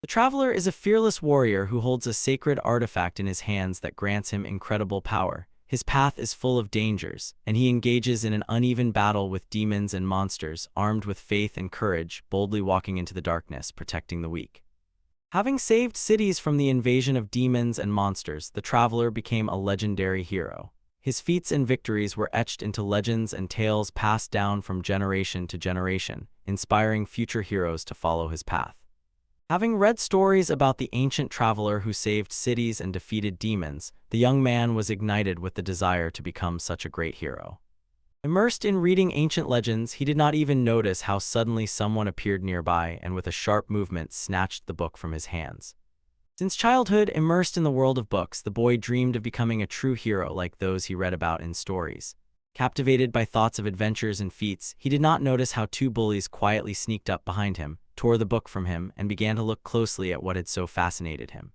The traveler is a fearless warrior who holds a sacred artifact in his hands that grants him incredible power. His path is full of dangers, and he engages in an uneven battle with demons and monsters, armed with faith and courage, boldly walking into the darkness, protecting the weak. Having saved cities from the invasion of demons and monsters, the traveler became a legendary hero. His feats and victories were etched into legends and tales passed down from generation to generation, inspiring future heroes to follow his path. Having read stories about the ancient traveler who saved cities and defeated demons, the young man was ignited with the desire to become such a great hero. Immersed in reading ancient legends, he did not even notice how suddenly someone appeared nearby and with a sharp movement snatched the book from his hands. Since childhood, immersed in the world of books, the boy dreamed of becoming a true hero like those he read about in stories. Captivated by thoughts of adventures and feats, he did not notice how two bullies quietly sneaked up behind him, tore the book from him, and began to look closely at what had so fascinated him.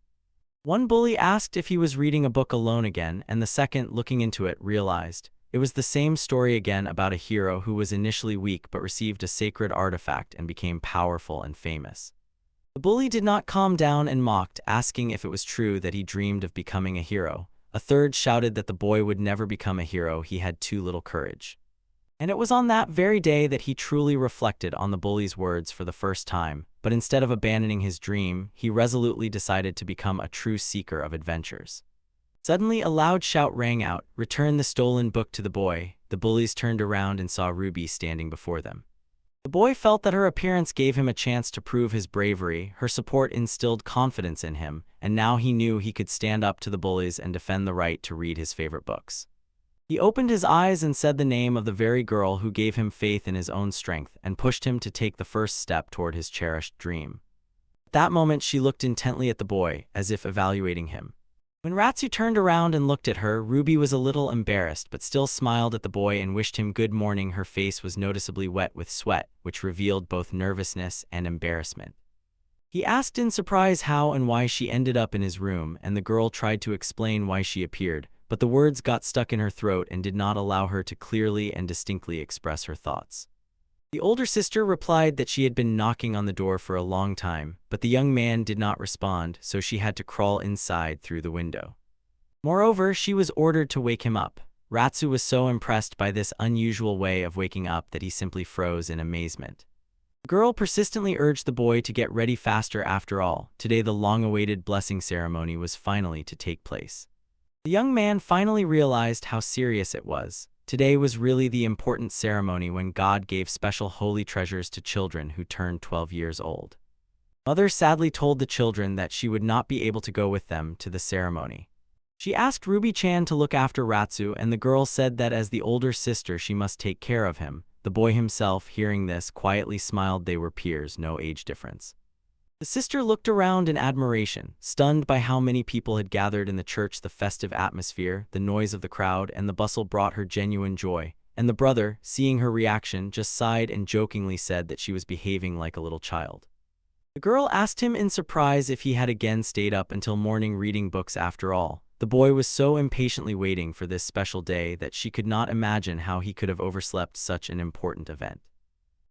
One bully asked if he was reading a book alone again, and the second, looking into it, realized it was the same story again about a hero who was initially weak but received a sacred artifact and became powerful and famous. The bully did not calm down and mocked, asking if it was true that he dreamed of becoming a hero. A third shouted that the boy would never become a hero, he had too little courage. And it was on that very day that he truly reflected on the bully's words for the first time, but instead of abandoning his dream, he resolutely decided to become a true seeker of adventures. Suddenly a loud shout rang out, "Return the stolen book to the boy." The bullies turned around and saw Ruby standing before them. The boy felt that her appearance gave him a chance to prove his bravery, her support instilled confidence in him, and now he knew he could stand up to the bullies and defend the right to read his favorite books. He opened his eyes and said the name of the very girl who gave him faith in his own strength and pushed him to take the first step toward his cherished dream. At that moment she looked intently at the boy, as if evaluating him. When Ratsu turned around and looked at her, Ruby was a little embarrassed but still smiled at the boy and wished him good morning. Her face was noticeably wet with sweat, which revealed both nervousness and embarrassment. He asked in surprise how and why she ended up in his room, and the girl tried to explain why she appeared, but the words got stuck in her throat and did not allow her to clearly and distinctly express her thoughts. The older sister replied that she had been knocking on the door for a long time, but the young man did not respond, so she had to crawl inside through the window. Moreover, she was ordered to wake him up. Ratsu was so impressed by this unusual way of waking up that he simply froze in amazement. The girl persistently urged the boy to get ready faster. After all, today the long-awaited blessing ceremony was finally to take place. The young man finally realized how serious it was. Today was really the important ceremony when God gave special holy treasures to children who turned 12 years old. Mother sadly told the children that she would not be able to go with them to the ceremony. She asked Ruby-chan to look after Ratsu, and the girl said that as the older sister she must take care of him. The boy himself, hearing this, quietly smiled. They were peers, no age difference. The sister looked around in admiration, stunned by how many people had gathered in the church. The festive atmosphere, the noise of the crowd, and the bustle brought her genuine joy. And the brother, seeing her reaction, just sighed and jokingly said that she was behaving like a little child. The girl asked him in surprise if he had again stayed up until morning reading books. After all, the boy was so impatiently waiting for this special day that she could not imagine how he could have overslept such an important event.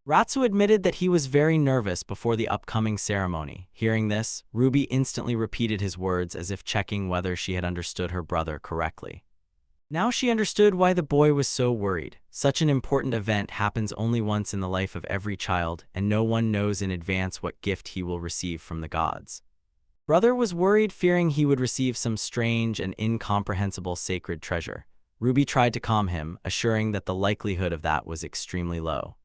Ratsu admitted that he was very nervous before the upcoming ceremony. Hearing this, Ruby instantly repeated his words as if checking whether she had understood her brother correctly. Now she understood why the boy was so worried. Such an important event happens only once in the life of every child, and no one knows in advance what gift he will receive from the gods. Brother was worried, fearing he would receive some strange and incomprehensible sacred treasure. Ruby tried to calm him, assuring that the likelihood of that was extremely low.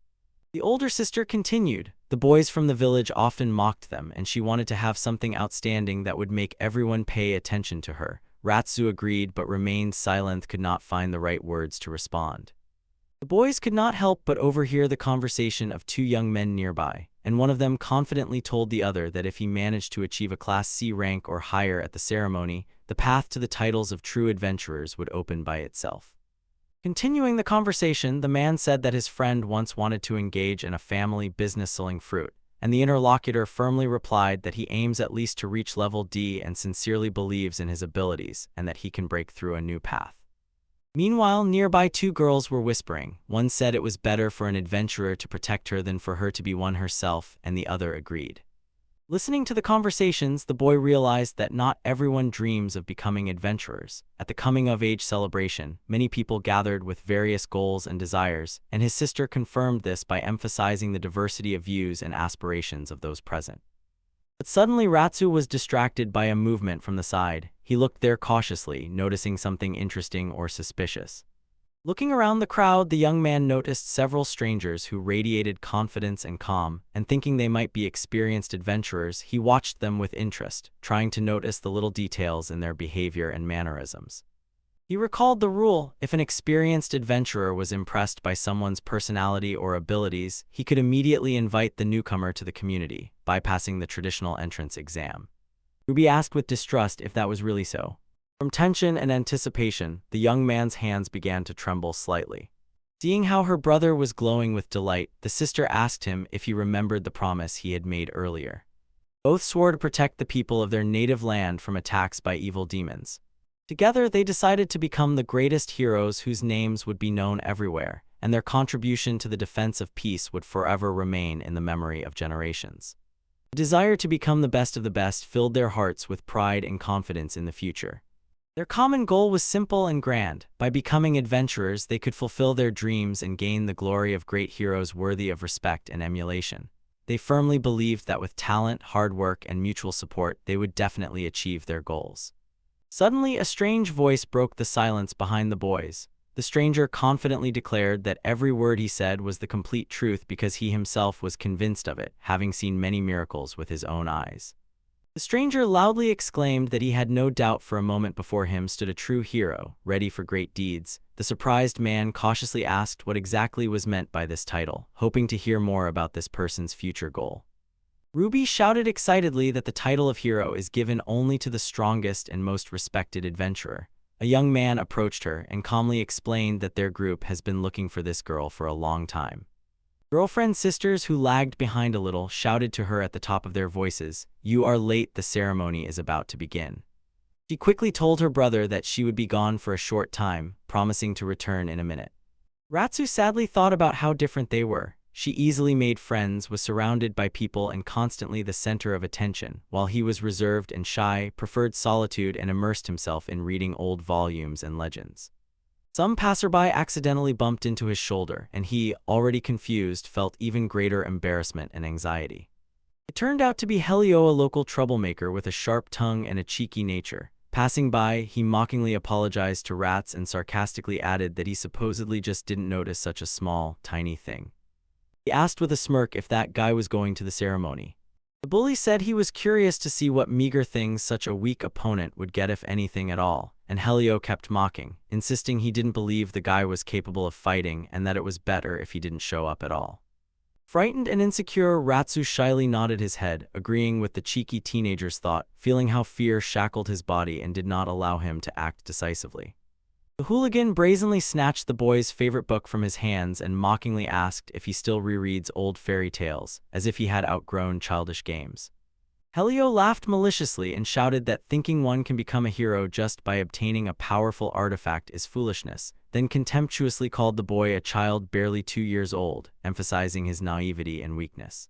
The older sister continued. The boys from the village often mocked them, and she wanted to have something outstanding that would make everyone pay attention to her. Ratsu agreed but remained silent, could not find the right words to respond. The boys could not help but overhear the conversation of two young men nearby, and one of them confidently told the other that if he managed to achieve a Class C rank or higher at the ceremony, the path to the titles of true adventurers would open by itself. Continuing the conversation, the man said that his friend once wanted to engage in a family business selling fruit, and the interlocutor firmly replied that he aims at least to reach level D and sincerely believes in his abilities and that he can break through a new path. Meanwhile, nearby two girls were whispering. One said it was better for an adventurer to protect her than for her to be one herself, and the other agreed. Listening to the conversations, the boy realized that not everyone dreams of becoming adventurers. At the coming-of-age celebration, many people gathered with various goals and desires, and his sister confirmed this by emphasizing the diversity of views and aspirations of those present. But suddenly Ratsu was distracted by a movement from the side. He looked there cautiously, noticing something interesting or suspicious. Looking around the crowd, the young man noticed several strangers who radiated confidence and calm, and thinking they might be experienced adventurers, he watched them with interest, trying to notice the little details in their behavior and mannerisms. He recalled the rule: if an experienced adventurer was impressed by someone's personality or abilities, he could immediately invite the newcomer to the community, bypassing the traditional entrance exam. Ruby asked with distrust if that was really so. From tension and anticipation, the young man's hands began to tremble slightly. Seeing how her brother was glowing with delight, the sister asked him if he remembered the promise he had made earlier. Both swore to protect the people of their native land from attacks by evil demons. Together, they decided to become the greatest heroes whose names would be known everywhere, and their contribution to the defense of peace would forever remain in the memory of generations. The desire to become the best of the best filled their hearts with pride and confidence in the future. Their common goal was simple and grand. By becoming adventurers, they could fulfill their dreams and gain the glory of great heroes worthy of respect and emulation. They firmly believed that with talent, hard work, and mutual support, they would definitely achieve their goals. Suddenly, a strange voice broke the silence behind the boys. The stranger confidently declared that every word he said was the complete truth because he himself was convinced of it, having seen many miracles with his own eyes. The stranger loudly exclaimed that he had no doubt. For a moment before him stood a true hero, ready for great deeds. The surprised man cautiously asked what exactly was meant by this title, hoping to hear more about this person's future goal. Ruby shouted excitedly that the title of hero is given only to the strongest and most respected adventurer. A young man approached her and calmly explained that their group has been looking for this girl for a long time. Girlfriend sisters, who lagged behind a little, shouted to her at the top of their voices, "You are late, the ceremony is about to begin." She quickly told her brother that she would be gone for a short time, promising to return in a minute. Ratsu sadly thought about how different they were. She easily made friends, was surrounded by people, and constantly the center of attention, while he was reserved and shy, preferred solitude, and immersed himself in reading old volumes and legends. Some passerby accidentally bumped into his shoulder, and he, already confused, felt even greater embarrassment and anxiety. It turned out to be Helio, a local troublemaker with a sharp tongue and a cheeky nature. Passing by, he mockingly apologized to Rats and sarcastically added that he supposedly just didn't notice such a small, tiny thing. He asked with a smirk if that guy was going to the ceremony. The bully said he was curious to see what meager things such a weak opponent would get, if anything at all, and Helio kept mocking, insisting he didn't believe the guy was capable of fighting and that it was better if he didn't show up at all. Frightened and insecure, Ratsu shyly nodded his head, agreeing with the cheeky teenager's thought, feeling how fear shackled his body and did not allow him to act decisively. The hooligan brazenly snatched the boy's favorite book from his hands and mockingly asked if he still rereads old fairy tales, as if he had outgrown childish games. Helio laughed maliciously and shouted that thinking one can become a hero just by obtaining a powerful artifact is foolishness, then contemptuously called the boy a child barely 2 years old, emphasizing his naivety and weakness.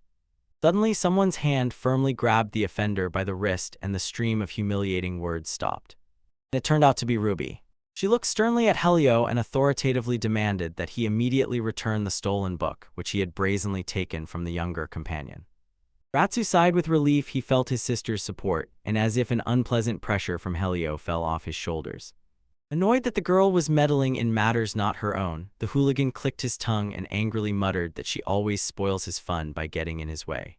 Suddenly, someone's hand firmly grabbed the offender by the wrist and the stream of humiliating words stopped. It turned out to be Ruby. She looked sternly at Helio and authoritatively demanded that he immediately return the stolen book, which he had brazenly taken from the younger companion. Ratsu sighed with relief. He felt his sister's support, and as if an unpleasant pressure from Helio fell off his shoulders. Annoyed that the girl was meddling in matters not her own, the hooligan clicked his tongue and angrily muttered that she always spoils his fun by getting in his way.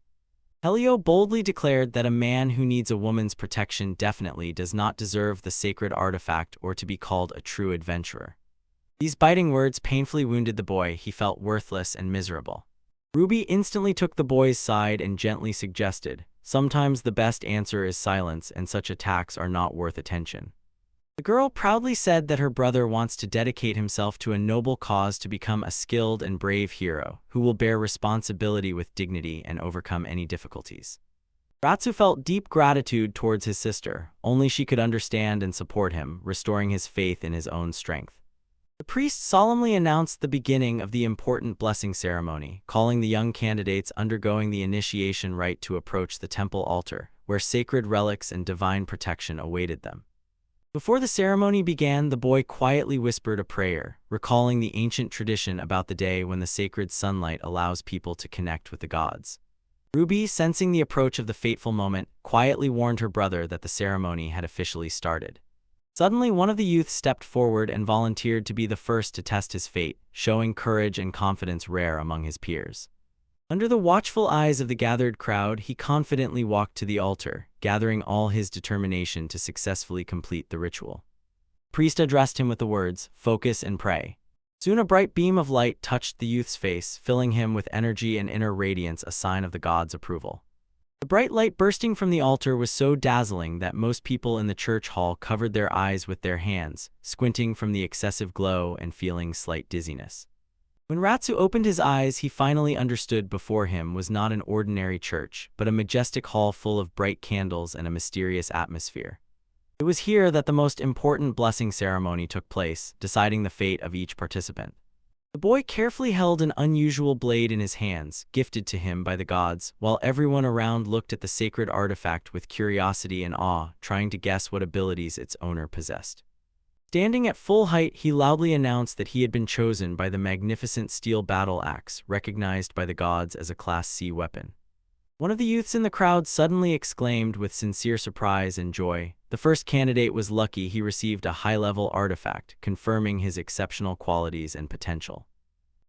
Helio boldly declared that a man who needs a woman's protection definitely does not deserve the sacred artifact or to be called a true adventurer. These biting words painfully wounded the boy. He felt worthless and miserable. Ruby instantly took the boy's side and gently suggested, "Sometimes the best answer is silence, and such attacks are not worth attention." The girl proudly said that her brother wants to dedicate himself to a noble cause to become a skilled and brave hero, who will bear responsibility with dignity and overcome any difficulties. Ratsu felt deep gratitude towards his sister. Only she could understand and support him, restoring his faith in his own strength. The priest solemnly announced the beginning of the important blessing ceremony, calling the young candidates undergoing the initiation rite to approach the temple altar, where sacred relics and divine protection awaited them. Before the ceremony began, the boy quietly whispered a prayer, recalling the ancient tradition about the day when the sacred sunlight allows people to connect with the gods. Ruby, sensing the approach of the fateful moment, quietly warned her brother that the ceremony had officially started. Suddenly, one of the youths stepped forward and volunteered to be the first to test his fate, showing courage and confidence rare among his peers. Under the watchful eyes of the gathered crowd, he confidently walked to the altar, gathering all his determination to successfully complete the ritual. The priest addressed him with the words, "Focus and pray." Soon a bright beam of light touched the youth's face, filling him with energy and inner radiance, a sign of the god's approval. The bright light bursting from the altar was so dazzling that most people in the church hall covered their eyes with their hands, squinting from the excessive glow and feeling slight dizziness. When Ratsu opened his eyes, he finally understood before him was not an ordinary church, but a majestic hall full of bright candles and a mysterious atmosphere. It was here that the most important blessing ceremony took place, deciding the fate of each participant. The boy carefully held an unusual blade in his hands, gifted to him by the gods, while everyone around looked at the sacred artifact with curiosity and awe, trying to guess what abilities its owner possessed. Standing at full height, he loudly announced that he had been chosen by the magnificent steel battle axe, recognized by the gods as a Class C weapon. One of the youths in the crowd suddenly exclaimed with sincere surprise and joy. The first candidate was lucky; he received a high-level artifact, confirming his exceptional qualities and potential.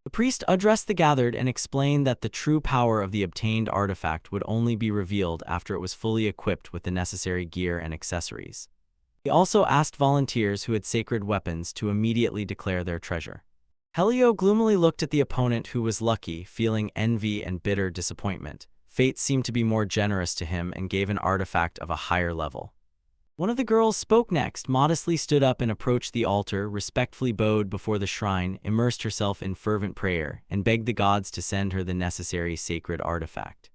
The priest addressed the gathered and explained that the true power of the obtained artifact would only be revealed after it was fully equipped with the necessary gear and accessories. He also asked volunteers who had sacred weapons to immediately declare their treasure. Helio gloomily looked at the opponent who was lucky, feeling envy and bitter disappointment. Fate seemed to be more generous to him and gave an artifact of a higher level. One of the girls spoke next, modestly stood up and approached the altar, respectfully bowed before the shrine, immersed herself in fervent prayer, and begged the gods to send her the necessary sacred artifact.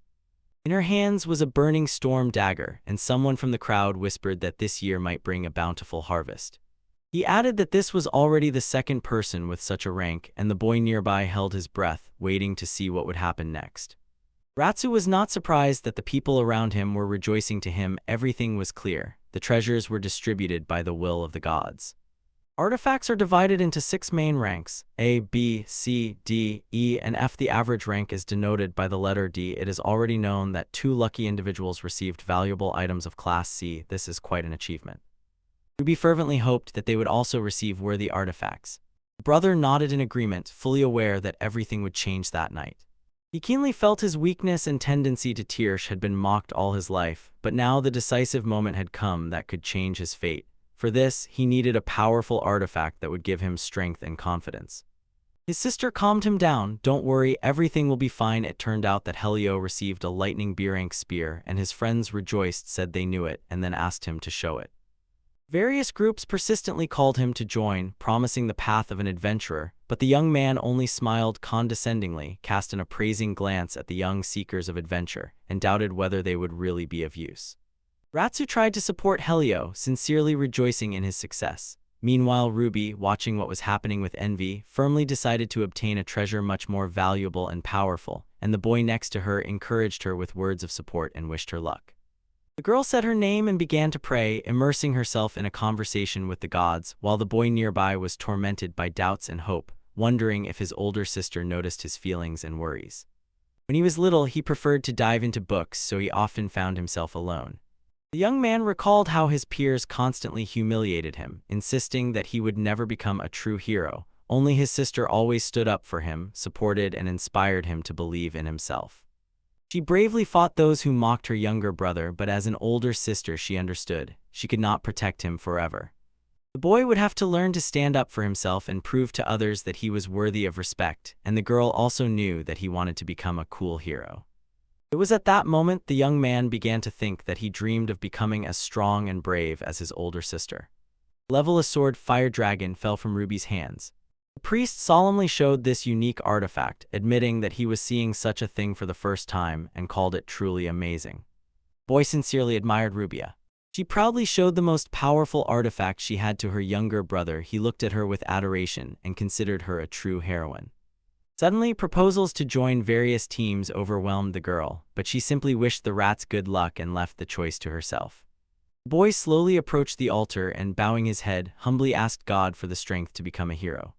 In her hands was a burning storm dagger, and someone from the crowd whispered that this year might bring a bountiful harvest. He added that this was already the second person with such a rank, and the boy nearby held his breath, waiting to see what would happen next. Ratsu was not surprised that the people around him were rejoicing. To him, everything was clear. The treasures were distributed by the will of the gods. Artifacts are divided into 6 main ranks: A, B, C, D, E, and F. The average rank is denoted by the letter D. It is already known that 2 lucky individuals received valuable items of Class C. This is quite an achievement. Ruby fervently hoped that they would also receive worthy artifacts. The brother nodded in agreement, fully aware that everything would change that night. He keenly felt his weakness and tendency to tears had been mocked all his life, but now the decisive moment had come that could change his fate. For this, he needed a powerful artifact that would give him strength and confidence. His sister calmed him down. "Don't worry, everything will be fine." It turned out that Helio received a lightning B-rank spear, and his friends rejoiced, said they knew it, and then asked him to show it. Various groups persistently called him to join, promising the path of an adventurer, but the young man only smiled condescendingly, cast an appraising glance at the young seekers of adventure, and doubted whether they would really be of use. Ratsu tried to support Helio, sincerely rejoicing in his success. Meanwhile, Ruby, watching what was happening with envy, firmly decided to obtain a treasure much more valuable and powerful, and the boy next to her encouraged her with words of support and wished her luck. The girl said her name and began to pray, immersing herself in a conversation with the gods, while the boy nearby was tormented by doubts and hope, wondering if his older sister noticed his feelings and worries. When he was little, he preferred to dive into books, so he often found himself alone. The young man recalled how his peers constantly humiliated him, insisting that he would never become a true hero. Only his sister always stood up for him, supported and inspired him to believe in himself. She bravely fought those who mocked her younger brother, but as an older sister she understood. She could not protect him forever. The boy would have to learn to stand up for himself and prove to others that he was worthy of respect, and the girl also knew that he wanted to become a cool hero. It was at that moment the young man began to think that he dreamed of becoming as strong and brave as his older sister. Level a sword fire dragon fell from Ruby's hands. The priest solemnly showed this unique artifact, admitting that he was seeing such a thing for the first time and called it truly amazing. Boy sincerely admired Rubia. She proudly showed the most powerful artifact she had to her younger brother. He looked at her with adoration and considered her a true heroine. Suddenly, proposals to join various teams overwhelmed the girl, but she simply wished the rats good luck and left the choice to herself. The boy slowly approached the altar and, bowing his head, humbly asked God for the strength to become a hero.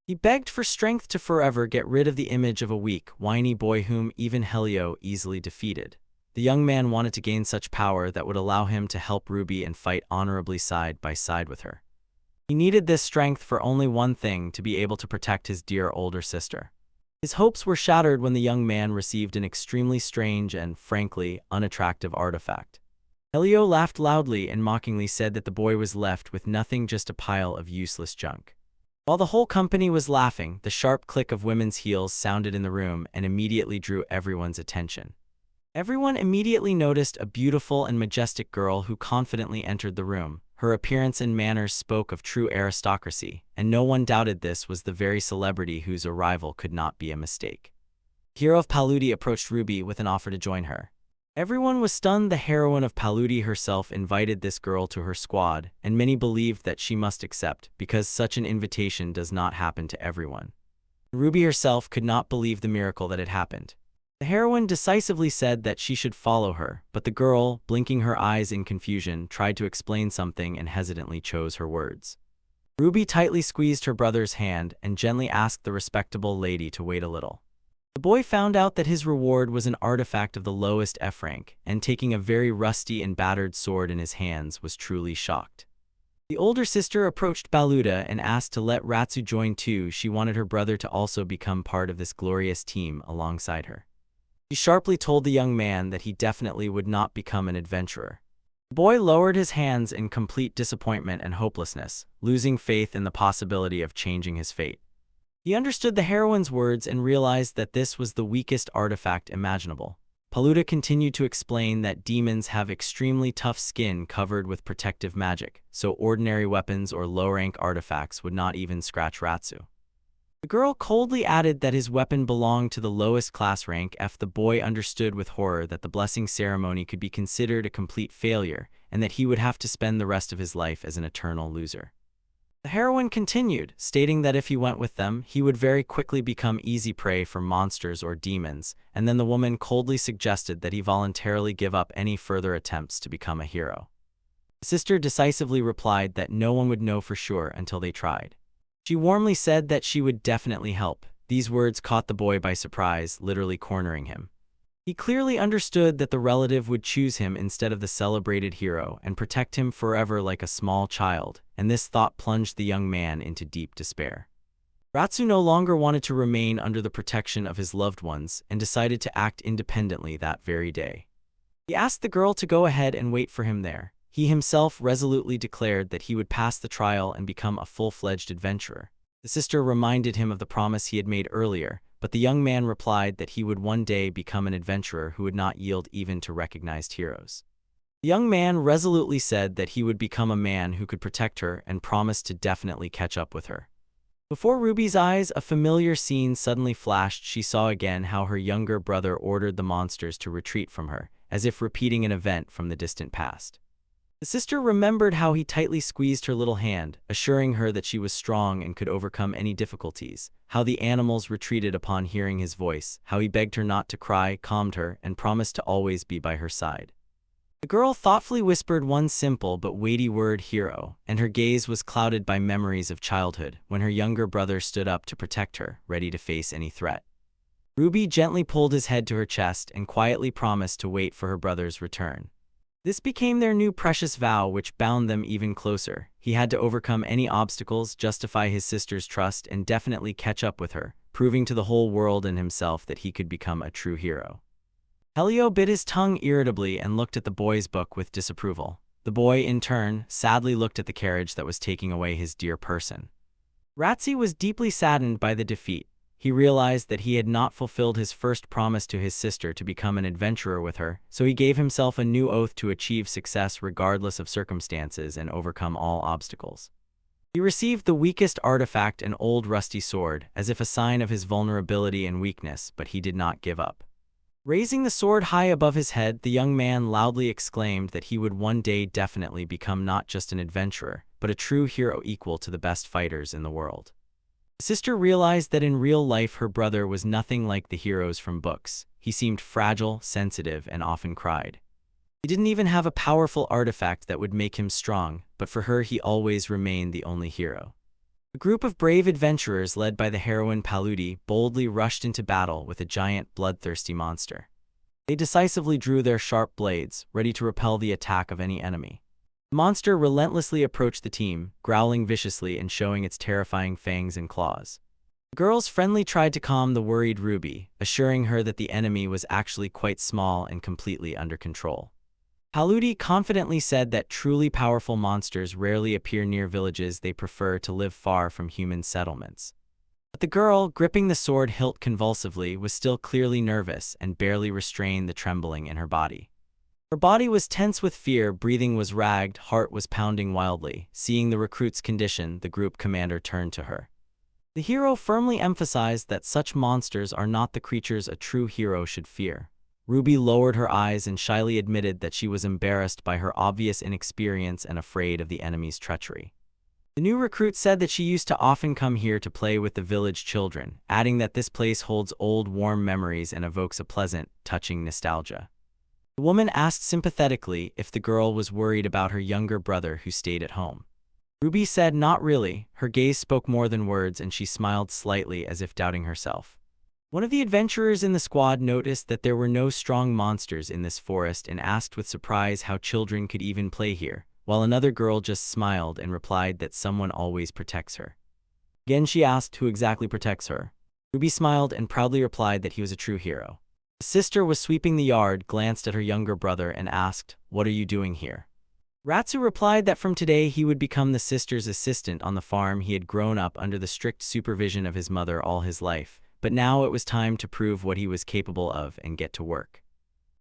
He begged for strength to forever get rid of the image of a weak, whiny boy whom even Helio easily defeated. The young man wanted to gain such power that would allow him to help Ruby and fight honorably side by side with her. He needed this strength for only one thing: to be able to protect his dear older sister. His hopes were shattered when the young man received an extremely strange and, frankly, unattractive artifact. Helio laughed loudly and mockingly said that the boy was left with nothing, just a pile of useless junk. While the whole company was laughing, the sharp click of women's heels sounded in the room and immediately drew everyone's attention. Everyone immediately noticed a beautiful and majestic girl who confidently entered the room. Her appearance and manners spoke of true aristocracy, and no one doubted this was the very celebrity whose arrival could not be a mistake. The hero of Paludi approached Ruby with an offer to join her. Everyone was stunned. The heroine of Paludi herself invited this girl to her squad, and many believed that she must accept, because such an invitation does not happen to everyone. Ruby herself could not believe the miracle that had happened. The heroine decisively said that she should follow her, but the girl, blinking her eyes in confusion, tried to explain something and hesitantly chose her words. Ruby tightly squeezed her brother's hand and gently asked the respectable lady to wait a little. The boy found out that his reward was an artifact of the lowest F rank, and taking a very rusty and battered sword in his hands, was truly shocked. The older sister approached Baluda and asked to let Ratsu join too. She wanted her brother to also become part of this glorious team alongside her. She sharply told the young man that he definitely would not become an adventurer. The boy lowered his hands in complete disappointment and hopelessness, losing faith in the possibility of changing his fate. He understood the heroine's words and realized that this was the weakest artifact imaginable. Paluda continued to explain that demons have extremely tough skin covered with protective magic, so ordinary weapons or low-rank artifacts would not even scratch Ratsu. The girl coldly added that his weapon belonged to the lowest class rank F. The boy understood with horror that the blessing ceremony could be considered a complete failure, and that he would have to spend the rest of his life as an eternal loser. The heroine continued, stating that if he went with them, he would very quickly become easy prey for monsters or demons, and then the woman coldly suggested that he voluntarily give up any further attempts to become a hero. The sister decisively replied that no one would know for sure until they tried. She warmly said that she would definitely help. These words caught the boy by surprise, literally cornering him. He clearly understood that the relative would choose him instead of the celebrated hero and protect him forever like a small child, and this thought plunged the young man into deep despair. Ratsu no longer wanted to remain under the protection of his loved ones and decided to act independently that very day. He asked the girl to go ahead and wait for him there. He himself resolutely declared that he would pass the trial and become a full-fledged adventurer. The sister reminded him of the promise he had made earlier, but the young man replied that he would one day become an adventurer who would not yield even to recognized heroes. The young man resolutely said that he would become a man who could protect her and promised to definitely catch up with her. Before Ruby's eyes, a familiar scene suddenly flashed. She saw again how her younger brother ordered the monsters to retreat from her, as if repeating an event from the distant past. The sister remembered how he tightly squeezed her little hand, assuring her that she was strong and could overcome any difficulties, how the animals retreated upon hearing his voice, how he begged her not to cry, calmed her, and promised to always be by her side. The girl thoughtfully whispered one simple but weighty word: hero, and her gaze was clouded by memories of childhood, when her younger brother stood up to protect her, ready to face any threat. Ruby gently pulled his head to her chest and quietly promised to wait for her brother's return. This became their new precious vow, which bound them even closer. He had to overcome any obstacles, justify his sister's trust, and definitely catch up with her, proving to the whole world and himself that he could become a true hero. Helio bit his tongue irritably and looked at the boy's book with disapproval. The boy, in turn, sadly looked at the carriage that was taking away his dear person. Ratsi was deeply saddened by the defeat. He realized that he had not fulfilled his first promise to his sister to become an adventurer with her, so he gave himself a new oath to achieve success regardless of circumstances and overcome all obstacles. He received the weakest artifact, an old rusty sword, as if a sign of his vulnerability and weakness, but he did not give up. Raising the sword high above his head, the young man loudly exclaimed that he would one day definitely become not just an adventurer, but a true hero equal to the best fighters in the world. The sister realized that in real life her brother was nothing like the heroes from books. He seemed fragile, sensitive, and often cried. He didn't even have a powerful artifact that would make him strong, but for her he always remained the only hero. A group of brave adventurers led by the heroine Paludi boldly rushed into battle with a giant bloodthirsty monster. They decisively drew their sharp blades, ready to repel the attack of any enemy. The monster relentlessly approached the team, growling viciously and showing its terrifying fangs and claws. The girls friendly tried to calm the worried Ruby, assuring her that the enemy was actually quite small and completely under control. Paludi confidently said that truly powerful monsters rarely appear near villages. They prefer to live far from human settlements. But the girl, gripping the sword hilt convulsively, was still clearly nervous and barely restrained the trembling in her body. Her body was tense with fear, breathing was ragged, heart was pounding wildly. Seeing the recruit's condition, the group commander turned to her. The hero firmly emphasized that such monsters are not the creatures a true hero should fear. Ruby lowered her eyes and shyly admitted that she was embarrassed by her obvious inexperience and afraid of the enemy's treachery. The new recruit said that she used to often come here to play with the village children, adding that this place holds old warm memories and evokes a pleasant, touching nostalgia. The woman asked sympathetically if the girl was worried about her younger brother who stayed at home. Ruby said not really. Her gaze spoke more than words and she smiled slightly as if doubting herself. One of the adventurers in the squad noticed that there were no strong monsters in this forest and asked with surprise how children could even play here, while another girl just smiled and replied that someone always protects her. Again she asked who exactly protects her. Ruby smiled and proudly replied that he was a true hero. The sister was sweeping the yard, glanced at her younger brother and asked, "What are you doing here?" Ratsu replied that from today he would become the sister's assistant on the farm. He had grown up under the strict supervision of his mother all his life, but now it was time to prove what he was capable of and get to work.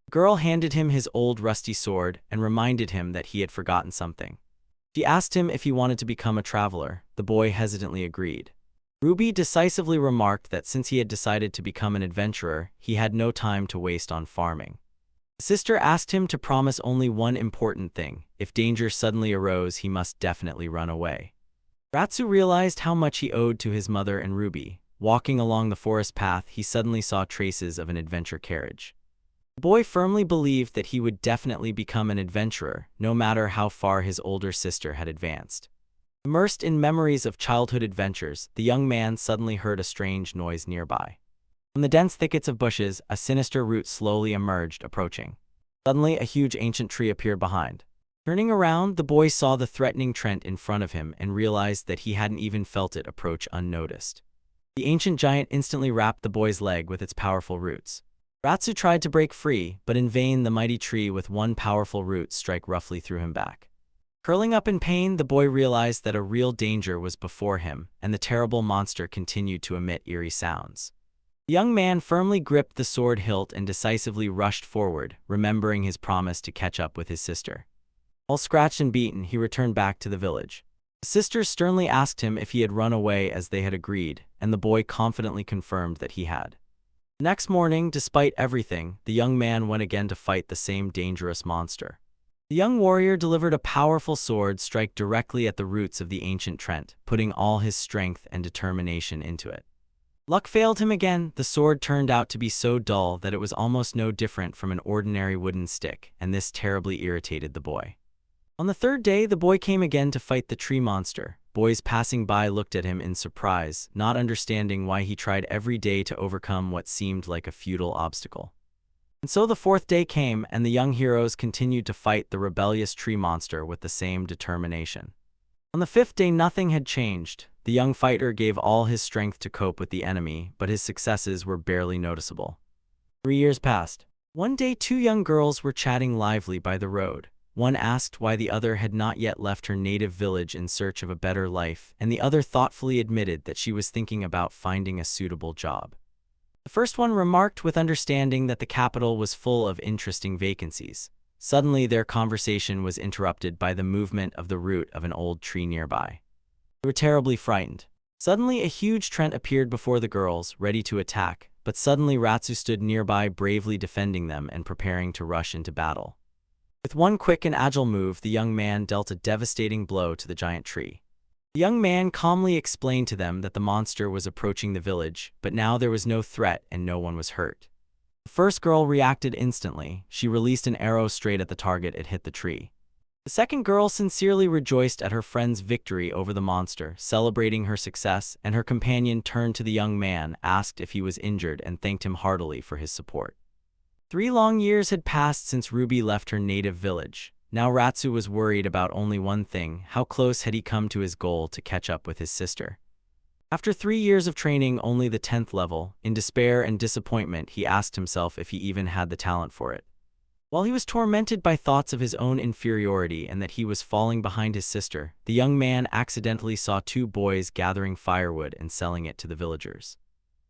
The girl handed him his old rusty sword and reminded him that he had forgotten something. She asked him if he wanted to become a traveler. The boy hesitantly agreed. Ruby decisively remarked that since he had decided to become an adventurer, he had no time to waste on farming. The sister asked him to promise only one important thing: if danger suddenly arose, he must definitely run away. Ratsu realized how much he owed to his mother and Ruby. Walking along the forest path, he suddenly saw traces of an adventure carriage. The boy firmly believed that he would definitely become an adventurer, no matter how far his older sister had advanced. Immersed in memories of childhood adventures, the young man suddenly heard a strange noise nearby. From the dense thickets of bushes, a sinister root slowly emerged, approaching. Suddenly, a huge ancient tree appeared behind. Turning around, the boy saw the threatening Trent in front of him and realized that he hadn't even felt it approach unnoticed. The ancient giant instantly wrapped the boy's leg with its powerful roots. Ratsu tried to break free, but in vain. The mighty tree with one powerful root struck roughly through him back. Curling up in pain, the boy realized that a real danger was before him, and the terrible monster continued to emit eerie sounds. The young man firmly gripped the sword hilt and decisively rushed forward, remembering his promise to catch up with his sister. All scratched and beaten, he returned back to the village. The sister sternly asked him if he had run away as they had agreed, and the boy confidently confirmed that he had. The next morning, despite everything, the young man went again to fight the same dangerous monster. The young warrior delivered a powerful sword strike directly at the roots of the ancient Trent, putting all his strength and determination into it. Luck failed him again. The sword turned out to be so dull that it was almost no different from an ordinary wooden stick, and this terribly irritated the boy. On the third day, the boy came again to fight the tree monster. Boys passing by looked at him in surprise, not understanding why he tried every day to overcome what seemed like a futile obstacle. And so the fourth day came, and the young heroes continued to fight the rebellious tree monster with the same determination. On the fifth day, nothing had changed. The young fighter gave all his strength to cope with the enemy, but his successes were barely noticeable. 3 years passed. One day, 2 young girls were chatting lively by the road. One asked why the other had not yet left her native village in search of a better life, and the other thoughtfully admitted that she was thinking about finding a suitable job. The first one remarked with understanding that the capital was full of interesting vacancies. Suddenly, their conversation was interrupted by the movement of the root of an old tree nearby. They were terribly frightened. Suddenly, a huge Trent appeared before the girls, ready to attack. but suddenly Ratsu stood nearby, bravely defending them and preparing to rush into battle. With one quick and agile move, the young man dealt a devastating blow to the giant tree. The young man calmly explained to them that the monster was approaching the village, but now there was no threat and no one was hurt. The first girl reacted instantly. She released an arrow straight at the target. It hit the tree. The second girl sincerely rejoiced at her friend's victory over the monster, celebrating her success, and her companion turned to the young man, asked if he was injured, and thanked him heartily for his support. 3 long years had passed since Ruby left her native village. Now Ratsu was worried about only one thing: how close had he come to his goal to catch up with his sister? After 3 years of training, only the 10th level, in despair and disappointment, he asked himself if he even had the talent for it. While he was tormented by thoughts of his own inferiority and that he was falling behind his sister, the young man accidentally saw 2 boys gathering firewood and selling it to the villagers.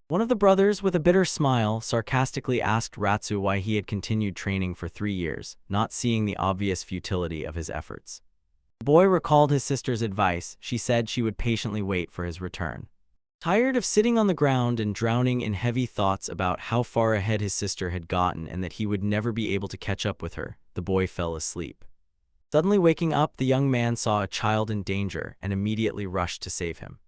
One of the brothers, with a bitter smile, sarcastically asked Ratsu why he had continued training for 3 years, not seeing the obvious futility of his efforts. The boy recalled his sister's advice. She said she would patiently wait for his return. Tired of sitting on the ground and drowning in heavy thoughts about how far ahead his sister had gotten and that he would never be able to catch up with her, the boy fell asleep. Suddenly waking up, the young man saw a child in danger and immediately rushed to save him.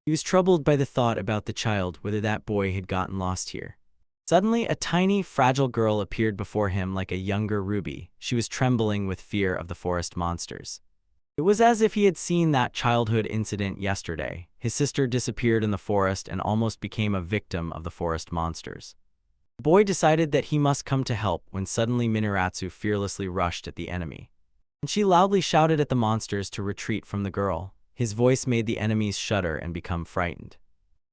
He was troubled by the thought about the child, whether that boy had gotten lost here. Suddenly, a tiny, fragile girl appeared before him like a younger Ruby. She was trembling with fear of the forest monsters. It was as if he had seen that childhood incident yesterday. His sister disappeared in the forest and almost became a victim of the forest monsters. The boy decided that he must come to help when suddenly Minoratsu fearlessly rushed at the enemy. And she loudly shouted at the monsters to retreat from the girl. His voice made the enemies shudder and become frightened.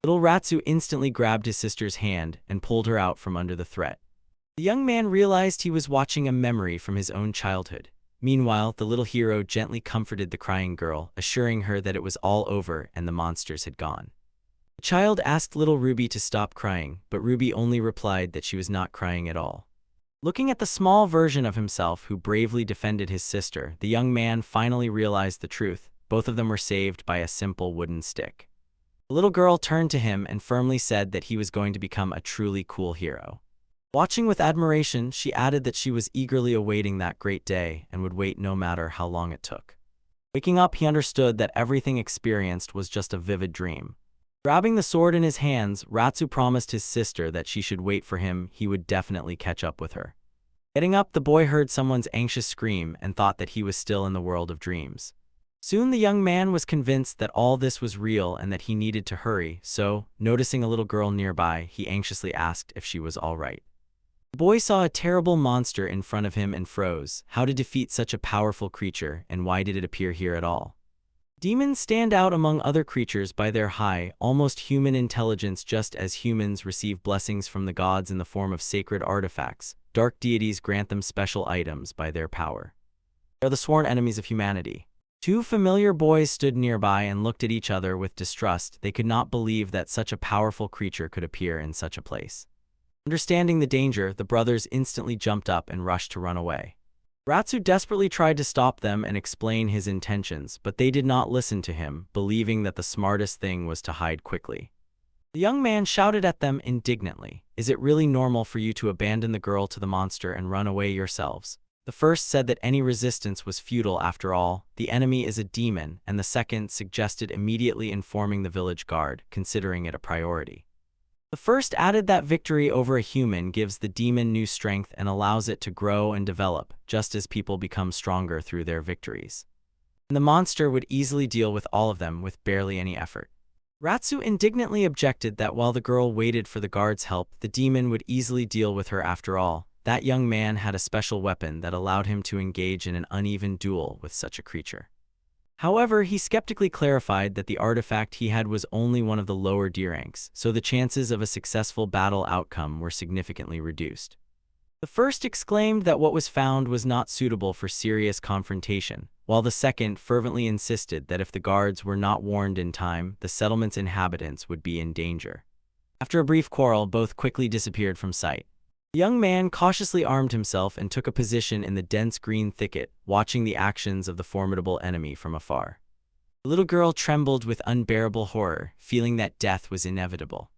Little Ratsu instantly grabbed his sister's hand and pulled her out from under the threat. The young man realized he was watching a memory from his own childhood. Meanwhile, the little hero gently comforted the crying girl, assuring her that it was all over and the monsters had gone. The child asked little Ruby to stop crying, but Ruby only replied that she was not crying at all. Looking at the small version of himself who bravely defended his sister, the young man finally realized the truth. Both of them were saved by a simple wooden stick. The little girl turned to him and firmly said that he was going to become a truly cool hero. Watching with admiration, she added that she was eagerly awaiting that great day and would wait no matter how long it took. Waking up, he understood that everything experienced was just a vivid dream. Grabbing the sword in his hands, Ratsu promised his sister that she should wait for him. He would definitely catch up with her. Getting up, the boy heard someone's anxious scream and thought that he was still in the world of dreams. Soon the young man was convinced that all this was real and that he needed to hurry, so, noticing a little girl nearby, he anxiously asked if she was all right. The boy saw a terrible monster in front of him and froze. How to defeat such a powerful creature, and why did it appear here at all? Demons stand out among other creatures by their high, almost human intelligence. Just as humans receive blessings from the gods in the form of sacred artifacts, dark deities grant them special items by their power. They are the sworn enemies of humanity. 2 familiar boys stood nearby and looked at each other with distrust. They could not believe that such a powerful creature could appear in such a place. Understanding the danger, the brothers instantly jumped up and rushed to run away. Ratsu desperately tried to stop them and explain his intentions, but they did not listen to him, believing that the smartest thing was to hide quickly. The young man shouted at them indignantly, "Is it really normal for you to abandon the girl to the monster and run away yourselves?" The first said that any resistance was futile. After all, the enemy is a demon, and the second suggested immediately informing the village guard, considering it a priority. The first added that victory over a human gives the demon new strength and allows it to grow and develop, just as people become stronger through their victories. And the monster would easily deal with all of them with barely any effort. Ratsu indignantly objected that while the girl waited for the guard's help, the demon would easily deal with her. After all, that young man had a special weapon that allowed him to engage in an uneven duel with such a creature. However, he skeptically clarified that the artifact he had was only one of the lower D ranks, so the chances of a successful battle outcome were significantly reduced. The first exclaimed that what was found was not suitable for serious confrontation, while the second fervently insisted that if the guards were not warned in time, the settlement's inhabitants would be in danger. After a brief quarrel, both quickly disappeared from sight. The young man cautiously armed himself and took a position in the dense green thicket, watching the actions of the formidable enemy from afar. The little girl trembled with unbearable horror, feeling that death was inevitable.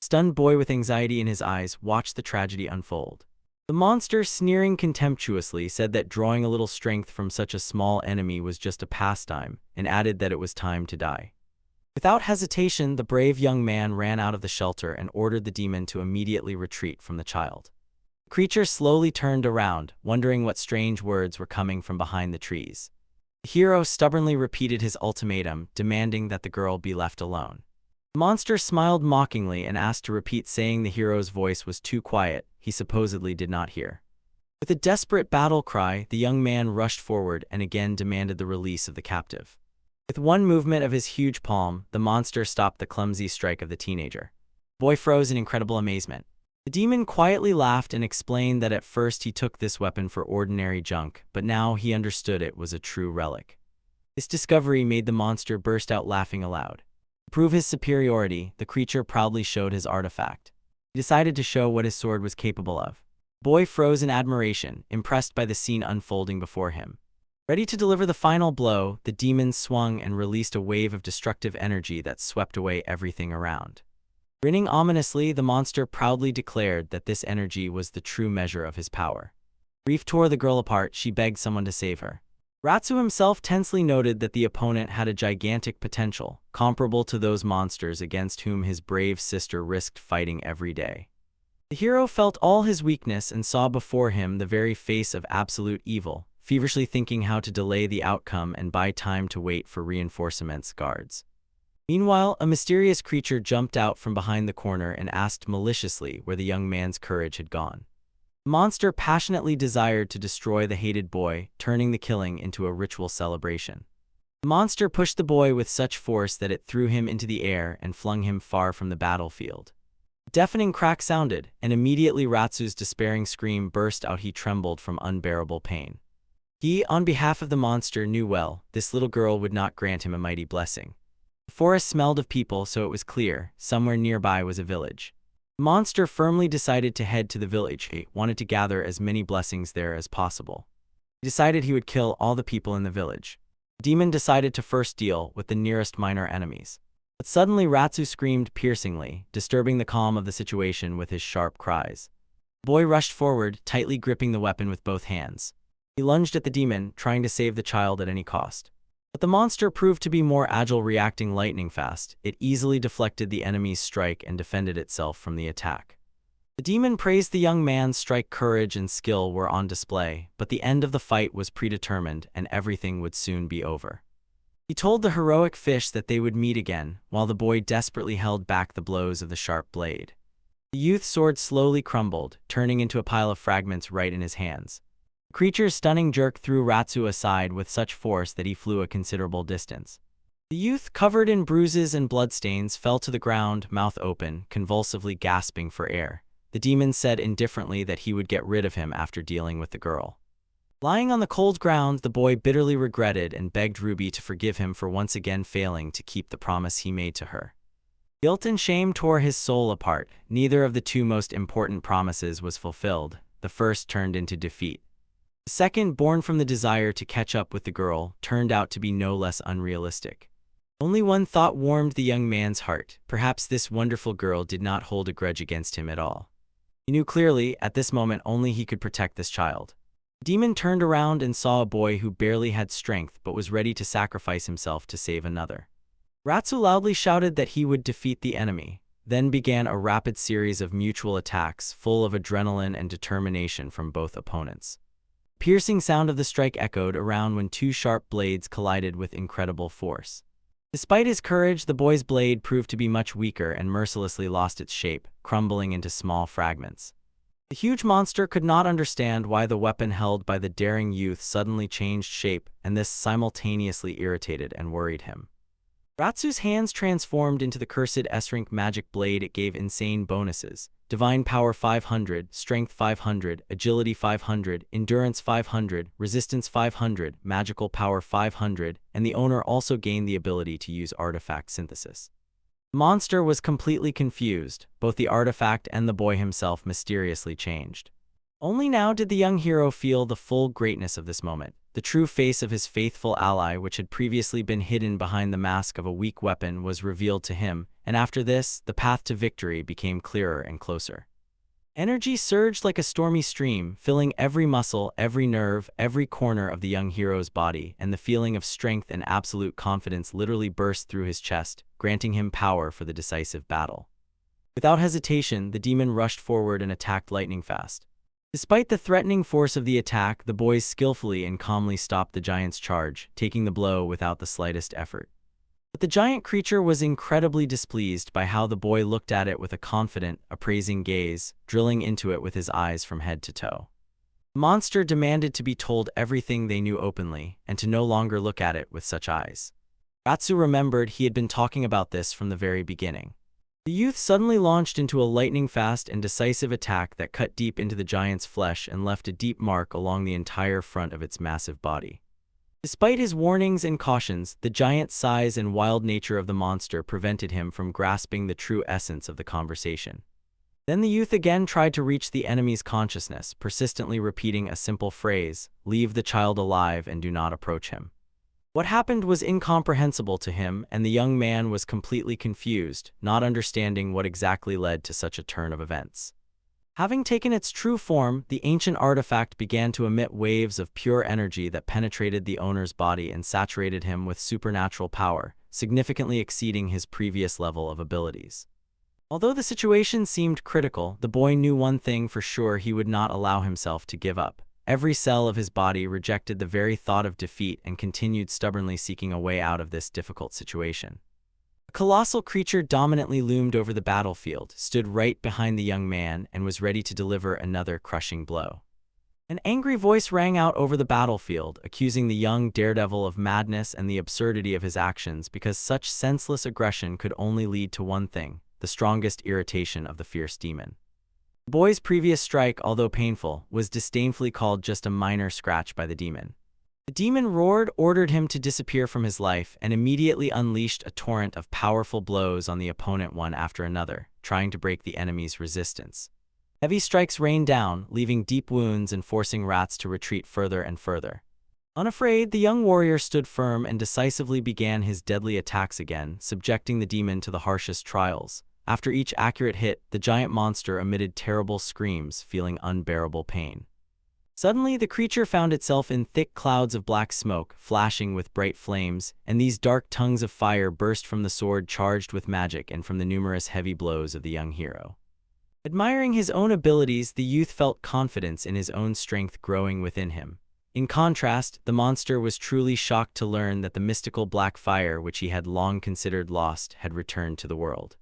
Stunned boy with anxiety in his eyes watched the tragedy unfold. The monster, sneering contemptuously, said that drawing a little strength from such a small enemy was just a pastime, and added that it was time to die. Without hesitation, the brave young man ran out of the shelter and ordered the demon to immediately retreat from the child. The creature slowly turned around, wondering what strange words were coming from behind the trees. The hero stubbornly repeated his ultimatum, demanding that the girl be left alone. The monster smiled mockingly and asked to repeat, saying the hero's voice was too quiet, he supposedly did not hear. With a desperate battle cry, the young man rushed forward and again demanded the release of the captive. With one movement of his huge palm, the monster stopped the clumsy strike of the teenager. The boy froze in incredible amazement. The demon quietly laughed and explained that at first he took this weapon for ordinary junk, but now he understood it was a true relic. This discovery made the monster burst out laughing aloud. To prove his superiority, the creature proudly showed his artifact. He decided to show what his sword was capable of. The boy froze in admiration, impressed by the scene unfolding before him. Ready to deliver the final blow, the demon swung and released a wave of destructive energy that swept away everything around. Grinning ominously, the monster proudly declared that this energy was the true measure of his power. Grief tore the girl apart. She begged someone to save her. Ratsu himself tensely noted that the opponent had a gigantic potential, comparable to those monsters against whom his brave sister risked fighting every day. The hero felt all his weakness and saw before him the very face of absolute evil, feverishly thinking how to delay the outcome and buy time to wait for reinforcements. Guards. Meanwhile, a mysterious creature jumped out from behind the corner and asked maliciously where the young man's courage had gone. The monster passionately desired to destroy the hated boy, turning the killing into a ritual celebration. The monster pushed the boy with such force that it threw him into the air and flung him far from the battlefield. A deafening crack sounded, and immediately Ratsu's despairing scream burst out. He trembled from unbearable pain. He, on behalf of the monster, knew well this little girl would not grant him a mighty blessing. The forest smelled of people, so it was clear somewhere nearby was a village. The monster firmly decided to head to the village. He wanted to gather as many blessings there as possible. He decided he would kill all the people in the village. The demon decided to first deal with the nearest minor enemies. But suddenly Ratsu screamed piercingly, disturbing the calm of the situation with his sharp cries. The boy rushed forward, tightly gripping the weapon with both hands. He lunged at the demon, trying to save the child at any cost. But the monster proved to be more agile, reacting lightning fast. It easily deflected the enemy's strike and defended itself from the attack. The demon praised the young man's strike. Courage and skill were on display, but the end of the fight was predetermined and everything would soon be over. He told the heroic fish that they would meet again, while the boy desperately held back the blows of the sharp blade. The youth's sword slowly crumbled, turning into a pile of fragments right in his hands. The creature's stunning jerk threw Ratsu aside with such force that he flew a considerable distance. The youth, covered in bruises and bloodstains, fell to the ground, mouth open, convulsively gasping for air. The demon said indifferently that he would get rid of him after dealing with the girl. Lying on the cold ground, the boy bitterly regretted and begged Ruby to forgive him for once again failing to keep the promise he made to her. Guilt and shame tore his soul apart. Neither of the two most important promises was fulfilled. The first turned into defeat. The second, born from the desire to catch up with the girl, turned out to be no less unrealistic. Only one thought warmed the young man's heart. Perhaps this wonderful girl did not hold a grudge against him at all. He knew clearly, at this moment, only he could protect this child. The demon turned around and saw a boy who barely had strength but was ready to sacrifice himself to save another. Ratsu loudly shouted that he would defeat the enemy. Then began a rapid series of mutual attacks, full of adrenaline and determination from both opponents. The piercing sound of the strike echoed around when two sharp blades collided with incredible force. Despite his courage, the boy's blade proved to be much weaker and mercilessly lost its shape, crumbling into small fragments. The huge monster could not understand why the weapon held by the daring youth suddenly changed shape, and this simultaneously irritated and worried him. Ratsu's hands transformed into the cursed S-rank magic blade. It gave insane bonuses: Divine Power 500, Strength 500, Agility 500, Endurance 500, Resistance 500, Magical Power 500, and the owner also gained the ability to use artifact synthesis. The monster was completely confused. Both the artifact and the boy himself mysteriously changed. Only now did the young hero feel the full greatness of this moment. the true face of his faithful ally, which had previously been hidden behind the mask of a weak weapon, was revealed to him, and after this, the path to victory became clearer and closer. Energy surged like a stormy stream, filling every muscle, every nerve, every corner of the young hero's body, and the feeling of strength and absolute confidence literally burst through his chest, granting him power for the decisive battle. Without hesitation, the demon rushed forward and attacked lightning fast. Despite the threatening force of the attack, the boys skillfully and calmly stopped the giant's charge, taking the blow without the slightest effort. But the giant creature was incredibly displeased by how the boy looked at it with a confident, appraising gaze, drilling into it with his eyes from head to toe. The monster demanded to be told everything they knew openly, and to no longer look at it with such eyes. Ratsu remembered he had been talking about this from the very beginning. The youth suddenly launched into a lightning-fast and decisive attack that cut deep into the giant's flesh and left a deep mark along the entire front of its massive body. Despite his warnings and cautions, the giant's size and wild nature of the monster prevented him from grasping the true essence of the conversation. Then the youth again tried to reach the enemy's consciousness, persistently repeating a simple phrase, "Leave the child alive and do not approach him." What happened was incomprehensible to him, and the young man was completely confused, not understanding what exactly led to such a turn of events. Having taken its true form, the ancient artifact began to emit waves of pure energy that penetrated the owner's body and saturated him with supernatural power, significantly exceeding his previous level of abilities. Although the situation seemed critical, the boy knew one thing for sure: he would not allow himself to give up. Every cell of his body rejected the very thought of defeat and continued stubbornly seeking a way out of this difficult situation. A colossal creature dominantly loomed over the battlefield, stood right behind the young man, and was ready to deliver another crushing blow. An angry voice rang out over the battlefield, accusing the young daredevil of madness and the absurdity of his actions, because such senseless aggression could only lead to one thing: the strongest irritation of the fierce demon. The boy's previous strike, although painful, was disdainfully called just a minor scratch by the demon. The demon roared, ordered him to disappear from his life, and immediately unleashed a torrent of powerful blows on the opponent, one after another, trying to break the enemy's resistance. Heavy strikes rained down, leaving deep wounds and forcing rats to retreat further and further. Unafraid, the young warrior stood firm and decisively began his deadly attacks again, subjecting the demon to the harshest trials. After each accurate hit, the giant monster emitted terrible screams, feeling unbearable pain. Suddenly, the creature found itself in thick clouds of black smoke, flashing with bright flames, and these dark tongues of fire burst from the sword charged with magic and from the numerous heavy blows of the young hero. Admiring his own abilities, the youth felt confidence in his own strength growing within him. In contrast, the monster was truly shocked to learn that the mystical black fire, which he had long considered lost, had returned to the world.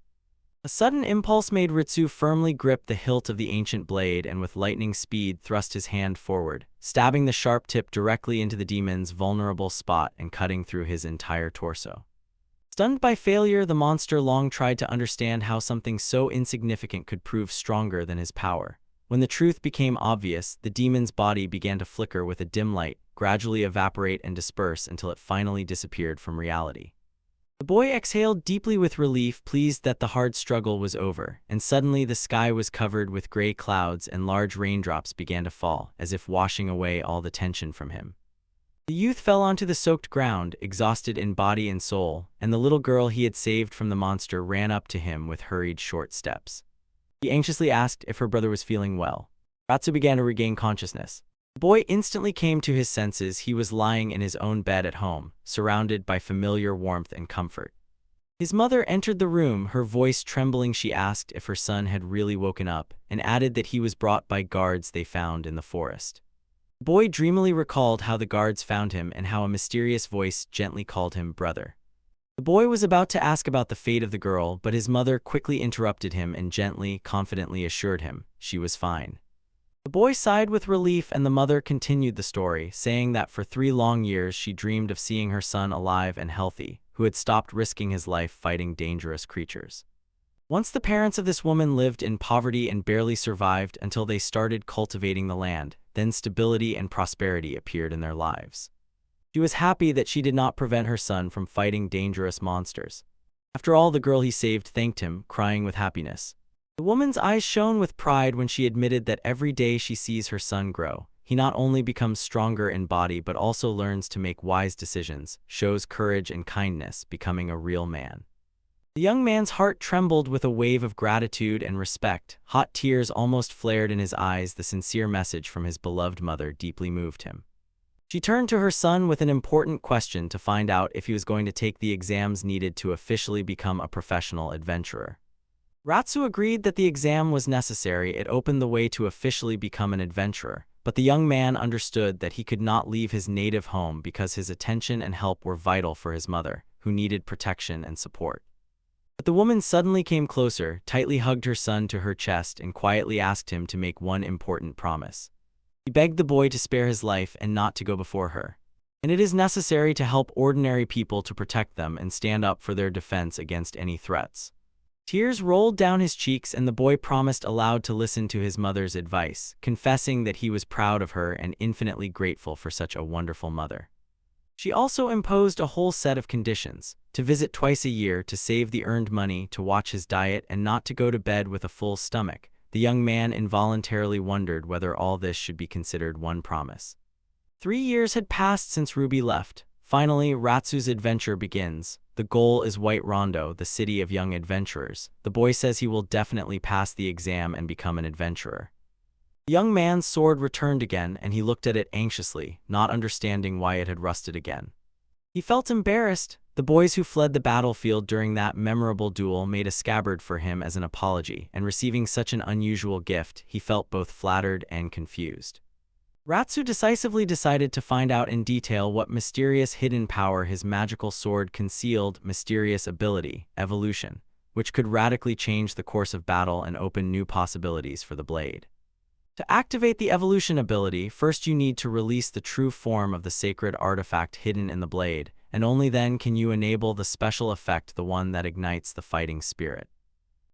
A sudden impulse made Ritsu firmly grip the hilt of the ancient blade and with lightning speed thrust his hand forward, stabbing the sharp tip directly into the demon's vulnerable spot and cutting through his entire torso. Stunned by failure, the monster long tried to understand how something so insignificant could prove stronger than his power. When the truth became obvious, the demon's body began to flicker with a dim light, gradually evaporate and disperse until it finally disappeared from reality. The boy exhaled deeply with relief, pleased that the hard struggle was over, and suddenly the sky was covered with gray clouds and large raindrops began to fall, as if washing away all the tension from him. The youth fell onto the soaked ground, exhausted in body and soul, and the little girl he had saved from the monster ran up to him with hurried short steps. He anxiously asked if her brother was feeling well. Ratsu began to regain consciousness. The boy instantly came to his senses. He was lying in his own bed at home, surrounded by familiar warmth and comfort. His mother entered the room, her voice trembling. She asked if her son had really woken up, and added that he was brought by guards they found in the forest. The boy dreamily recalled how the guards found him and how a mysterious voice gently called him brother. The boy was about to ask about the fate of the girl, but his mother quickly interrupted him and gently, confidently assured him she was fine. The boy sighed with relief, and the mother continued the story, saying that for 3 long years she dreamed of seeing her son alive and healthy, who had stopped risking his life fighting dangerous creatures. Once the parents of this woman lived in poverty and barely survived until they started cultivating the land, then stability and prosperity appeared in their lives. She was happy that she did not prevent her son from fighting dangerous monsters. After all, the girl he saved thanked him, crying with happiness. The woman's eyes shone with pride when she admitted that every day she sees her son grow, he not only becomes stronger in body but also learns to make wise decisions, shows courage and kindness, becoming a real man. The young man's heart trembled with a wave of gratitude and respect. Hot tears almost flared in his eyes. The sincere message from his beloved mother deeply moved him. She turned to her son with an important question to find out if he was going to take the exams needed to officially become a professional adventurer. Ratsu agreed that the exam was necessary. It opened the way to officially become an adventurer, but the young man understood that he could not leave his native home because his attention and help were vital for his mother, who needed protection and support. But the woman suddenly came closer, tightly hugged her son to her chest, and quietly asked him to make one important promise. He begged the boy to spare his life and not to go before her. And it is necessary to help ordinary people, to protect them and stand up for their defense against any threats. Tears rolled down his cheeks, and the boy promised aloud to listen to his mother's advice, confessing that he was proud of her and infinitely grateful for such a wonderful mother. She also imposed a whole set of conditions: to visit twice a year, to save the earned money, to watch his diet, and not to go to bed with a full stomach. The young man involuntarily wondered whether all this should be considered one promise. 3 years had passed since Ruby left. Finally, Ratsu's adventure begins. The goal is White Rondo, the city of young adventurers. The boy says he will definitely pass the exam and become an adventurer. The young man's sword returned again, and he looked at it anxiously, not understanding why it had rusted again. He felt embarrassed. The boys who fled the battlefield during that memorable duel made a scabbard for him as an apology, and receiving such an unusual gift, he felt both flattered and confused. Ratsu decisively decided to find out in detail what mysterious hidden power his magical sword concealed. Mysterious ability, evolution, which could radically change the course of battle and open new possibilities for the blade. To activate the evolution ability, first you need to release the true form of the sacred artifact hidden in the blade, and only then can you enable the special effect, the one that ignites the fighting spirit.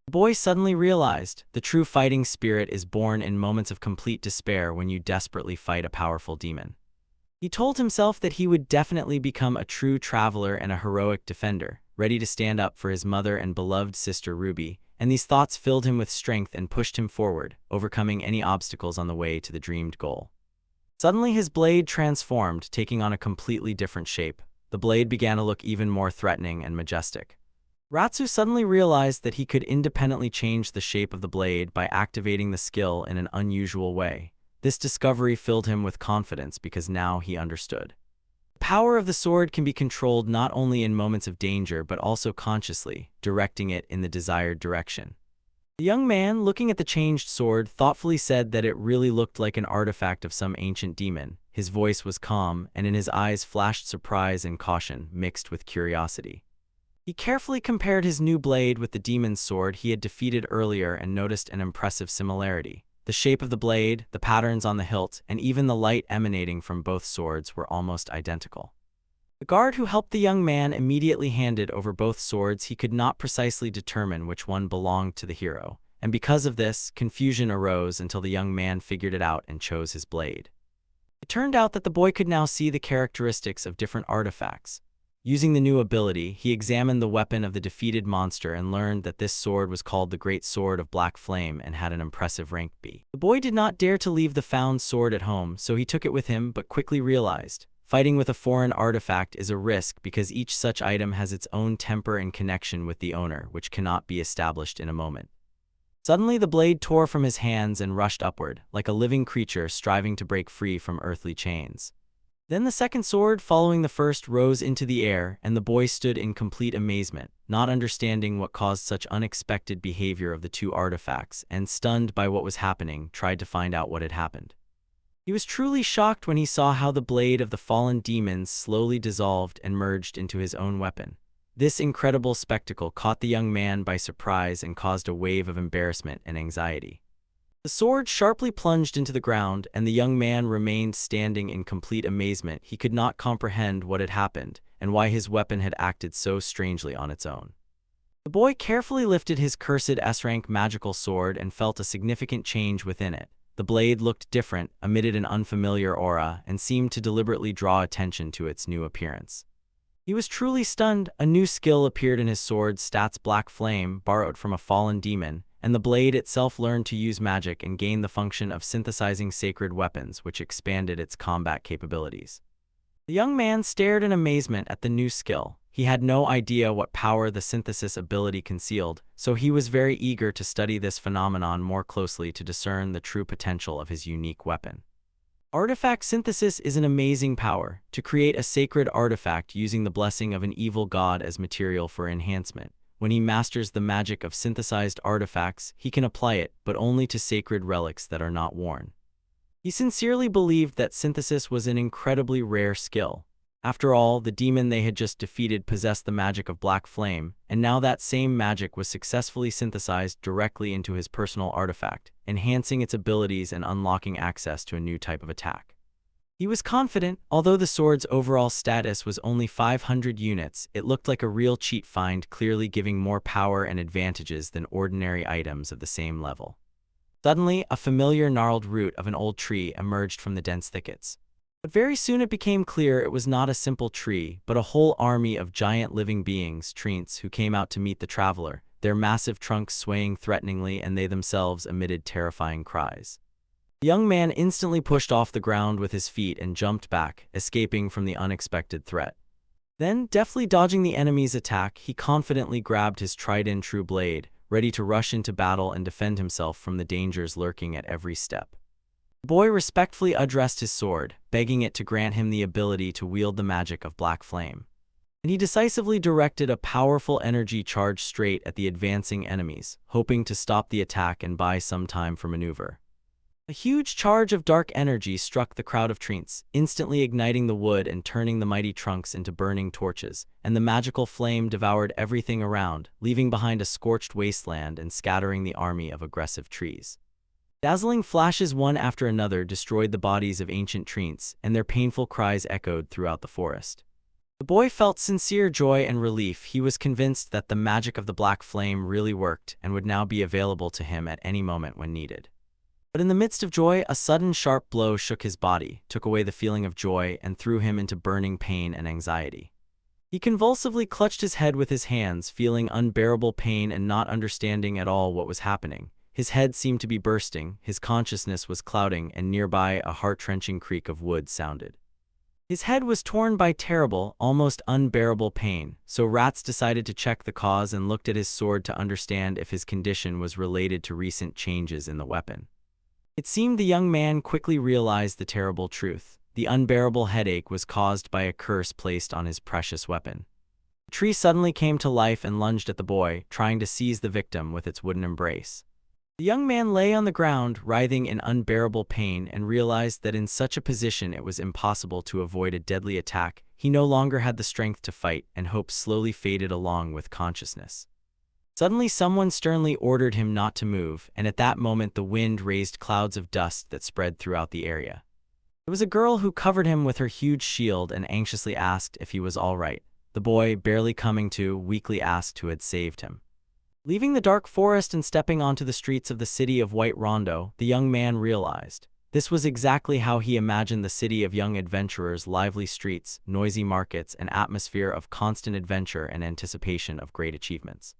The boy suddenly realized the true fighting spirit is born in moments of complete despair, when you desperately fight a powerful demon. He told himself that he would definitely become a true traveler and a heroic defender, ready to stand up for his mother and beloved sister Ruby, and these thoughts filled him with strength and pushed him forward, overcoming any obstacles on the way to the dreamed goal. Suddenly his blade transformed, taking on a completely different shape. The blade began to look even more threatening and majestic. Ratsu suddenly realized that he could independently change the shape of the blade by activating the skill in an unusual way. This discovery filled him with confidence because now he understood. The power of the sword can be controlled not only in moments of danger but also consciously, directing it in the desired direction. The young man, looking at the changed sword, thoughtfully said that it really looked like an artifact of some ancient demon. His voice was calm, and in his eyes flashed surprise and caution, mixed with curiosity. He carefully compared his new blade with the demon's sword he had defeated earlier and noticed an impressive similarity. The shape of the blade, the patterns on the hilt, and even the light emanating from both swords were almost identical. The guard who helped the young man immediately handed over both swords. He could not precisely determine which one belonged to the hero, and because of this, confusion arose until the young man figured it out and chose his blade. It turned out that the boy could now see the characteristics of different artifacts. Using the new ability, he examined the weapon of the defeated monster and learned that this sword was called the Great Sword of Black Flame and had an impressive rank B. The boy did not dare to leave the found sword at home, so he took it with him, but quickly realized fighting with a foreign artifact is a risk because each such item has its own temper and connection with the owner, which cannot be established in a moment. Suddenly the blade tore from his hands and rushed upward, like a living creature striving to break free from earthly chains. Then the second sword, following the first, rose into the air, and the boy stood in complete amazement, not understanding what caused such unexpected behavior of the two artifacts, and stunned by what was happening, tried to find out what had happened. He was truly shocked when he saw how the blade of the fallen demons slowly dissolved and merged into his own weapon. This incredible spectacle caught the young man by surprise and caused a wave of embarrassment and anxiety. The sword sharply plunged into the ground, and the young man remained standing in complete amazement. He could not comprehend what had happened, and why his weapon had acted so strangely on its own. The boy carefully lifted his cursed S-rank magical sword and felt a significant change within it. The blade looked different, emitted an unfamiliar aura, and seemed to deliberately draw attention to its new appearance. He was truly stunned. A new skill appeared in his sword, Stats Black Flame, borrowed from a fallen demon, and the blade itself learned to use magic and gained the function of synthesizing sacred weapons, which expanded its combat capabilities. The young man stared in amazement at the new skill. He had no idea what power the synthesis ability concealed, so he was very eager to study this phenomenon more closely to discern the true potential of his unique weapon. Artifact synthesis is an amazing power, to create a sacred artifact using the blessing of an evil god as material for enhancement. When he masters the magic of synthesized artifacts, he can apply it, but only to sacred relics that are not worn. He sincerely believed that synthesis was an incredibly rare skill. After all, the demon they had just defeated possessed the magic of black flame, and now that same magic was successfully synthesized directly into his personal artifact, enhancing its abilities and unlocking access to a new type of attack. He was confident. Although the sword's overall status was only 500 units, it looked like a real cheat find, clearly giving more power and advantages than ordinary items of the same level. Suddenly, a familiar gnarled root of an old tree emerged from the dense thickets. But very soon it became clear it was not a simple tree, but a whole army of giant living beings, treants, who came out to meet the traveler, their massive trunks swaying threateningly, and they themselves emitted terrifying cries. The young man instantly pushed off the ground with his feet and jumped back, escaping from the unexpected threat. Then, deftly dodging the enemy's attack, he confidently grabbed his tried-and-true blade, ready to rush into battle and defend himself from the dangers lurking at every step. The boy respectfully addressed his sword, begging it to grant him the ability to wield the magic of black flame. And he decisively directed a powerful energy charge straight at the advancing enemies, hoping to stop the attack and buy some time for maneuver. A huge charge of dark energy struck the crowd of treants, instantly igniting the wood and turning the mighty trunks into burning torches, and the magical flame devoured everything around, leaving behind a scorched wasteland and scattering the army of aggressive trees. Dazzling flashes one after another destroyed the bodies of ancient treants, and their painful cries echoed throughout the forest. The boy felt sincere joy and relief. He was convinced that the magic of the black flame really worked and would now be available to him at any moment when needed. But in the midst of joy, a sudden sharp blow shook his body, took away the feeling of joy, and threw him into burning pain and anxiety. He convulsively clutched his head with his hands, feeling unbearable pain and not understanding at all what was happening. His head seemed to be bursting, his consciousness was clouding, and nearby a heart-wrenching creak of wood sounded. His head was torn by terrible, almost unbearable pain, so Rats decided to check the cause and looked at his sword to understand if his condition was related to recent changes in the weapon. It seemed the young man quickly realized the terrible truth. The unbearable headache was caused by a curse placed on his precious weapon. The tree suddenly came to life and lunged at the boy, trying to seize the victim with its wooden embrace. The young man lay on the ground, writhing in unbearable pain, and realized that in such a position it was impossible to avoid a deadly attack. He no longer had the strength to fight, and hope slowly faded along with consciousness. Suddenly someone sternly ordered him not to move, and at that moment the wind raised clouds of dust that spread throughout the area. It was a girl who covered him with her huge shield and anxiously asked if he was all right. The boy, barely coming to, weakly asked who had saved him. Leaving the dark forest and stepping onto the streets of the city of White Rondo, the young man realized. This was exactly how he imagined the city of young adventurers: lively streets, noisy markets, an atmosphere of constant adventure and anticipation of great achievements.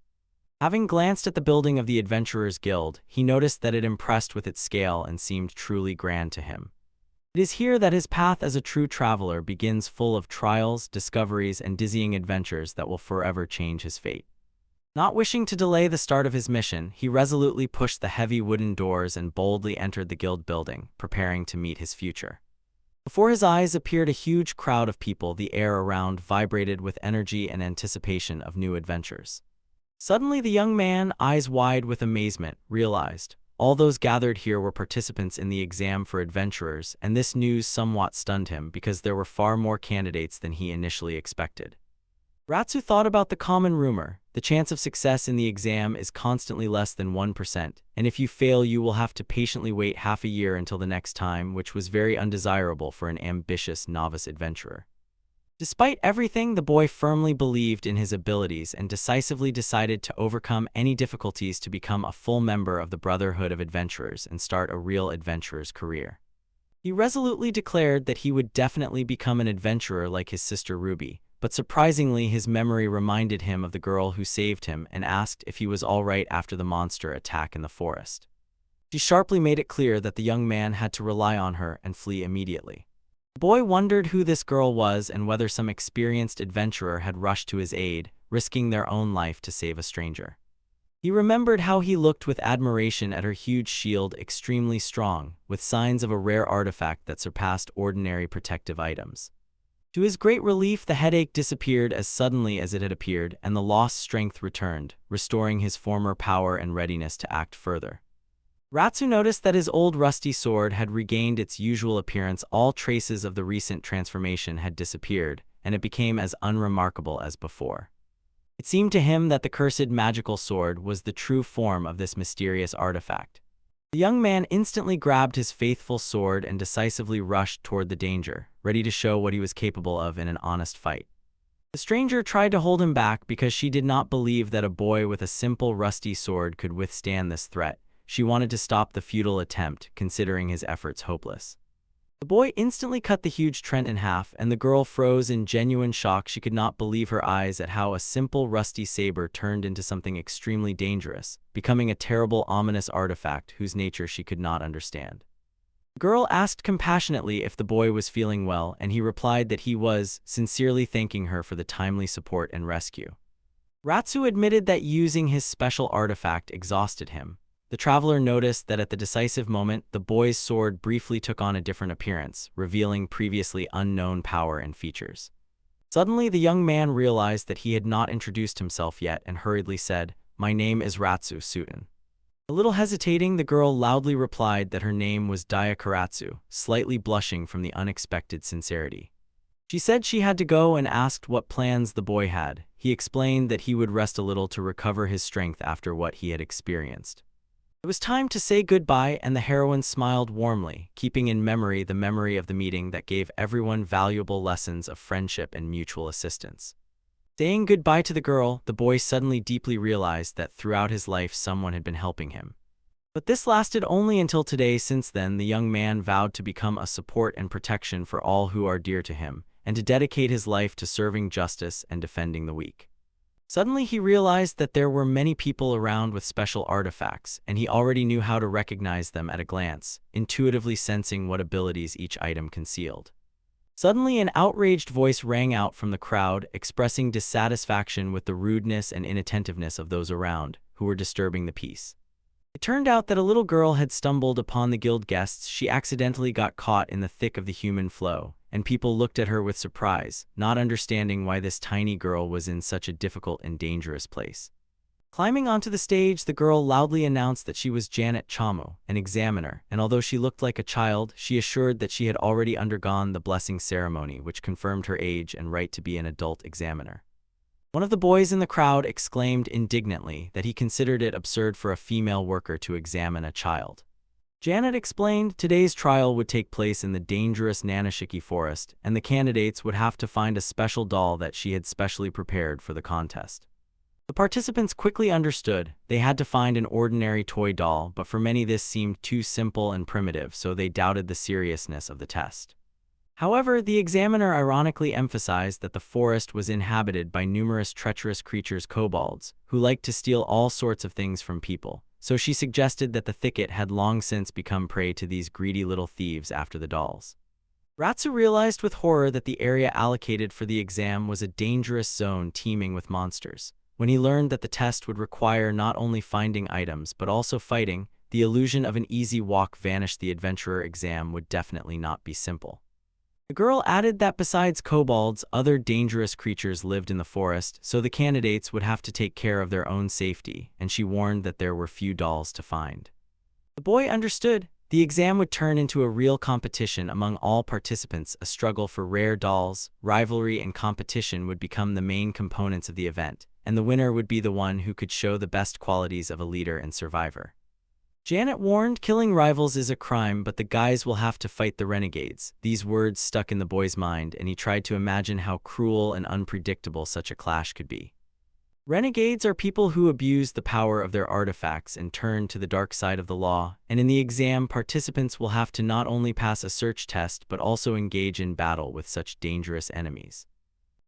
Having glanced at the building of the Adventurers Guild, he noticed that it impressed with its scale and seemed truly grand to him. It is here that his path as a true traveler begins, full of trials, discoveries, and dizzying adventures that will forever change his fate. Not wishing to delay the start of his mission, he resolutely pushed the heavy wooden doors and boldly entered the guild building, preparing to meet his future. Before his eyes appeared a huge crowd of people. The air around vibrated with energy and anticipation of new adventures. Suddenly the young man, eyes wide with amazement, realized all those gathered here were participants in the exam for adventurers, and this news somewhat stunned him because there were far more candidates than he initially expected. Ratsu thought about the common rumor: the chance of success in the exam is constantly less than 1%, and if you fail you will have to patiently wait half a year until the next time, which was very undesirable for an ambitious novice adventurer. Despite everything, the boy firmly believed in his abilities and decisively decided to overcome any difficulties to become a full member of the Brotherhood of Adventurers and start a real adventurer's career. He resolutely declared that he would definitely become an adventurer like his sister Ruby, but surprisingly his memory reminded him of the girl who saved him and asked if he was all right after the monster attack in the forest. She sharply made it clear that the young man had to rely on her and flee immediately. The boy wondered who this girl was and whether some experienced adventurer had rushed to his aid, risking their own life to save a stranger. He remembered how he looked with admiration at her huge shield, extremely strong, with signs of a rare artifact that surpassed ordinary protective items. To his great relief, the headache disappeared as suddenly as it had appeared, and the lost strength returned, restoring his former power and readiness to act further. Ratsu noticed that his old rusty sword had regained its usual appearance. All traces of the recent transformation had disappeared, and it became as unremarkable as before. It seemed to him that the cursed magical sword was the true form of this mysterious artifact. The young man instantly grabbed his faithful sword and decisively rushed toward the danger, ready to show what he was capable of in an honest fight. The stranger tried to hold him back because she did not believe that a boy with a simple rusty sword could withstand this threat. She wanted to stop the futile attempt, considering his efforts hopeless. The boy instantly cut the huge Trent in half, and the girl froze in genuine shock. She could not believe her eyes at how a simple rusty saber turned into something extremely dangerous, becoming a terrible, ominous artifact whose nature she could not understand. The girl asked compassionately if the boy was feeling well, and he replied that he was, sincerely thanking her for the timely support and rescue. Ratsu admitted that using his special artifact exhausted him. The traveler noticed that at the decisive moment, the boy's sword briefly took on a different appearance, revealing previously unknown power and features. Suddenly, the young man realized that he had not introduced himself yet and hurriedly said, "My name is Ratsu Suten." A little hesitating, the girl loudly replied that her name was Daiakaratsu, slightly blushing from the unexpected sincerity. She said she had to go and asked what plans the boy had. He explained that he would rest a little to recover his strength after what he had experienced. It was time to say goodbye, and the heroine smiled warmly, keeping in memory the memory of the meeting that gave everyone valuable lessons of friendship and mutual assistance. Saying goodbye to the girl, the boy suddenly deeply realized that throughout his life someone had been helping him. But this lasted only until today. Since then, the young man vowed to become a support and protection for all who are dear to him, and to dedicate his life to serving justice and defending the weak. Suddenly he realized that there were many people around with special artifacts, and he already knew how to recognize them at a glance, intuitively sensing what abilities each item concealed. Suddenly an outraged voice rang out from the crowd, expressing dissatisfaction with the rudeness and inattentiveness of those around, who were disturbing the peace. It turned out that a little girl had stumbled upon the guild guests. She accidentally got caught in the thick of the human flow, and people looked at her with surprise, not understanding why this tiny girl was in such a difficult and dangerous place. Climbing onto the stage, the girl loudly announced that she was Janet Chamu, an examiner, and although she looked like a child, she assured that she had already undergone the blessing ceremony, which confirmed her age and right to be an adult examiner. One of the boys in the crowd exclaimed indignantly that he considered it absurd for a female worker to examine a child. Janet explained today's trial would take place in the dangerous Nanashiki forest, and the candidates would have to find a special doll that she had specially prepared for the contest. The participants quickly understood. They had to find an ordinary toy doll, but for many this seemed too simple and primitive, so they doubted the seriousness of the test. However, the examiner ironically emphasized that the forest was inhabited by numerous treacherous creatures, kobolds, who liked to steal all sorts of things from people. So she suggested that the thicket had long since become prey to these greedy little thieves after the dolls. Ratsu realized with horror that the area allocated for the exam was a dangerous zone teeming with monsters. When he learned that the test would require not only finding items but also fighting, the illusion of an easy walk vanished. The adventurer exam would definitely not be simple. The girl added that besides kobolds, other dangerous creatures lived in the forest, so the candidates would have to take care of their own safety, and she warned that there were few dolls to find. The boy understood. The exam would turn into a real competition among all participants, a struggle for rare dolls. Rivalry and competition would become the main components of the event, and the winner would be the one who could show the best qualities of a leader and survivor. Janet warned, killing rivals is a crime, but the guys will have to fight the renegades. These words stuck in the boy's mind, and he tried to imagine how cruel and unpredictable such a clash could be. Renegades are people who abuse the power of their artifacts and turn to the dark side of the law, and in the exam, participants will have to not only pass a search test but also engage in battle with such dangerous enemies.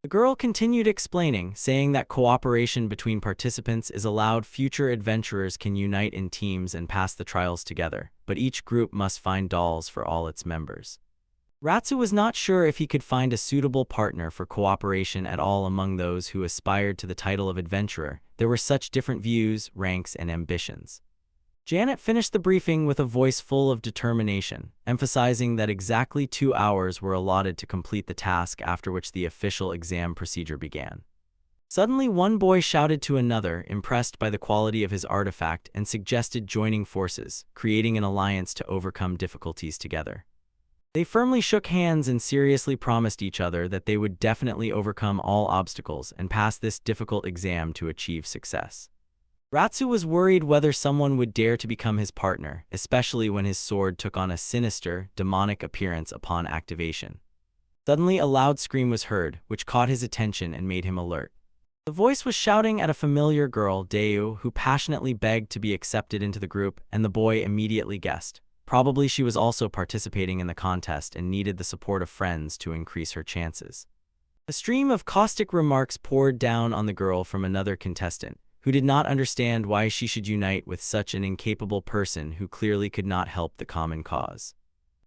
The girl continued explaining, saying that cooperation between participants is allowed. Future adventurers can unite in teams and pass the trials together, but each group must find dolls for all its members. Ratsu was not sure if he could find a suitable partner for cooperation at all among those who aspired to the title of adventurer. There were such different views, ranks, and ambitions. Janet finished the briefing with a voice full of determination, emphasizing that exactly 2 hours were allotted to complete the task, after which the official exam procedure began. Suddenly, one boy shouted to another, impressed by the quality of his artifact, and suggested joining forces, creating an alliance to overcome difficulties together. They firmly shook hands and seriously promised each other that they would definitely overcome all obstacles and pass this difficult exam to achieve success. Ratsu was worried whether someone would dare to become his partner, especially when his sword took on a sinister, demonic appearance upon activation. Suddenly, a loud scream was heard, which caught his attention and made him alert. The voice was shouting at a familiar girl, Dayu, who passionately begged to be accepted into the group, and the boy immediately guessed. Probably she was also participating in the contest and needed the support of friends to increase her chances. A stream of caustic remarks poured down on the girl from another contestant, who did not understand why she should unite with such an incapable person who clearly could not help the common cause.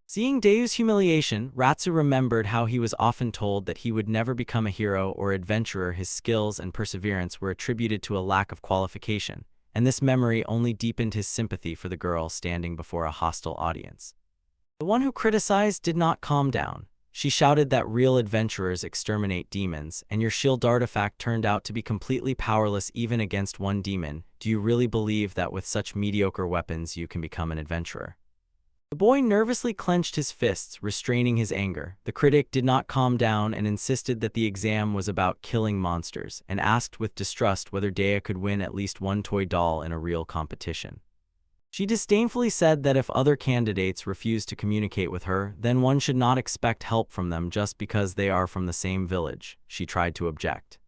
Seeing Dayu's humiliation, Ratsu remembered how he was often told that he would never become a hero or adventurer. His skills and perseverance were attributed to a lack of qualification, and this memory only deepened his sympathy for the girl standing before a hostile audience. The one who criticized did not calm down. She shouted that real adventurers exterminate demons, and your shield artifact turned out to be completely powerless even against one demon. Do you really believe that with such mediocre weapons you can become an adventurer? The boy nervously clenched his fists, restraining his anger. The critic did not calm down and insisted that the exam was about killing monsters, and asked with distrust whether Dea could win at least one toy doll in a real competition. She disdainfully said that if other candidates refused to communicate with her, then one should not expect help from them just because they are from the same village. She tried to object.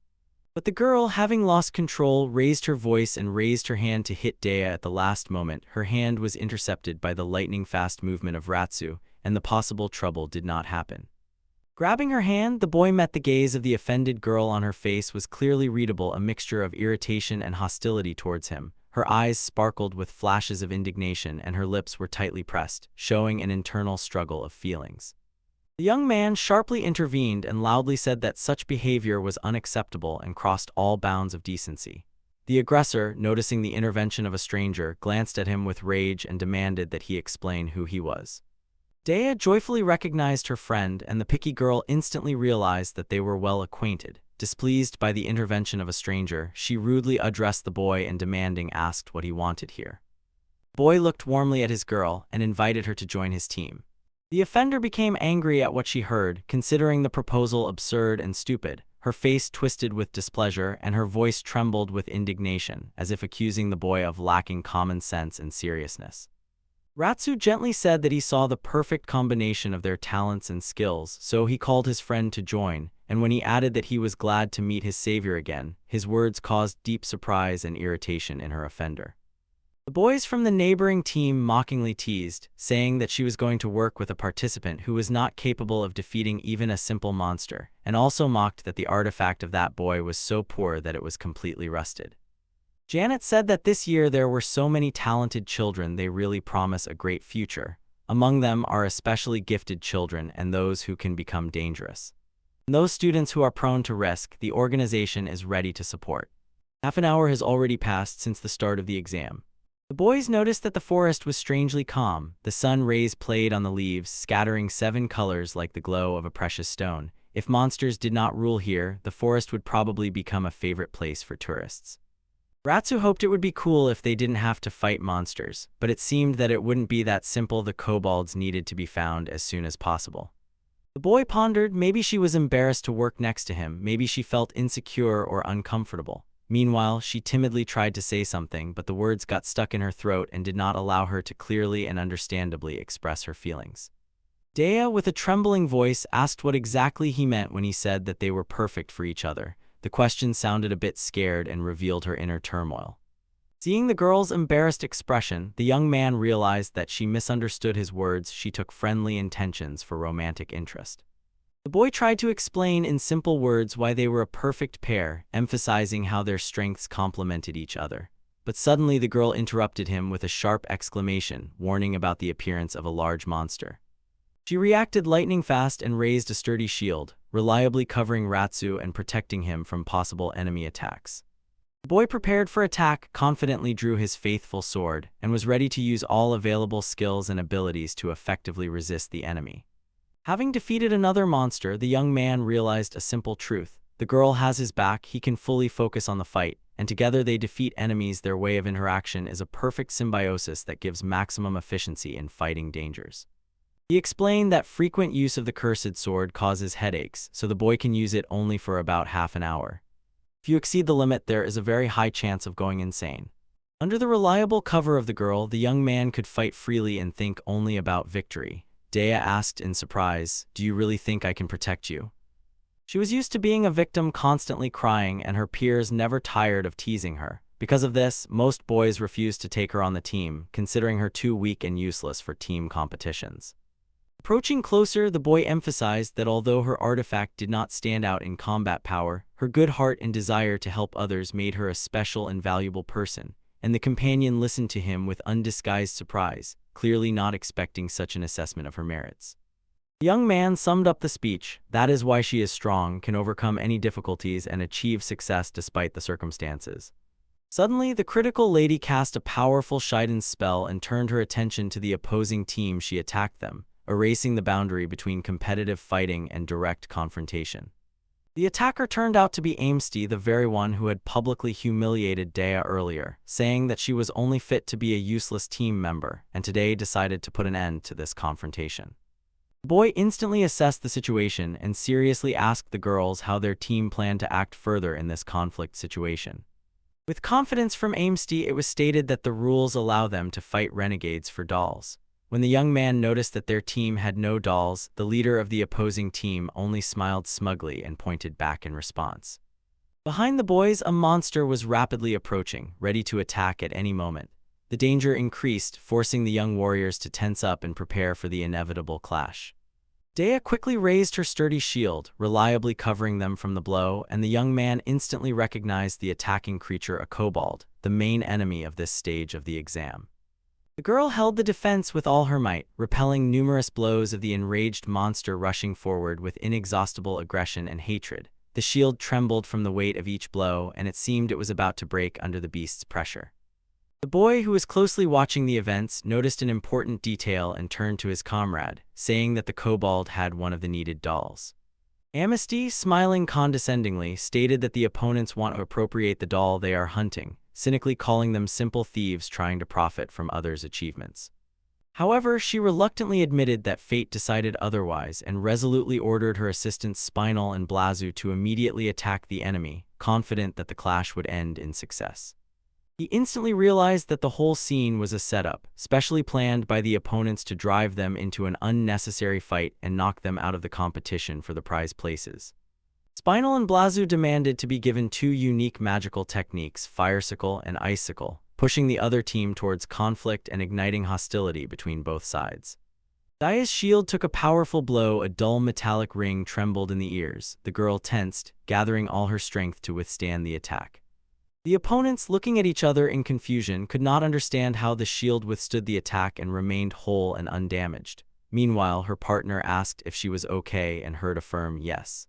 But the girl, having lost control, raised her voice and raised her hand to hit Dea at the last moment. Her hand was intercepted by the lightning-fast movement of Ratsu, and the possible trouble did not happen. Grabbing her hand, the boy met the gaze of the offended girl. On her face was clearly readable a mixture of irritation and hostility towards him. Her eyes sparkled with flashes of indignation, and her lips were tightly pressed, showing an internal struggle of feelings. The young man sharply intervened and loudly said that such behavior was unacceptable and crossed all bounds of decency. The aggressor, noticing the intervention of a stranger, glanced at him with rage and demanded that he explain who he was. Dea joyfully recognized her friend, and the picky girl instantly realized that they were well acquainted. Displeased by the intervention of a stranger, she rudely addressed the boy and asked what he wanted here. The boy looked warmly at his girl and invited her to join his team. The offender became angry at what she heard, considering the proposal absurd and stupid. Her face twisted with displeasure and her voice trembled with indignation, as if accusing the boy of lacking common sense and seriousness. Ratsu gently said that he saw the perfect combination of their talents and skills, so he called his friend to join, and when he added that he was glad to meet his savior again, his words caused deep surprise and irritation in her offender. The boys from the neighboring team mockingly teased, saying that she was going to work with a participant who was not capable of defeating even a simple monster, and also mocked that the artifact of that boy was so poor that it was completely rusted. Janet said that this year there were so many talented children they really promise a great future. Among them are especially gifted children and those who can become dangerous. And those students who are prone to risk, the organization is ready to support. Half an hour has already passed since the start of the exam. The boys noticed that the forest was strangely calm. The sun rays played on the leaves, scattering 7 colors like the glow of a precious stone. If monsters did not rule here, the forest would probably become a favorite place for tourists. Ratsu hoped it would be cool if they didn't have to fight monsters, but it seemed that it wouldn't be that simple. The kobolds needed to be found as soon as possible. The boy pondered. Maybe she was embarrassed to work next to him, maybe she felt insecure or uncomfortable. Meanwhile, she timidly tried to say something, but the words got stuck in her throat and did not allow her to clearly and understandably express her feelings. Dea, with a trembling voice, asked what exactly he meant when he said that they were perfect for each other. The question sounded a bit scared and revealed her inner turmoil. Seeing the girl's embarrassed expression, the young man realized that she misunderstood his words. She took friendly intentions for romantic interest. The boy tried to explain in simple words why they were a perfect pair, emphasizing how their strengths complemented each other. But suddenly the girl interrupted him with a sharp exclamation, warning about the appearance of a large monster. She reacted lightning fast and raised a sturdy shield, reliably covering Ratsu and protecting him from possible enemy attacks. The boy prepared for attack, confidently drew his faithful sword, and was ready to use all available skills and abilities to effectively resist the enemy. Having defeated another monster, the young man realized a simple truth. The girl has his back, he can fully focus on the fight, and together they defeat enemies. Their way of interaction is a perfect symbiosis that gives maximum efficiency in fighting dangers. He explained that frequent use of the cursed sword causes headaches, so the boy can use it only for about half an hour. If you exceed the limit, there is a very high chance of going insane. Under the reliable cover of the girl, the young man could fight freely and think only about victory. Dea asked in surprise, "Do you really think I can protect you?" She was used to being a victim, constantly crying, and her peers never tired of teasing her. Because of this, most boys refused to take her on the team, considering her too weak and useless for team competitions. Approaching closer, the boy emphasized that although her artifact did not stand out in combat power, her good heart and desire to help others made her a special and valuable person, and the companion listened to him with undisguised surprise, clearly not expecting such an assessment of her merits. The young man summed up the speech. That is why she is strong, can overcome any difficulties, and achieve success despite the circumstances. Suddenly, the critical lady cast a powerful Shiden spell and turned her attention to the opposing team. She attacked them, erasing the boundary between competitive fighting and direct confrontation. The attacker turned out to be Amesty, the very one who had publicly humiliated Dea earlier, saying that she was only fit to be a useless team member, and today decided to put an end to this confrontation. The boy instantly assessed the situation and seriously asked the girls how their team planned to act further in this conflict situation. With confidence from Amesty, it was stated that the rules allow them to fight renegades for dolls. When the young man noticed that their team had no dolls, the leader of the opposing team only smiled smugly and pointed back in response. Behind the boys, a monster was rapidly approaching, ready to attack at any moment. The danger increased, forcing the young warriors to tense up and prepare for the inevitable clash. Dea quickly raised her sturdy shield, reliably covering them from the blow, and the young man instantly recognized the attacking creature, a kobold, the main enemy of this stage of the exam. The girl held the defense with all her might, repelling numerous blows of the enraged monster rushing forward with inexhaustible aggression and hatred. The shield trembled from the weight of each blow, and it seemed it was about to break under the beast's pressure. The boy, who was closely watching the events, noticed an important detail and turned to his comrade, saying that the kobold had one of the needed dolls. Amesty, smiling condescendingly, stated that the opponents want to appropriate the doll they are hunting, cynically calling them simple thieves trying to profit from others' achievements. However, she reluctantly admitted that fate decided otherwise and resolutely ordered her assistants Spinal and Blazu to immediately attack the enemy, confident that the clash would end in success. He instantly realized that the whole scene was a setup, specially planned by the opponents to drive them into an unnecessary fight and knock them out of the competition for the prize places. Spinal and Blazu demanded to be given two unique magical techniques, Firesicle and Icicle, pushing the other team towards conflict and igniting hostility between both sides. Daya's shield took a powerful blow. A dull metallic ring trembled in the ears. The girl tensed, gathering all her strength to withstand the attack. The opponents, looking at each other in confusion, could not understand how the shield withstood the attack and remained whole and undamaged. Meanwhile, her partner asked if she was okay and heard a firm yes.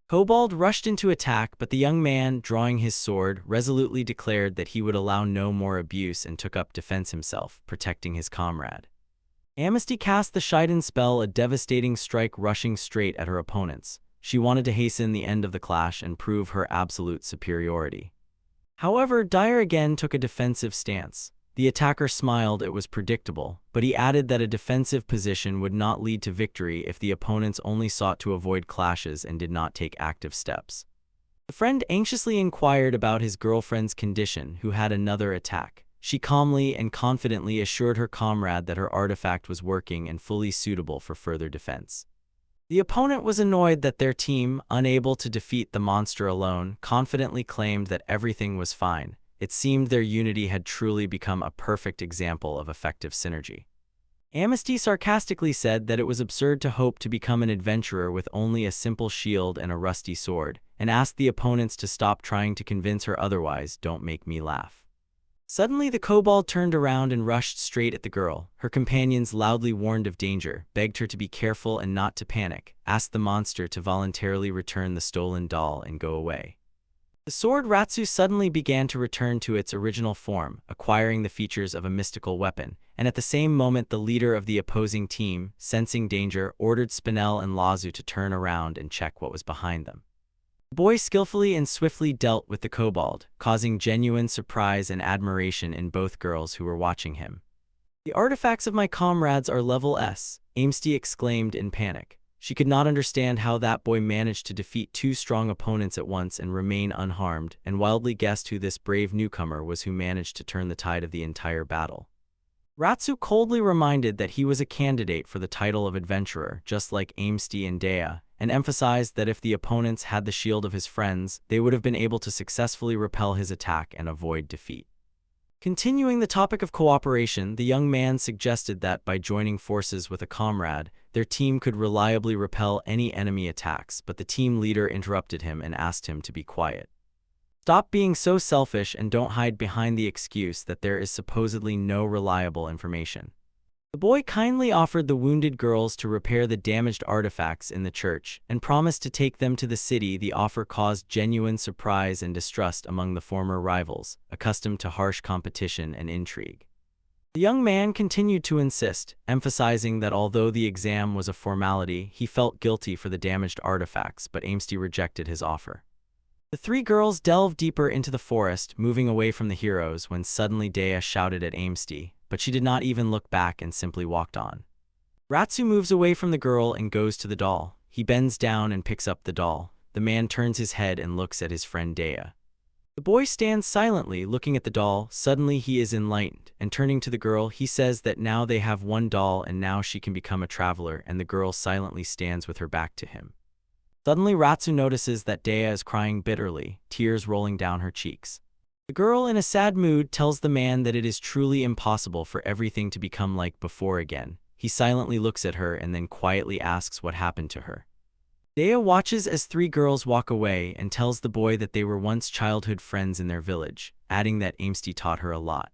Kobold rushed into attack, but the young man, drawing his sword, resolutely declared that he would allow no more abuse and took up defense himself, protecting his comrade. Amesty cast the Shiden spell, a devastating strike rushing straight at her opponents. She wanted to hasten the end of the clash and prove her absolute superiority. However, Dyer again took a defensive stance. The attacker smiled. It was predictable, but he added that a defensive position would not lead to victory if the opponents only sought to avoid clashes and did not take active steps. The friend anxiously inquired about his girlfriend's condition, who had another attack. She calmly and confidently assured her comrade that her artifact was working and fully suitable for further defense. The opponent was annoyed that their team, unable to defeat the monster alone, confidently claimed that everything was fine. It seemed their unity had truly become a perfect example of effective synergy. Amnesty sarcastically said that it was absurd to hope to become an adventurer with only a simple shield and a rusty sword, and asked the opponents to stop trying to convince her otherwise. Don't make me laugh. Suddenly the kobold turned around and rushed straight at the girl. Her companions loudly warned of danger, begged her to be careful and not to panic, asked the monster to voluntarily return the stolen doll and go away. The sword Ratsu suddenly began to return to its original form, acquiring the features of a mystical weapon, and at the same moment the leader of the opposing team, sensing danger, ordered Spinel and Lazu to turn around and check what was behind them. The boy skillfully and swiftly dealt with the kobold, causing genuine surprise and admiration in both girls who were watching him. "The artifacts of my comrades are level S," Amnesty exclaimed in panic. She could not understand how that boy managed to defeat two strong opponents at once and remain unharmed, and wildly guessed who this brave newcomer was who managed to turn the tide of the entire battle. Ratsu coldly reminded that he was a candidate for the title of adventurer, just like Amnesty and Dea, and emphasized that if the opponents had the shield of his friends, they would have been able to successfully repel his attack and avoid defeat. Continuing the topic of cooperation, the young man suggested that by joining forces with a comrade, their team could reliably repel any enemy attacks, but the team leader interrupted him and asked him to be quiet. "Stop being so selfish and don't hide behind the excuse that there is supposedly no reliable information." The boy kindly offered the wounded girls to repair the damaged artifacts in the church and promised to take them to the city. The offer caused genuine surprise and distrust among the former rivals, accustomed to harsh competition and intrigue. The young man continued to insist, emphasizing that although the exam was a formality, he felt guilty for the damaged artifacts, but Amnesty rejected his offer. The three girls delved deeper into the forest, moving away from the heroes, when suddenly Dea shouted at Amnesty, but she did not even look back and simply walked on. Ratsu moves away from the girl and goes to the doll. He bends down and picks up the doll. The man turns his head and looks at his friend Dea. The boy stands silently looking at the doll. Suddenly he is enlightened, and turning to the girl, he says that now they have one doll and now she can become a traveler, and the girl silently stands with her back to him. Suddenly Ratsu notices that Dea is crying bitterly, tears rolling down her cheeks. The girl, in a sad mood, tells the man that it is truly impossible for everything to become like before again. He silently looks at her and then quietly asks what happened to her. Dea watches as three girls walk away and tells the boy that they were once childhood friends in their village, adding that Amnesty taught her a lot.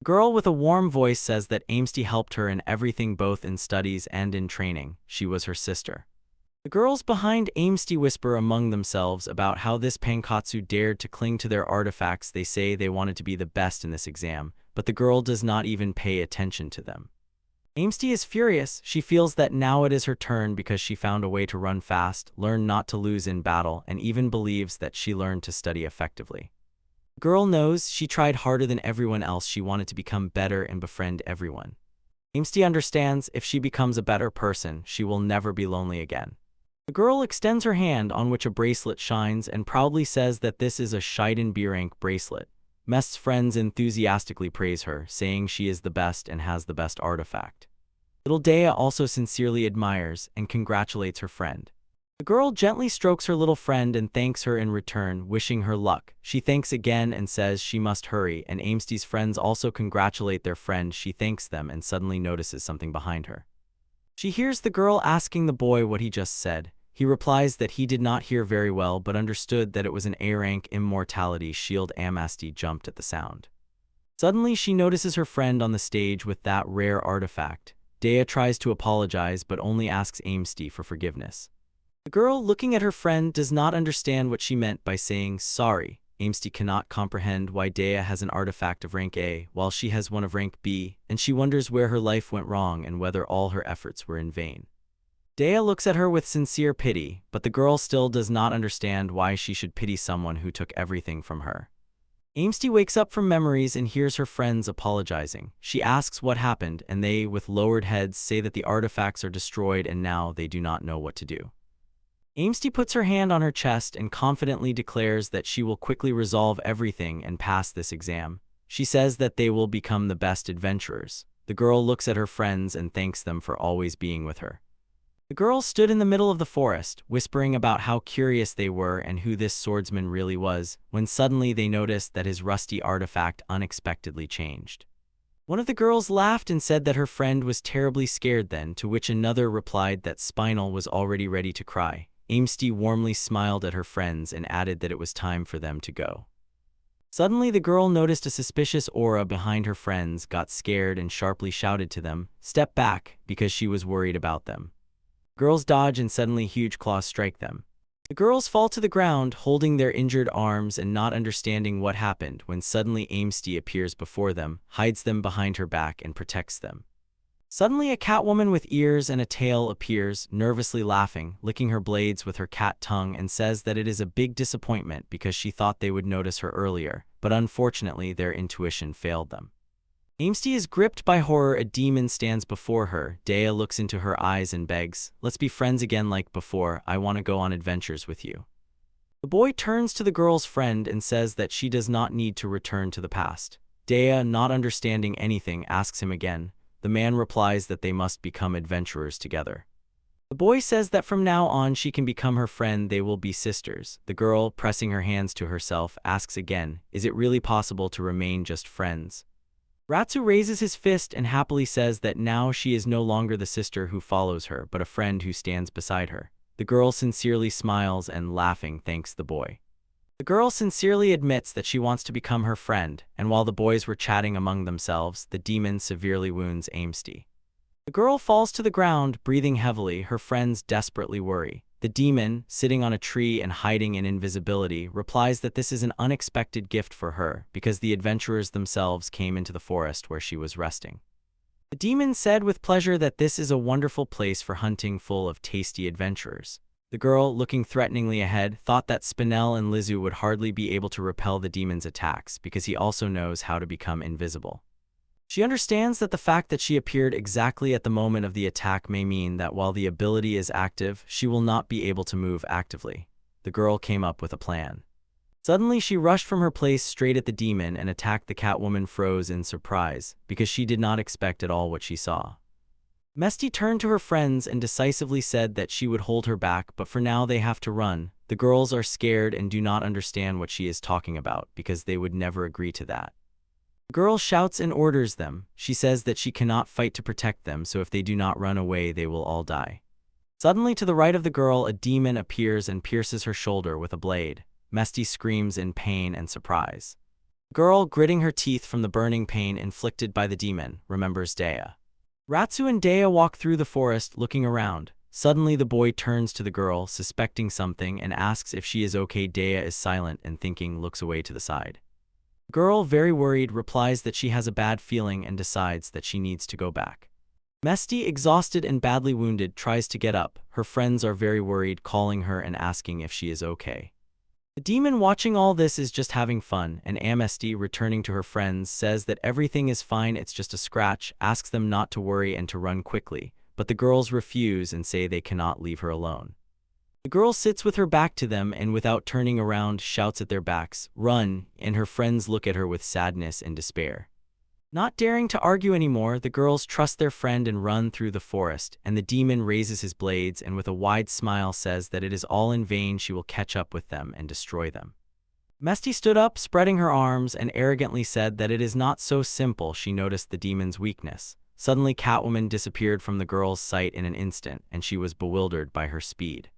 The girl with a warm voice says that Amnesty helped her in everything, both in studies and in training. She was her sister. The girls behind Amnesty whisper among themselves about how this Pankatsu dared to cling to their artifacts. They say they wanted to be the best in this exam, but the girl does not even pay attention to them. Amnesty is furious. She feels that now it is her turn because she found a way to run fast, learn not to lose in battle, and even believes that she learned to study effectively. The girl knows she tried harder than everyone else. She wanted to become better and befriend everyone. Amnesty understands if she becomes a better person, she will never be lonely again. The girl extends her hand on which a bracelet shines and proudly says that this is a Shiden B-rank bracelet. Mest's friends enthusiastically praise her, saying she is the best and has the best artifact. Little Dea also sincerely admires and congratulates her friend. The girl gently strokes her little friend and thanks her in return, wishing her luck. She thanks again and says she must hurry, and Amnesty's friends also congratulate their friend. She thanks them and suddenly notices something behind her. She hears the girl asking the boy what he just said. He replies that he did not hear very well but understood that it was an A-rank immortality shield. Amnesty jumped at the sound. Suddenly she notices her friend on the stage with that rare artifact. Dea tries to apologize but only asks Amnesty for forgiveness. The girl, looking at her friend, does not understand what she meant by saying sorry. Amnesty cannot comprehend why Dea has an artifact of rank A while she has one of rank B, and she wonders where her life went wrong and whether all her efforts were in vain. Dea looks at her with sincere pity, but the girl still does not understand why she should pity someone who took everything from her. Amnesty wakes up from memories and hears her friends apologizing. She asks what happened, and they, with lowered heads, say that the artifacts are destroyed and now they do not know what to do. Amnesty puts her hand on her chest and confidently declares that she will quickly resolve everything and pass this exam. She says that they will become the best adventurers. The girl looks at her friends and thanks them for always being with her. The girls stood in the middle of the forest, whispering about how curious they were and who this swordsman really was, when suddenly they noticed that his rusty artifact unexpectedly changed. One of the girls laughed and said that her friend was terribly scared then, to which another replied that Spinal was already ready to cry. Amesty warmly smiled at her friends and added that it was time for them to go. Suddenly the girl noticed a suspicious aura behind her friends, got scared and sharply shouted to them, "Step back," because she was worried about them. Girls dodge and suddenly huge claws strike them. The girls fall to the ground, holding their injured arms and not understanding what happened, when suddenly Amesty appears before them, hides them behind her back and protects them. Suddenly a catwoman with ears and a tail appears, nervously laughing, licking her blades with her cat tongue, and says that it is a big disappointment because she thought they would notice her earlier, but unfortunately their intuition failed them. Amesty is gripped by horror. A demon stands before her. Dea looks into her eyes and begs, "Let's be friends again like before. I want to go on adventures with you." The boy turns to the girl's friend and says that she does not need to return to the past. Dea, not understanding anything, asks him again. The man replies that they must become adventurers together. The boy says that from now on she can become her friend, they will be sisters. The girl, pressing her hands to herself, asks again, "Is it really possible to remain just friends?" Ratsu raises his fist and happily says that now she is no longer the sister who follows her, but a friend who stands beside her. The girl sincerely smiles and, laughing, thanks the boy. The girl sincerely admits that she wants to become her friend, and while the boys were chatting among themselves, the demon severely wounds Amesty. The girl falls to the ground, breathing heavily. Her friends desperately worry. The demon, sitting on a tree and hiding in invisibility, replies that this is an unexpected gift for her because the adventurers themselves came into the forest where she was resting. The demon said with pleasure that this is a wonderful place for hunting, full of tasty adventurers. The girl, looking threateningly ahead, thought that Spinel and Lizu would hardly be able to repel the demon's attacks because he also knows how to become invisible. She understands that the fact that she appeared exactly at the moment of the attack may mean that while the ability is active, she will not be able to move actively. The girl came up with a plan. Suddenly she rushed from her place straight at the demon and attacked. The Catwoman froze in surprise, because she did not expect at all what she saw. Mesty turned to her friends and decisively said that she would hold her back, but for now they have to run. The girls are scared and do not understand what she is talking about, because they would never agree to that. The girl shouts and orders them. She says that she cannot fight to protect them, so if they do not run away they will all die. Suddenly to the right of the girl a demon appears and pierces her shoulder with a blade. Mesty screams in pain and surprise. The girl, gritting her teeth from the burning pain inflicted by the demon, remembers Dea. Ratsu and Dea walk through the forest, looking around. Suddenly the boy turns to the girl, suspecting something, and asks if she is okay. Dea is silent and, thinking, looks away to the side. The girl, very worried, replies that she has a bad feeling and decides that she needs to go back. Mesty, exhausted and badly wounded, tries to get up. Her friends are very worried, calling her and asking if she is okay. The demon, watching all this, is just having fun, and Amesty, returning to her friends, says that everything is fine, it's just a scratch, asks them not to worry and to run quickly, but the girls refuse and say they cannot leave her alone. The girl sits with her back to them and, without turning around, shouts at their backs, "Run!" and her friends look at her with sadness and despair. Not daring to argue anymore, the girls trust their friend and run through the forest, and the demon raises his blades and with a wide smile says that it is all in vain, she will catch up with them and destroy them. Mesty stood up, spreading her arms, and arrogantly said that it is not so simple. She noticed the demon's weakness. Suddenly Catwoman disappeared from the girl's sight in an instant, and she was bewildered by her speed.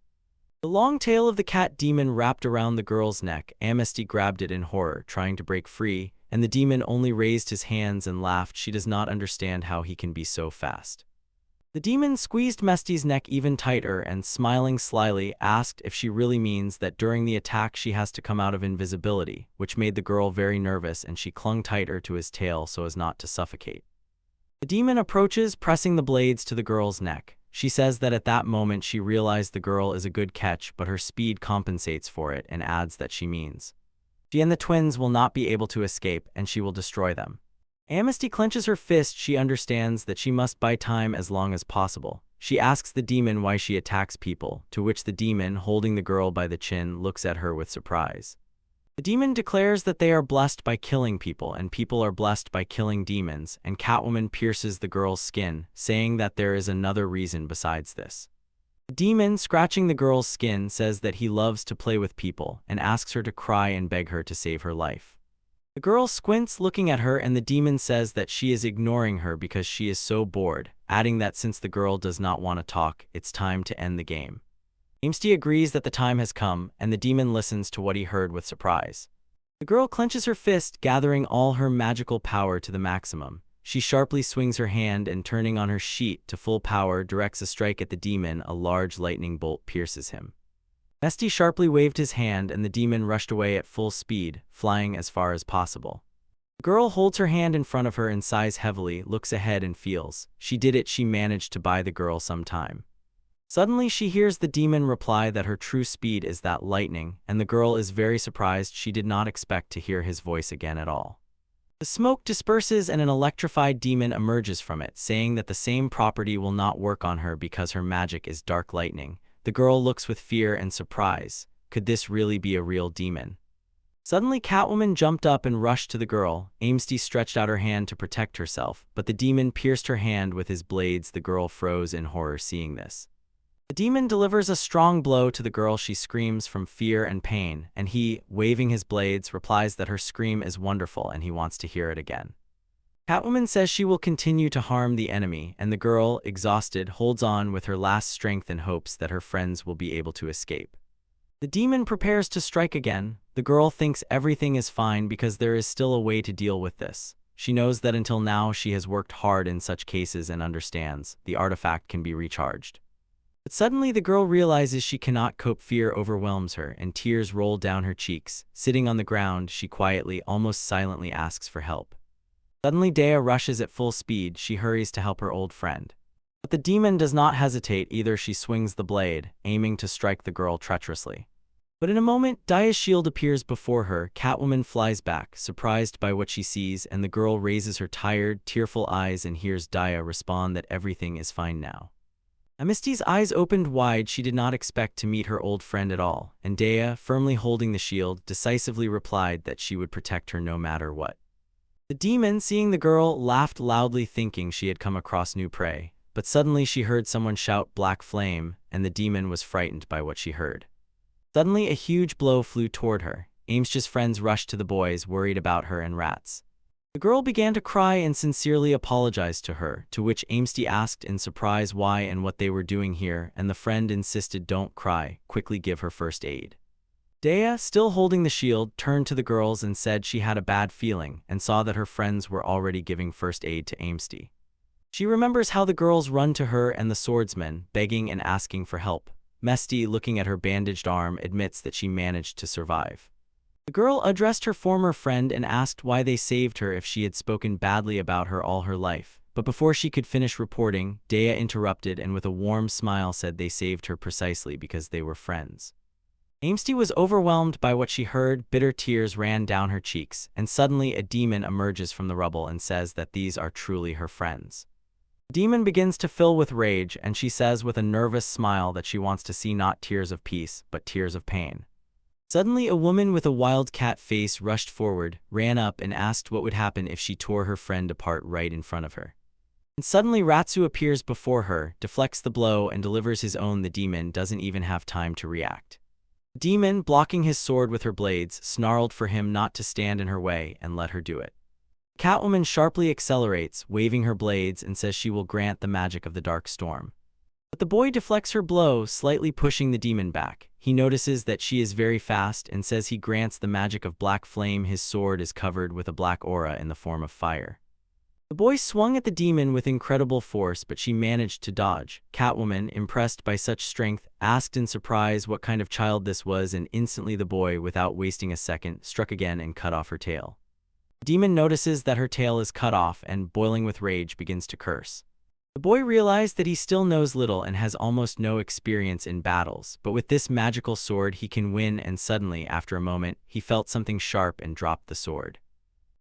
The long tail of the cat demon wrapped around the girl's neck. Amesty grabbed it in horror, trying to break free, and the demon only raised his hands and laughed. She does not understand how he can be so fast. The demon squeezed Mesty's neck even tighter and, smiling slyly, asked if she really means that during the attack she has to come out of invisibility, which made the girl very nervous, and she clung tighter to his tail so as not to suffocate. The demon approaches, pressing the blades to the girl's neck. She says that at that moment she realized the girl is a good catch, but her speed compensates for it, and adds that she means she and the twins will not be able to escape, and she will destroy them. Amesty clenches her fist. She understands that she must buy time as long as possible. She asks the demon why she attacks people, to which the demon, holding the girl by the chin, looks at her with surprise. The demon declares that they are blessed by killing people, and people are blessed by killing demons, and Catwoman pierces the girl's skin, saying that there is another reason besides this. The demon, scratching the girl's skin, says that he loves to play with people, and asks her to cry and beg her to save her life. The girl squints looking at her, and the demon says that she is ignoring her because she is so bored, adding that since the girl does not want to talk, it's time to end the game. Amesty agrees that the time has come, and the demon listens to what he heard with surprise. The girl clenches her fist, gathering all her magical power to the maximum. She sharply swings her hand and, turning on her sheet to full power, directs a strike at the demon. A large lightning bolt pierces him. Amesty sharply waved his hand, and the demon rushed away at full speed, flying as far as possible. The girl holds her hand in front of her and sighs heavily, looks ahead and feels. She did it. She managed to buy the girl some time. Suddenly she hears the demon reply that her true speed is that lightning, and the girl is very surprised. She did not expect to hear his voice again at all. The smoke disperses and an electrified demon emerges from it, saying that the same property will not work on her because her magic is dark lightning. The girl looks with fear and surprise. Could this really be a real demon? Suddenly Catwoman jumped up and rushed to the girl. Amesty stretched out her hand to protect herself, but the demon pierced her hand with his blades. The girl froze in horror seeing this. The demon delivers a strong blow to the girl. She screams from fear and pain, and he, waving his blades, replies that her scream is wonderful and he wants to hear it again. Catwoman says she will continue to harm the enemy, and the girl, exhausted, holds on with her last strength and hopes that her friends will be able to escape. The demon prepares to strike again. The girl thinks everything is fine because there is still a way to deal with this. She knows that until now she has worked hard in such cases and understands the artifact can be recharged. But suddenly the girl realizes she cannot cope. Fear overwhelms her, and tears roll down her cheeks. Sitting on the ground, she quietly, almost silently asks for help. Suddenly Dea rushes at full speed. She hurries to help her old friend. But the demon does not hesitate either. She swings the blade, aiming to strike the girl treacherously. But in a moment, Dea's shield appears before her. Catwoman flies back, surprised by what she sees, and the girl raises her tired, tearful eyes and hears Dea respond that everything is fine now. Amesty's eyes opened wide. She did not expect to meet her old friend at all, and Dea, firmly holding the shield, decisively replied that she would protect her no matter what. The demon, seeing the girl, laughed loudly, thinking she had come across new prey. But suddenly she heard someone shout "Black Flame," and the demon was frightened by what she heard. Suddenly a huge blow flew toward her. Ames's friends rushed to the boys, worried about her and rats. The girl began to cry and sincerely apologized to her, to which Amesty asked in surprise why and what they were doing here, and the friend insisted, "Don't cry, quickly give her first aid." Dea, still holding the shield, turned to the girls and said she had a bad feeling and saw that her friends were already giving first aid to Amesty. She remembers how the girls run to her and the swordsman, begging and asking for help. Mesty, looking at her bandaged arm, admits that she managed to survive. The girl addressed her former friend and asked why they saved her if she had spoken badly about her all her life. But before she could finish reporting, Dea interrupted and with a warm smile said they saved her precisely because they were friends. Amesty was overwhelmed by what she heard. Bitter tears ran down her cheeks, and suddenly a demon emerges from the rubble and says that these are truly her friends. The demon begins to fill with rage, and she says with a nervous smile that she wants to see not tears of peace, but tears of pain. Suddenly a woman with a wildcat face rushed forward, ran up and asked what would happen if she tore her friend apart right in front of her. And suddenly Ratsu appears before her, deflects the blow and delivers his own. The demon doesn't even have time to react. The demon, blocking his sword with her blades, snarled for him not to stand in her way and let her do it. Catwoman sharply accelerates, waving her blades, and says she will grant the magic of the dark storm. But the boy deflects her blow, slightly pushing the demon back. He notices that she is very fast and says he grants the magic of black flame. His sword is covered with a black aura in the form of fire. The boy swung at the demon with incredible force, but she managed to dodge. Catwoman, impressed by such strength, asked in surprise what kind of child this was, and instantly the boy, without wasting a second, struck again and cut off her tail. The demon notices that her tail is cut off and, boiling with rage, begins to curse. The boy realized that he still knows little and has almost no experience in battles, but with this magical sword he can win, and suddenly, after a moment, he felt something sharp and dropped the sword.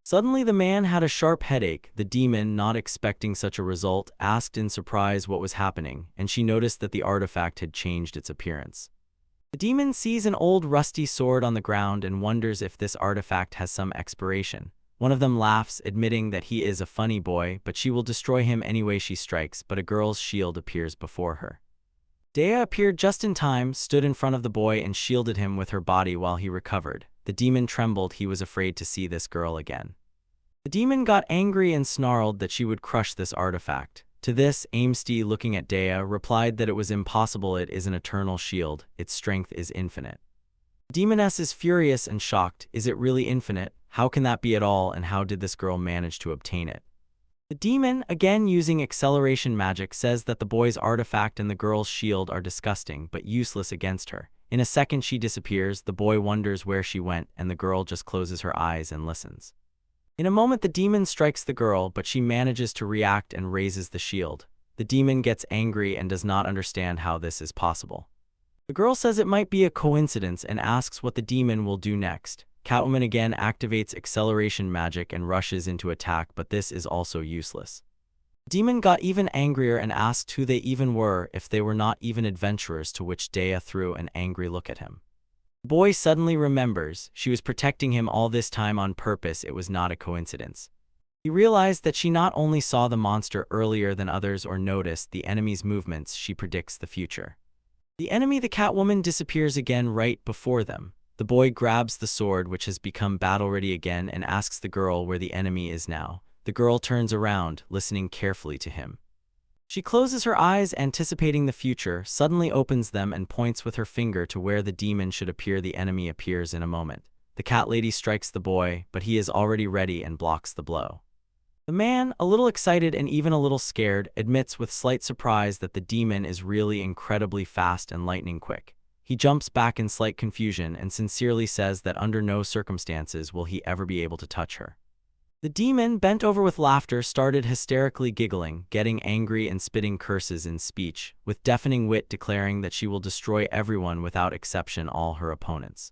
Suddenly the man had a sharp headache. The demon, not expecting such a result, asked in surprise what was happening, and she noticed that the artifact had changed its appearance. The demon sees an old rusty sword on the ground and wonders if this artifact has some expiration. One of them laughs, admitting that he is a funny boy, but she will destroy him anyway she strikes, but a girl's shield appears before her. Dea appeared just in time, stood in front of the boy and shielded him with her body while he recovered. The demon trembled. He was afraid to see this girl again. The demon got angry and snarled that she would crush this artifact. To this, Amesty, looking at Dea, replied that it was impossible. It is an eternal shield. Its strength is infinite. The demoness is furious and shocked. Is it really infinite? How can that be at all, and how did this girl manage to obtain it? The demon, again using acceleration magic, says that the boy's artifact and the girl's shield are disgusting but useless against her. In a second she disappears. The boy wonders where she went, and the girl just closes her eyes and listens. In a moment the demon strikes the girl, but she manages to react and raises the shield. The demon gets angry and does not understand how this is possible. The girl says it might be a coincidence and asks what the demon will do next. Catwoman again activates acceleration magic and rushes into attack, but this is also useless. The demon got even angrier and asked who they even were, if they were not even adventurers, to which Dea threw an angry look at him. The boy suddenly remembers she was protecting him all this time on purpose. It was not a coincidence. He realized that she not only saw the monster earlier than others or noticed the enemy's movements, she predicts the future. The enemy, the Catwoman, disappears again right before them. The boy grabs the sword, which has become battle-ready again, and asks the girl where the enemy is now. The girl turns around, listening carefully to him. She closes her eyes, anticipating the future, suddenly opens them and points with her finger to where the demon should appear. The enemy appears in a moment. The cat lady strikes the boy, but he is already ready and blocks the blow. The man, a little excited and even a little scared, admits with slight surprise that the demon is really incredibly fast and lightning quick. He jumps back in slight confusion and sincerely says that under no circumstances will he ever be able to touch her. The demon, bent over with laughter, started hysterically giggling, getting angry and spitting curses in speech, with deafening wit declaring that she will destroy everyone without exception, all her opponents.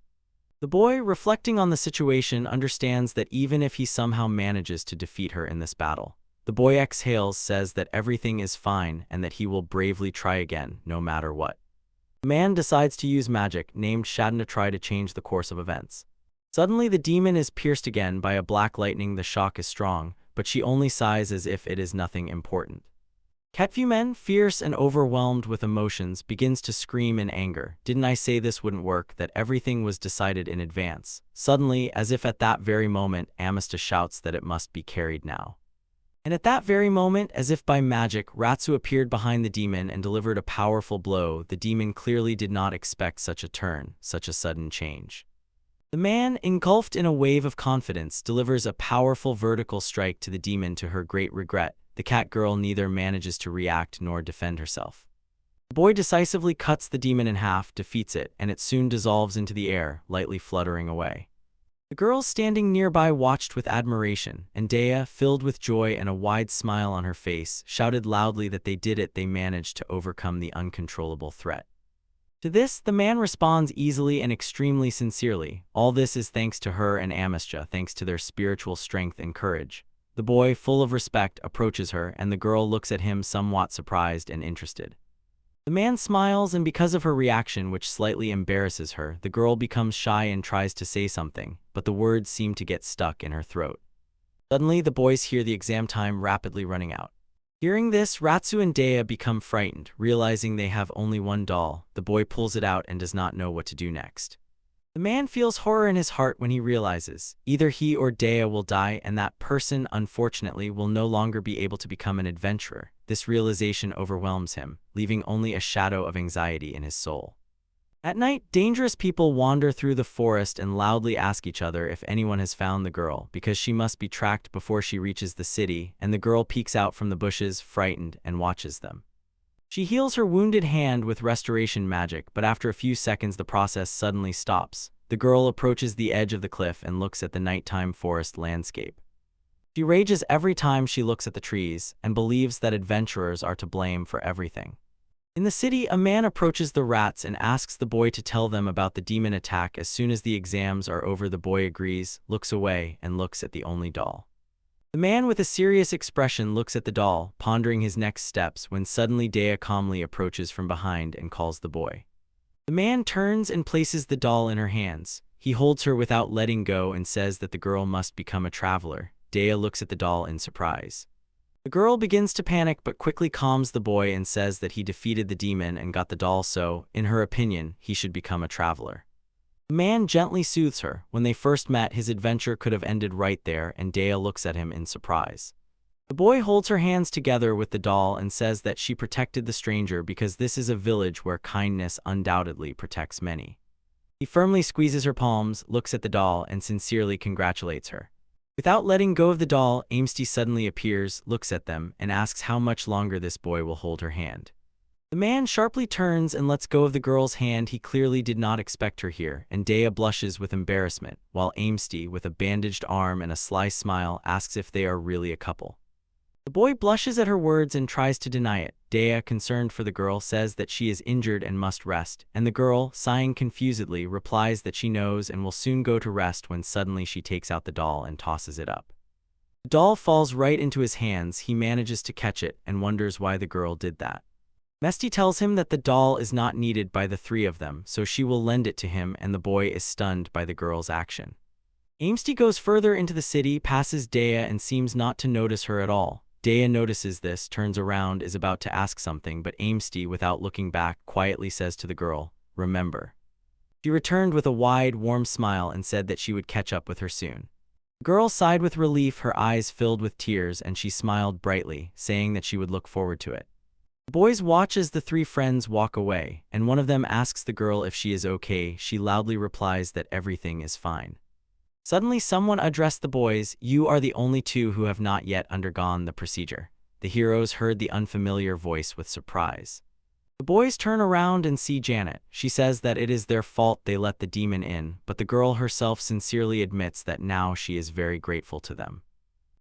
The boy, reflecting on the situation, understands that even if he somehow manages to defeat her in this battle, the boy exhales, says that everything is fine and that he will bravely try again, no matter what. The man decides to use magic, named Shadden, to try to change the course of events. Suddenly the demon is pierced again by a black lightning. The shock is strong, but she only sighs as if it is nothing important. Catwoman, fierce and overwhelmed with emotions, begins to scream in anger. Didn't I say this wouldn't work, that everything was decided in advance? Suddenly, as if at that very moment, Amista shouts that it must be carried now. And at that very moment, as if by magic, Ratsu appeared behind the demon and delivered a powerful blow. The demon clearly did not expect such a turn, such a sudden change. The man, engulfed in a wave of confidence, delivers a powerful vertical strike to the demon. To her great regret, the cat girl neither manages to react nor defend herself. The boy decisively cuts the demon in half, defeats it, and it soon dissolves into the air, lightly fluttering away. The girls standing nearby watched with admiration, and Dea, filled with joy and a wide smile on her face, shouted loudly that they did it. They managed to overcome the uncontrollable threat. To this, the man responds easily and extremely sincerely. All this is thanks to her and Amista, thanks to their spiritual strength and courage. The boy, full of respect, approaches her, and the girl looks at him somewhat surprised and interested. The man smiles, and because of her reaction, which slightly embarrasses her, the girl becomes shy and tries to say something, but the words seem to get stuck in her throat. Suddenly, the boys hear the exam time rapidly running out. Hearing this, Ratsu and Dea become frightened, realizing they have only one doll. The boy pulls it out and does not know what to do next. The man feels horror in his heart when he realizes either he or Dea will die, and that person, unfortunately, will no longer be able to become an adventurer. This realization overwhelms him, leaving only a shadow of anxiety in his soul. At night, dangerous people wander through the forest and loudly ask each other if anyone has found the girl, because she must be tracked before she reaches the city, and the girl peeks out from the bushes, frightened, and watches them. She heals her wounded hand with restoration magic, but after a few seconds the process suddenly stops. The girl approaches the edge of the cliff and looks at the nighttime forest landscape. She rages every time she looks at the trees, and believes that adventurers are to blame for everything. In the city, a man approaches the rats and asks the boy to tell them about the demon attack. As soon as the exams are over, the boy agrees, looks away, and looks at the only doll. The man with a serious expression looks at the doll, pondering his next steps, when suddenly Dea calmly approaches from behind and calls the boy. The man turns and places the doll in her hands. He holds her without letting go and says that the girl must become a traveler. Dea looks at the doll in surprise. The girl begins to panic but quickly calms the boy and says that he defeated the demon and got the doll, so, in her opinion, he should become a traveler. The man gently soothes her. When they first met, his adventure could have ended right there, and Dea looks at him in surprise. The boy holds her hands together with the doll and says that she protected the stranger because this is a village where kindness undoubtedly protects many. He firmly squeezes her palms, looks at the doll, and sincerely congratulates her. Without letting go of the doll, Amesty suddenly appears, looks at them, and asks how much longer this boy will hold her hand. The man sharply turns and lets go of the girl's hand. He clearly did not expect her here, and Dea blushes with embarrassment, while Amesty, with a bandaged arm and a sly smile, asks if they are really a couple. The boy blushes at her words and tries to deny it. Dea, concerned for the girl, says that she is injured and must rest, and the girl, sighing confusedly, replies that she knows and will soon go to rest when suddenly she takes out the doll and tosses it up. The doll falls right into his hands. He manages to catch it and wonders why the girl did that. Mesty tells him that the doll is not needed by the three of them, so she will lend it to him, and the boy is stunned by the girl's action. Amesty goes further into the city, passes Dea, and seems not to notice her at all. Dea notices this, turns around, is about to ask something, but Amesty, without looking back, quietly says to the girl, "Remember." She returned with a wide, warm smile and said that she would catch up with her soon. The girl sighed with relief, her eyes filled with tears, and she smiled brightly, saying that she would look forward to it. The boys watch as the three friends walk away, and one of them asks the girl if she is okay. She loudly replies that everything is fine. Suddenly someone addressed the boys. "You are the only two who have not yet undergone the procedure." The heroes heard the unfamiliar voice with surprise. The boys turn around and see Janet. She says that it is their fault they let the demon in, but the girl herself sincerely admits that now she is very grateful to them.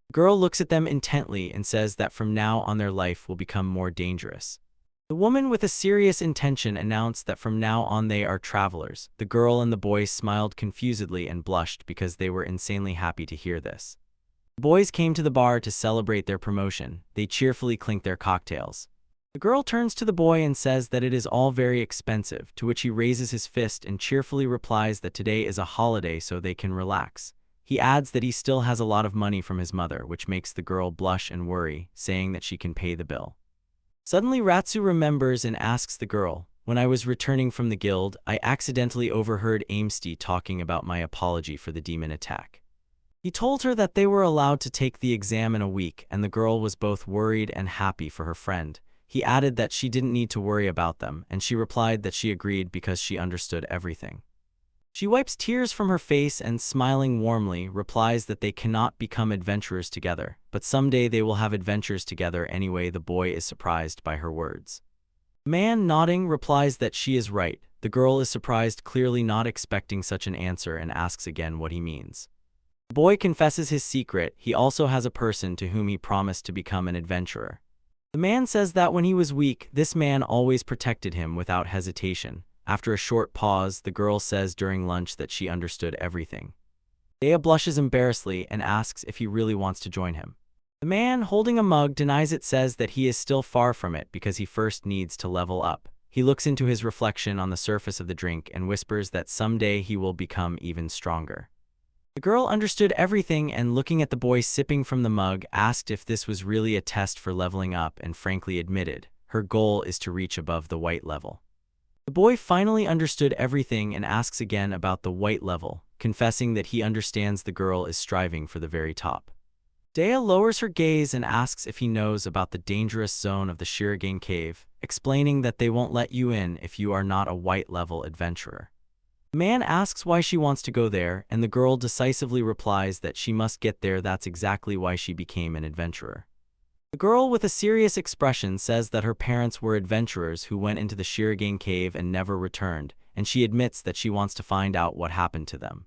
The girl looks at them intently and says that from now on their life will become more dangerous. The woman with a serious intention announced that from now on they are travelers. The girl and the boy smiled confusedly and blushed because they were insanely happy to hear this. The boys came to the bar to celebrate their promotion. They cheerfully clink their cocktails. The girl turns to the boy and says that it is all very expensive, to which he raises his fist and cheerfully replies that today is a holiday so they can relax. He adds that he still has a lot of money from his mother, which makes the girl blush and worry, saying that she can pay the bill. Suddenly Ratsu remembers and asks the girl, "When I was returning from the guild, I accidentally overheard Amesty talking about my apology for the demon attack." He told her that they were allowed to take the exam in a week, and the girl was both worried and happy for her friend. He added that she didn't need to worry about them, and she replied that she agreed because she understood everything. She wipes tears from her face and, smiling warmly, replies that they cannot become adventurers together, but someday they will have adventures together anyway. The boy is surprised by her words. The man, nodding, replies that she is right. The girl is surprised, clearly not expecting such an answer, and asks again what he means. The boy confesses his secret. He also has a person to whom he promised to become an adventurer. The man says that when he was weak, this man always protected him without hesitation. After a short pause, the girl says during lunch that she understood everything. Dea blushes embarrassedly and asks if he really wants to join him. The man, holding a mug, denies it, says that he is still far from it because he first needs to level up. He looks into his reflection on the surface of the drink and whispers that someday he will become even stronger. The girl understood everything and, looking at the boy sipping from the mug, asked if this was really a test for leveling up and frankly admitted her goal is to reach above the white level. The boy finally understood everything and asks again about the white level, confessing that he understands the girl is striving for the very top. Dea lowers her gaze and asks if he knows about the dangerous zone of the Shirogane cave, explaining that they won't let you in if you are not a white level adventurer. The man asks why she wants to go there, and the girl decisively replies that she must get there. That's exactly why she became an adventurer. The girl, with a serious expression, says that her parents were adventurers who went into the Shirogane cave and never returned, and she admits that she wants to find out what happened to them.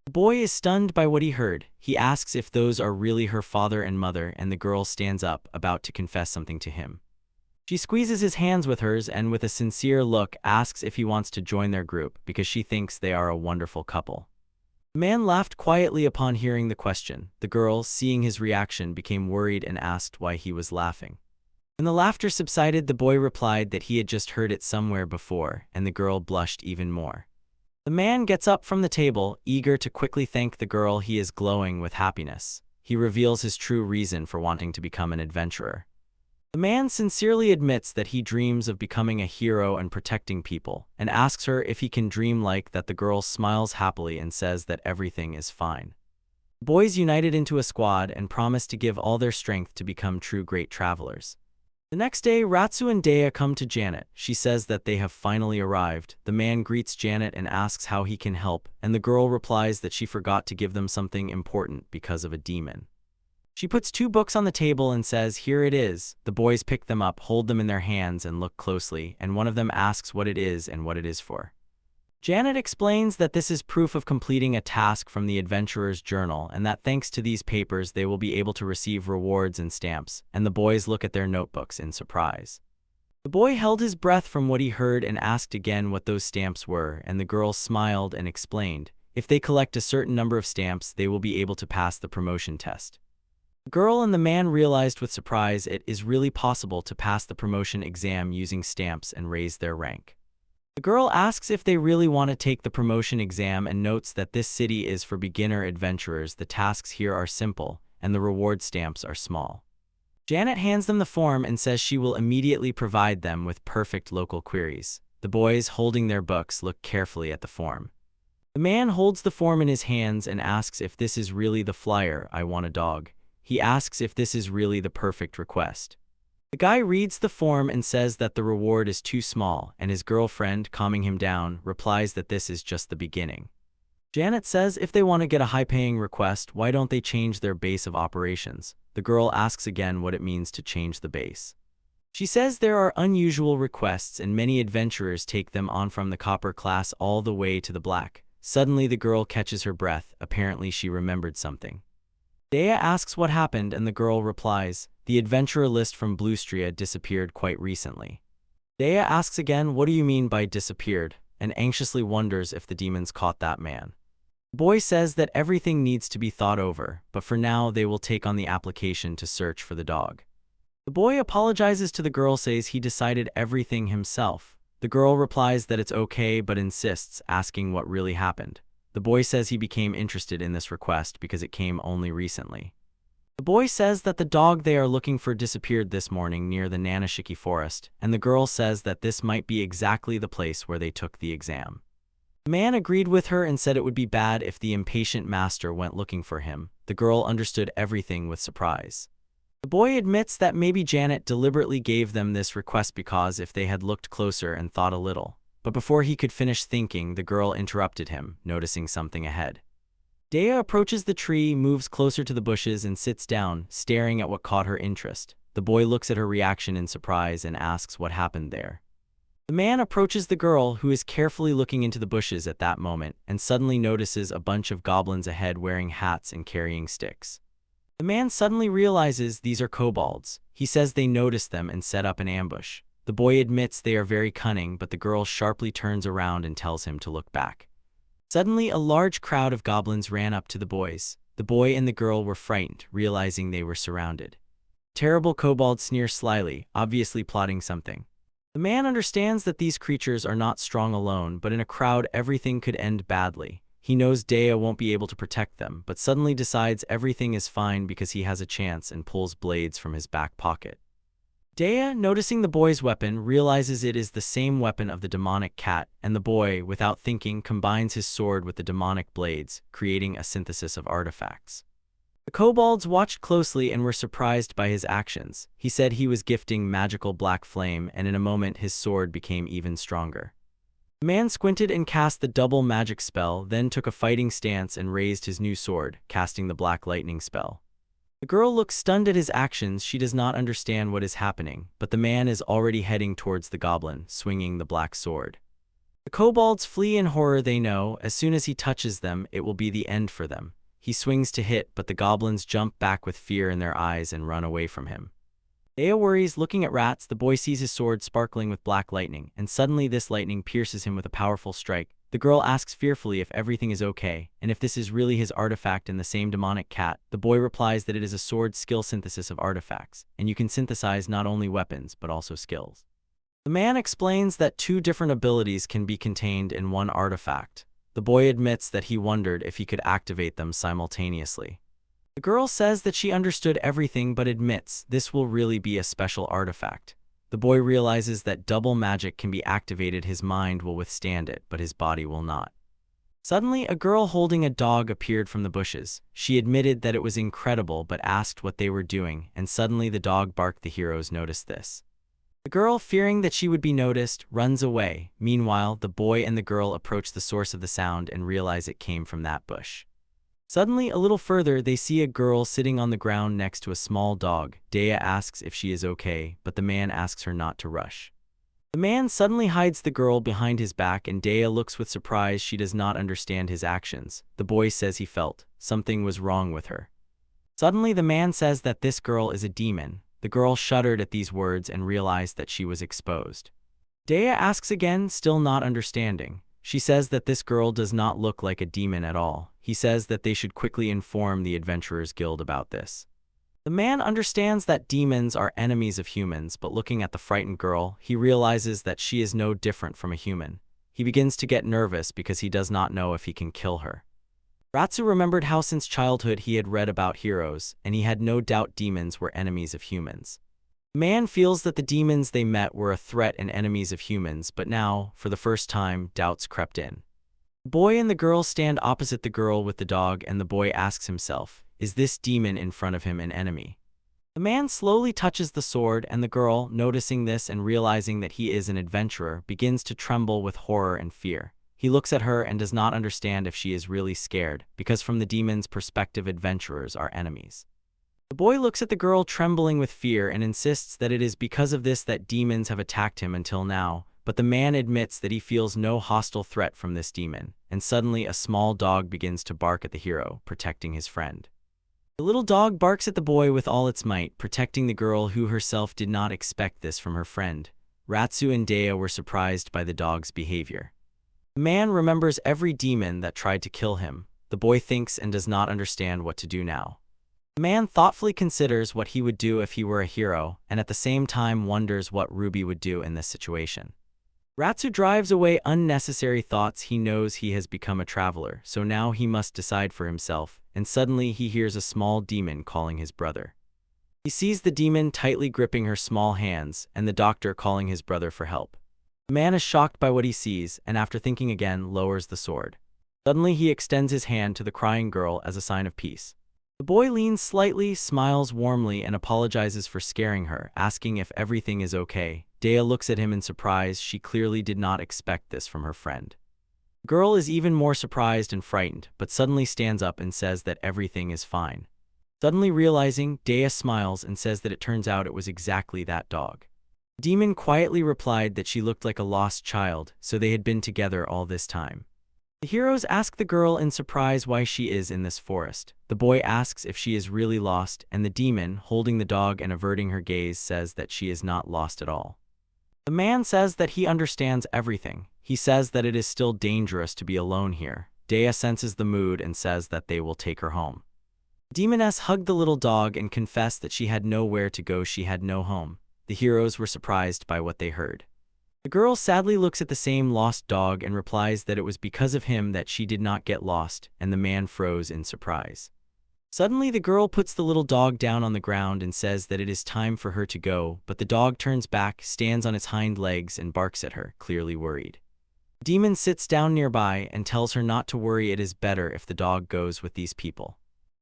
The boy is stunned by what he heard. He asks if those are really her father and mother, and the girl stands up, about to confess something to him. She squeezes his hands with hers and, with a sincere look, asks if he wants to join their group because she thinks they are a wonderful couple. The man laughed quietly upon hearing the question. The girl, seeing his reaction, became worried and asked why he was laughing. When the laughter subsided, the boy replied that he had just heard it somewhere before, and the girl blushed even more. The man gets up from the table, eager to quickly thank the girl. He is glowing with happiness. He reveals his true reason for wanting to become an adventurer. The man sincerely admits that he dreams of becoming a hero and protecting people, and asks her if he can dream like that. The girl smiles happily and says that everything is fine. The boys united into a squad and promise to give all their strength to become true great travelers. The next day, Ratsu and Dea come to Janet. She says that they have finally arrived. The man greets Janet and asks how he can help, and the girl replies that she forgot to give them something important because of a demon. She puts 2 books on the table and says, "Here it is." The boys pick them up, hold them in their hands, and look closely, and one of them asks what it is and what it is for. Janet explains that this is proof of completing a task from the adventurer's journal, and that thanks to these papers they will be able to receive rewards and stamps, and the boys look at their notebooks in surprise. The boy held his breath from what he heard and asked again what those stamps were, and the girl smiled and explained, if they collect a certain number of stamps, they will be able to pass the promotion test. The girl and the man realized with surprise it is really possible to pass the promotion exam using stamps and raise their rank. The girl asks if they really want to take the promotion exam and notes that this city is for beginner adventurers. The tasks here are simple, and the reward stamps are small. Janet hands them the form and says she will immediately provide them with perfect local queries. The boys, holding their books, look carefully at the form. The man holds the form in his hands and asks if this is really the flyer, "I want a dog." He asks if this is really the perfect request. The guy reads the form and says that the reward is too small, and his girlfriend, calming him down, replies that this is just the beginning. Janet says if they want to get a high-paying request, why don't they change their base of operations? The girl asks again what it means to change the base. She says there are unusual requests and many adventurers take them on from the copper class all the way to the black. Suddenly the girl catches her breath. Apparently she remembered something. Dea asks what happened, and the girl replies, the adventurer list from Bluestria disappeared quite recently. Dea asks again, what do you mean by disappeared, and anxiously wonders if the demons caught that man. The boy says that everything needs to be thought over, but for now they will take on the application to search for the dog. The boy apologizes to the girl, says he decided everything himself. The girl replies that it's okay but insists, asking what really happened. The boy says he became interested in this request because it came only recently. The boy says that the dog they are looking for disappeared this morning near the Nanashiki forest, and the girl says that this might be exactly the place where they took the exam. The man agreed with her and said it would be bad if the impatient master went looking for him. The girl understood everything with surprise. The boy admits that maybe Janet deliberately gave them this request because if they had looked closer and thought a little. But before he could finish thinking, the girl interrupted him, noticing something ahead. Dea approaches the tree, moves closer to the bushes, and sits down, staring at what caught her interest. The boy looks at her reaction in surprise and asks what happened there. The man approaches the girl, who is carefully looking into the bushes at that moment, and suddenly notices a bunch of goblins ahead wearing hats and carrying sticks. The man suddenly realizes these are kobolds. He says they noticed them and set up an ambush. The boy admits they are very cunning, but the girl sharply turns around and tells him to look back. Suddenly, a large crowd of goblins ran up to the boys. The boy and the girl were frightened, realizing they were surrounded. Terrible kobolds sneer slyly, obviously plotting something. The man understands that these creatures are not strong alone, but in a crowd everything could end badly. He knows Dea won't be able to protect them, but suddenly decides everything is fine because he has a chance and pulls blades from his back pocket. Dea, noticing the boy's weapon, realizes it is the same weapon of the demonic cat, and the boy, without thinking, combines his sword with the demonic blades, creating a synthesis of artifacts. The kobolds watched closely and were surprised by his actions. He said he was gifting magical black flame, and in a moment his sword became even stronger. The man squinted and cast the double magic spell, then took a fighting stance and raised his new sword, casting the black lightning spell. The girl looks stunned at his actions. She does not understand what is happening, but the man is already heading towards the goblin, swinging the black sword. The kobolds flee in horror. They know, as soon as he touches them, it will be the end for them. He swings to hit, but the goblins jump back with fear in their eyes and run away from him. Dea worries, looking at rats. The boy sees his sword sparkling with black lightning, and suddenly this lightning pierces him with a powerful strike. The girl asks fearfully if everything is okay, and if this is really his artifact and the same demonic cat. The boy replies that it is a sword skill synthesis of artifacts, and you can synthesize not only weapons but also skills. The man explains that 2 different abilities can be contained in one artifact. The boy admits that he wondered if he could activate them simultaneously. The girl says that she understood everything but admits this will really be a special artifact. The boy realizes that double magic can be activated. His mind will withstand it, but his body will not. Suddenly, a girl holding a dog appeared from the bushes. She admitted that it was incredible but asked what they were doing, and suddenly the dog barked. The heroes noticed this. The girl, fearing that she would be noticed, runs away. Meanwhile, the boy and the girl approach the source of the sound and realize it came from that bush. Suddenly, a little further, they see a girl sitting on the ground next to a small dog. Dea asks if she is okay, but the man asks her not to rush. The man suddenly hides the girl behind his back, and Dea looks with surprise. She does not understand his actions. The boy says he felt something was wrong with her. Suddenly, the man says that this girl is a demon. The girl shuddered at these words and realized that she was exposed. Dea asks again, still not understanding. She says that this girl does not look like a demon at all. He says that they should quickly inform the Adventurers Guild about this. The man understands that demons are enemies of humans, but looking at the frightened girl, he realizes that she is no different from a human. He begins to get nervous because he does not know if he can kill her. Ratsu remembered how since childhood he had read about heroes, and he had no doubt demons were enemies of humans. The man feels that the demons they met were a threat and enemies of humans, but now, for the first time, doubts crept in. The boy and the girl stand opposite the girl with the dog, and the boy asks himself, is this demon in front of him an enemy? The man slowly touches the sword, and the girl, noticing this and realizing that he is an adventurer, begins to tremble with horror and fear. He looks at her and does not understand if she is really scared, because from the demon's perspective, adventurers are enemies. The boy looks at the girl trembling with fear and insists that it is because of this that demons have attacked him until now, but the man admits that he feels no hostile threat from this demon, and suddenly a small dog begins to bark at the hero, protecting his friend. The little dog barks at the boy with all its might, protecting the girl who herself did not expect this from her friend. Ratsu and Dea were surprised by the dog's behavior. The man remembers every demon that tried to kill him. The boy thinks and does not understand what to do now. The man thoughtfully considers what he would do if he were a hero, and at the same time wonders what Ruby would do in this situation. Ratsu drives away unnecessary thoughts. He knows he has become a traveler, so now he must decide for himself, and suddenly he hears a small demon calling his brother. He sees the demon tightly gripping her small hands, and the doctor calling his brother for help. The man is shocked by what he sees, and after thinking again, lowers the sword. Suddenly he extends his hand to the crying girl as a sign of peace. The boy leans slightly, smiles warmly, and apologizes for scaring her, asking if everything is okay. Dea looks at him in surprise. She clearly did not expect this from her friend. The girl is even more surprised and frightened, but suddenly stands up and says that everything is fine. Suddenly realizing, Dea smiles and says that it turns out it was exactly that dog. The demon quietly replied that she looked like a lost child, so they had been together all this time. The heroes ask the girl in surprise why she is in this forest. The boy asks if she is really lost, and the demon, holding the dog and averting her gaze, says that she is not lost at all. The man says that he understands everything. He says that it is still dangerous to be alone here. Dea senses the mood and says that they will take her home. The demoness hugged the little dog and confessed that she had nowhere to go. She had no home. The heroes were surprised by what they heard. The girl sadly looks at the same lost dog and replies that it was because of him that she did not get lost, and the man froze in surprise. Suddenly, the girl puts the little dog down on the ground and says that it is time for her to go, but the dog turns back, stands on its hind legs, and barks at her, clearly worried. The demon sits down nearby and tells her not to worry. It is better if the dog goes with these people.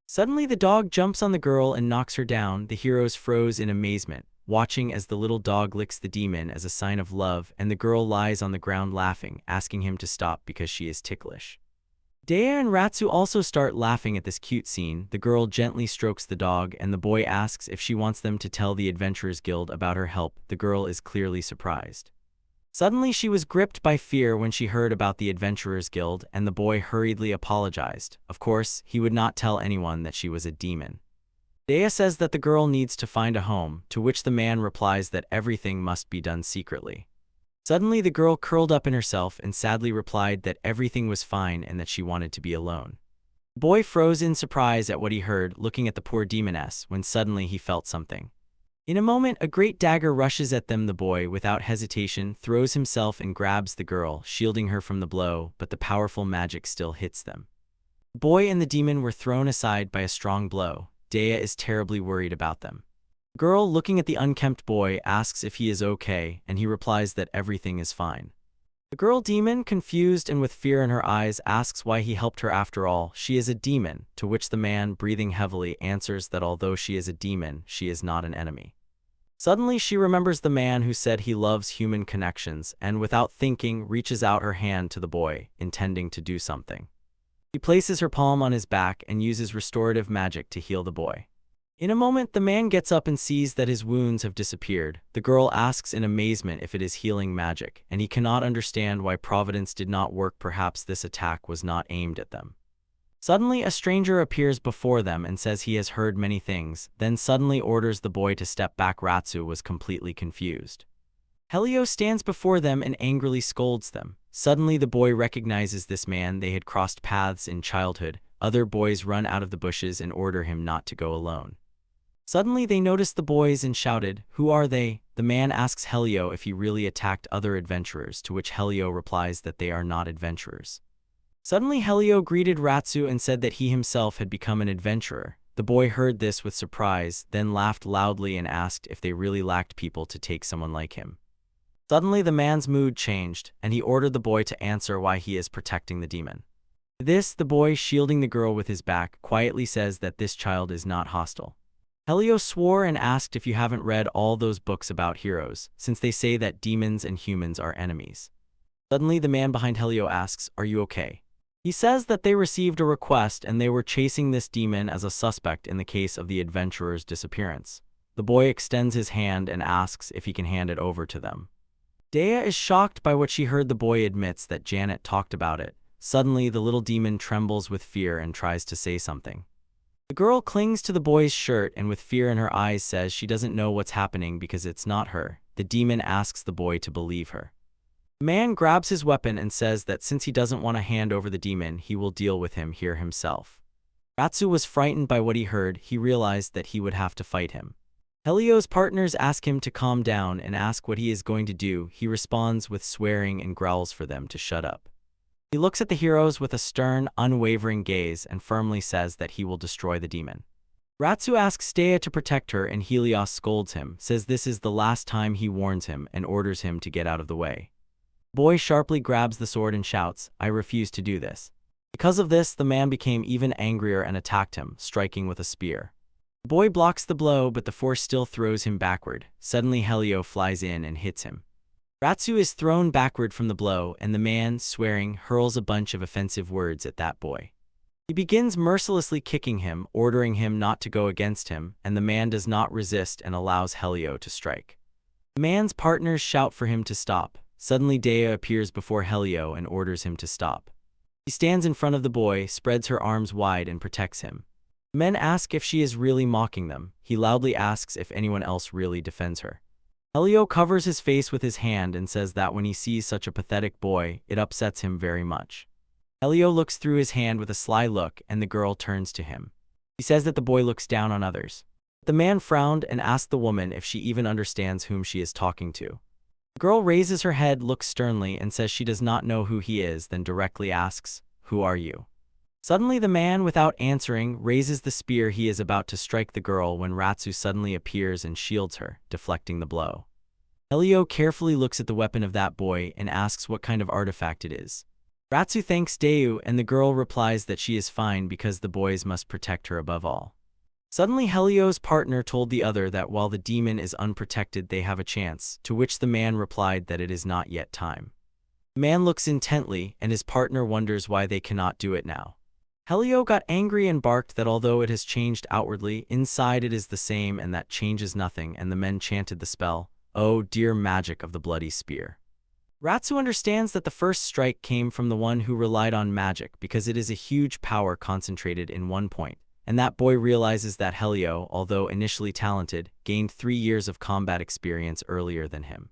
Suddenly, the dog jumps on the girl and knocks her down. The heroes froze in amazement, watching as the little dog licks the demon as a sign of love, and the girl lies on the ground laughing, asking him to stop because she is ticklish. Dea and Ratsu also start laughing at this cute scene. The girl gently strokes the dog, and the boy asks if she wants them to tell the Adventurers Guild about her help. The girl is clearly surprised. Suddenly she was gripped by fear when she heard about the Adventurers Guild, and the boy hurriedly apologized. Of course, he would not tell anyone that she was a demon. Dea says that the girl needs to find a home, to which the man replies that everything must be done secretly. Suddenly the girl curled up in herself and sadly replied that everything was fine and that she wanted to be alone. The boy froze in surprise at what he heard, looking at the poor demoness, when suddenly he felt something. In a moment, a great dagger rushes at them. The boy, without hesitation, throws himself and grabs the girl, shielding her from the blow, but the powerful magic still hits them. The boy and the demon were thrown aside by a strong blow. Dea is terribly worried about them. The girl, looking at the unkempt boy, asks if he is okay, and he replies that everything is fine. The girl demon, confused and with fear in her eyes, asks why he helped her after all. She is a demon, to which the man, breathing heavily, answers that although she is a demon, she is not an enemy. Suddenly she remembers the man who said he loves human connections and, without thinking, reaches out her hand to the boy, intending to do something. She places her palm on his back and uses restorative magic to heal the boy. In a moment, the man gets up and sees that his wounds have disappeared. The girl asks in amazement if it is healing magic, and he cannot understand why Providence did not work. Perhaps this attack was not aimed at them. Suddenly, a stranger appears before them and says he has heard many things, then suddenly orders the boy to step back. Ratsu was completely confused. Helio stands before them and angrily scolds them. Suddenly, the boy recognizes this man. They had crossed paths in childhood. Other boys run out of the bushes and order him not to go alone. Suddenly, they noticed the boys and shouted, "Who are they?" The man asks Helio if he really attacked other adventurers, to which Helio replies that they are not adventurers. Suddenly, Helio greeted Ratsu and said that he himself had become an adventurer. The boy heard this with surprise, then laughed loudly and asked if they really lacked people to take someone like him. Suddenly, the man's mood changed, and he ordered the boy to answer why he is protecting the demon. This, the boy, shielding the girl with his back, quietly says that this child is not hostile. Helio swore and asked if you haven't read all those books about heroes, since they say that demons and humans are enemies. Suddenly, the man behind Helio asks, "Are you okay?" He says that they received a request and they were chasing this demon as a suspect in the case of the adventurer's disappearance. The boy extends his hand and asks if he can hand it over to them. Dea is shocked by what she heard. The boy admits that Janet talked about it. Suddenly, the little demon trembles with fear and tries to say something. The girl clings to the boy's shirt and with fear in her eyes says she doesn't know what's happening because it's not her. The demon asks the boy to believe her. The man grabs his weapon and says that since he doesn't want to hand over the demon, he will deal with him here himself. Ratsu was frightened by what he heard. He realized that he would have to fight him. Helio's partners ask him to calm down and ask what he is going to do. He responds with swearing and growls for them to shut up. He looks at the heroes with a stern, unwavering gaze and firmly says that he will destroy the demon. Ratsu asks Dea to protect her and Helios scolds him, says this is the last time. He warns him and orders him to get out of the way. The boy sharply grabs the sword and shouts, "I refuse to do this." Because of this, the man became even angrier and attacked him, striking with a spear. The boy blocks the blow, but the force still throws him backward. Suddenly, Helio flies in and hits him. Ratsu is thrown backward from the blow, and the man, swearing, hurls a bunch of offensive words at that boy. He begins mercilessly kicking him, ordering him not to go against him, and the man does not resist and allows Helio to strike. The man's partners shout for him to stop. Suddenly, Dea appears before Helio and orders him to stop. She stands in front of the boy, spreads her arms wide and protects him. The men ask if she is really mocking them. He loudly asks if anyone else really defends her. Helio covers his face with his hand and says that when he sees such a pathetic boy, it upsets him very much. Helio looks through his hand with a sly look and the girl turns to him. He says that the boy looks down on others. The man frowned and asked the woman if she even understands whom she is talking to. The girl raises her head, looks sternly, and says she does not know who he is, then directly asks, "Who are you?" Suddenly, the man, without answering, raises the spear. He is about to strike the girl when Ratsu suddenly appears and shields her, deflecting the blow. Helio carefully looks at the weapon of that boy and asks what kind of artifact it is. Ratsu thanks Deu, and the girl replies that she is fine because the boys must protect her above all. Suddenly, Helio's partner told the other that while the demon is unprotected, they have a chance, to which the man replied that it is not yet time. The man looks intently, and his partner wonders why they cannot do it now. Helio got angry and barked that although it has changed outwardly, inside it is the same and that changes nothing, and the men chanted the spell, "Oh, dear magic of the bloody spear." Ratsu understands that the first strike came from the one who relied on magic because it is a huge power concentrated in one point. And that boy realizes that Helio, although initially talented, gained 3 years of combat experience earlier than him.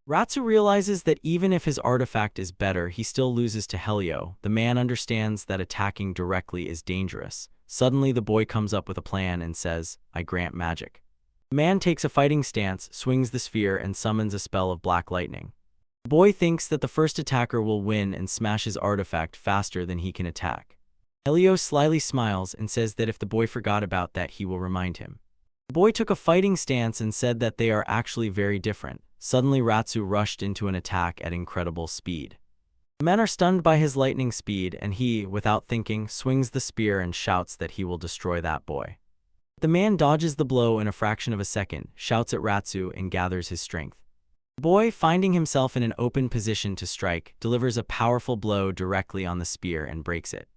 Ratsu realizes that even if his artifact is better, he still loses to Helio. The man understands that attacking directly is dangerous. Suddenly, the boy comes up with a plan and says, "I grant magic." The man takes a fighting stance, swings the sphere, and summons a spell of black lightning. The boy thinks that the first attacker will win and smash his artifact faster than he can attack. Helio slyly smiles and says that if the boy forgot about that, he will remind him. The boy took a fighting stance and said that they are actually very different. Suddenly Ratsu rushed into an attack at incredible speed. The men are stunned by his lightning speed, and he, without thinking, swings the spear and shouts that he will destroy that boy. The man dodges the blow in a fraction of a second, shouts at Ratsu, and gathers his strength. The boy, finding himself in an open position to strike, delivers a powerful blow directly on the spear and breaks it.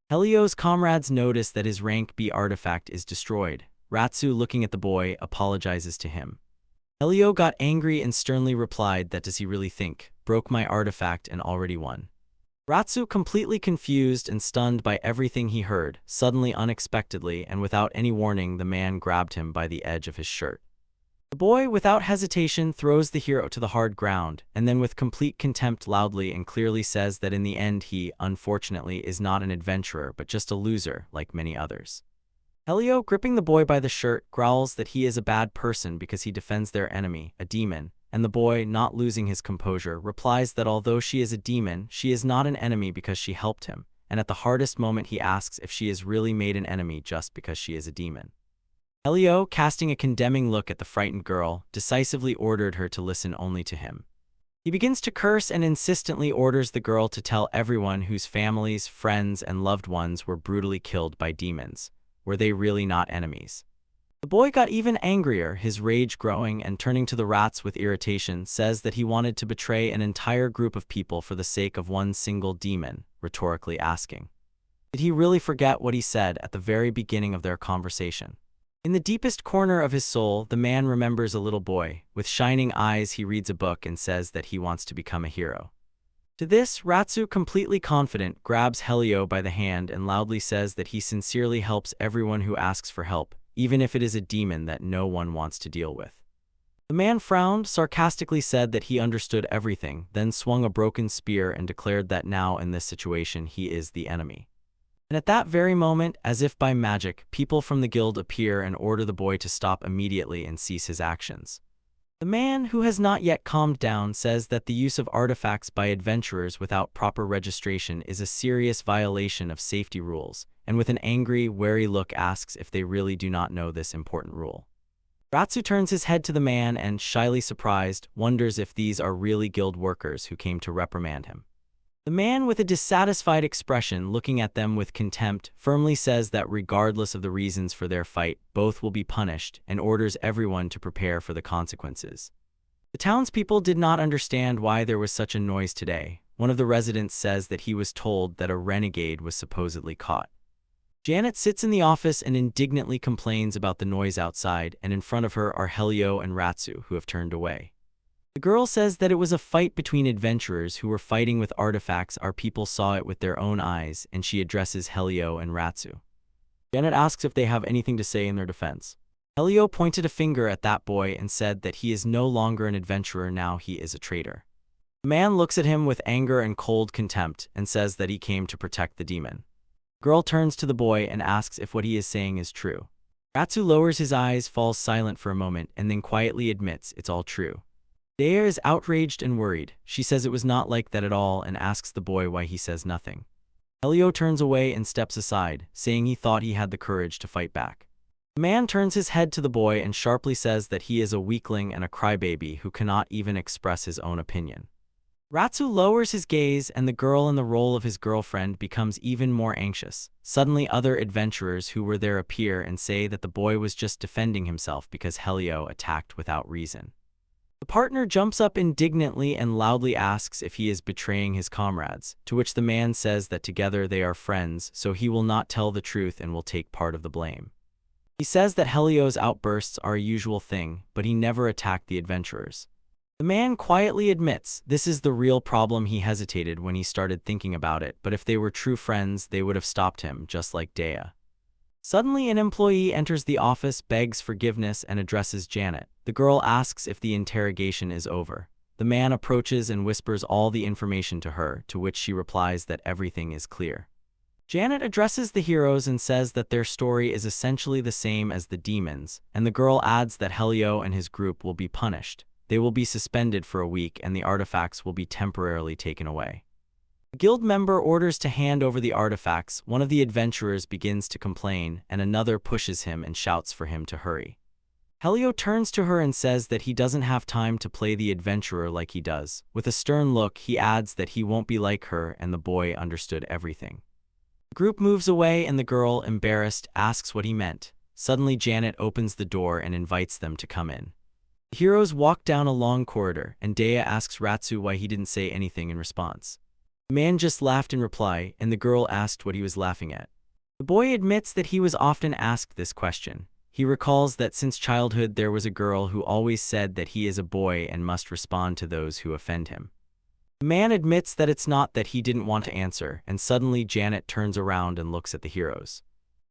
Helio's comrades notice that his rank B artifact is destroyed. Ratsu, looking at the boy, apologizes to him. Helio got angry and sternly replied that does he really think, broke my artifact and already won. Ratsu, completely confused and stunned by everything he heard, suddenly, unexpectedly, and without any warning, the man grabbed him by the edge of his shirt. The boy, without hesitation, throws the hero to the hard ground, and then with complete contempt loudly and clearly says that in the end he, unfortunately, is not an adventurer but just a loser, like many others. Helio, gripping the boy by the shirt, growls that he is a bad person because he defends their enemy, a demon, and the boy, not losing his composure, replies that although she is a demon, she is not an enemy because she helped him, and at the hardest moment he asks if she is really made an enemy just because she is a demon. Helio, casting a condemning look at the frightened girl, decisively ordered her to listen only to him. He begins to curse and insistently orders the girl to tell everyone whose families, friends, and loved ones were brutally killed by demons. Were they really not enemies? The boy got even angrier, his rage growing, and turning to the rats with irritation, says that he wanted to betray an entire group of people for the sake of one single demon, rhetorically asking, did he really forget what he said at the very beginning of their conversation? In the deepest corner of his soul, the man remembers a little boy. With shining eyes, he reads a book and says that he wants to become a hero. To this, Ratsu, completely confident, grabs Helio by the hand and loudly says that he sincerely helps everyone who asks for help, even if it is a demon that no one wants to deal with. The man frowned, sarcastically said that he understood everything, then swung a broken spear and declared that now in this situation he is the enemy. And at that very moment, as if by magic, people from the guild appear and order the boy to stop immediately and cease his actions. The man, who has not yet calmed down, says that the use of artifacts by adventurers without proper registration is a serious violation of safety rules, and with an angry, wary look asks if they really do not know this important rule. Ratsu turns his head to the man and, shyly surprised, wonders if these are really guild workers who came to reprimand him. The man, with a dissatisfied expression looking at them with contempt, firmly says that regardless of the reasons for their fight, both will be punished, and orders everyone to prepare for the consequences. The townspeople did not understand why there was such a noise today. One of the residents says that he was told that a renegade was supposedly caught. Janet sits in the office and indignantly complains about the noise outside, and in front of her are Helio and Ratsu, who have turned away. The girl says that it was a fight between adventurers who were fighting with artifacts. Our people saw it with their own eyes, and she addresses Helio and Ratsu. Janet asks if they have anything to say in their defense. Helio pointed a finger at that boy and said that he is no longer an adventurer, now he is a traitor. The man looks at him with anger and cold contempt and says that he came to protect the demon. The girl turns to the boy and asks if what he is saying is true. Ratsu lowers his eyes, falls silent for a moment, and then quietly admits it's all true. Dea is outraged and worried. She says it was not like that at all and asks the boy why he says nothing. Helio turns away and steps aside, saying he thought he had the courage to fight back. The man turns his head to the boy and sharply says that he is a weakling and a crybaby who cannot even express his own opinion. Ratsu lowers his gaze, and the girl in the role of his girlfriend becomes even more anxious. Suddenly, other adventurers who were there appear and say that the boy was just defending himself because Helio attacked without reason. The partner jumps up indignantly and loudly asks if he is betraying his comrades, to which the man says that together they are friends, so he will not tell the truth and will take part of the blame. He says that Helio's outbursts are a usual thing, but he never attacked the adventurers. The man quietly admits this is the real problem. He hesitated when he started thinking about it, but if they were true friends, they would have stopped him, just like Dea. Suddenly, an employee enters the office, begs forgiveness, and addresses Janet. The girl asks if the interrogation is over. The man approaches and whispers all the information to her, to which she replies that everything is clear. Janet addresses the heroes and says that their story is essentially the same as the demons, and the girl adds that Helio and his group will be punished. They will be suspended for a week and the artifacts will be temporarily taken away. A guild member orders to hand over the artifacts. One of the adventurers begins to complain, and another pushes him and shouts for him to hurry. Helio turns to her and says that he doesn't have time to play the adventurer like he does. With a stern look, he adds that he won't be like her, and the boy understood everything. The group moves away and the girl, embarrassed, asks what he meant. Suddenly Janet opens the door and invites them to come in. The heroes walk down a long corridor, and Dea asks Ratsu why he didn't say anything in response. The man just laughed in reply, and the girl asked what he was laughing at. The boy admits that he was often asked this question. He recalls that since childhood there was a girl who always said that he is a boy and must respond to those who offend him. The man admits that it's not that he didn't want to answer, and suddenly Janet turns around and looks at the heroes.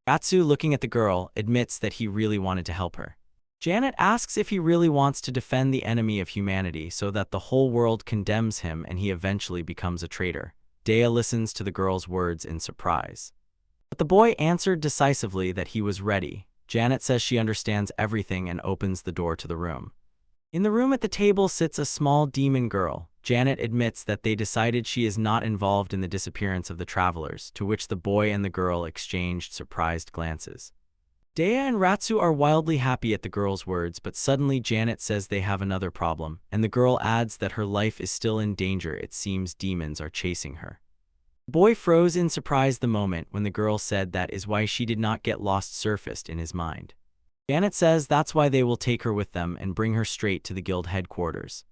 Ratsu, looking at the girl, admits that he really wanted to help her. Janet asks if he really wants to defend the enemy of humanity so that the whole world condemns him and he eventually becomes a traitor. Dea listens to the girl's words in surprise. But the boy answered decisively that he was ready. Janet says she understands everything and opens the door to the room. In the room at the table sits a small demon girl. Janet admits that they decided she is not involved in the disappearance of the travelers, to which the boy and the girl exchanged surprised glances. Dea and Ratsu are wildly happy at the girl's words, but suddenly Janet says they have another problem, and the girl adds that her life is still in danger. It seems demons are chasing her. The boy froze in surprise the moment when the girl said that is why she did not get lost surfaced in his mind. Janet says that's why they will take her with them and bring her straight to the guild headquarters.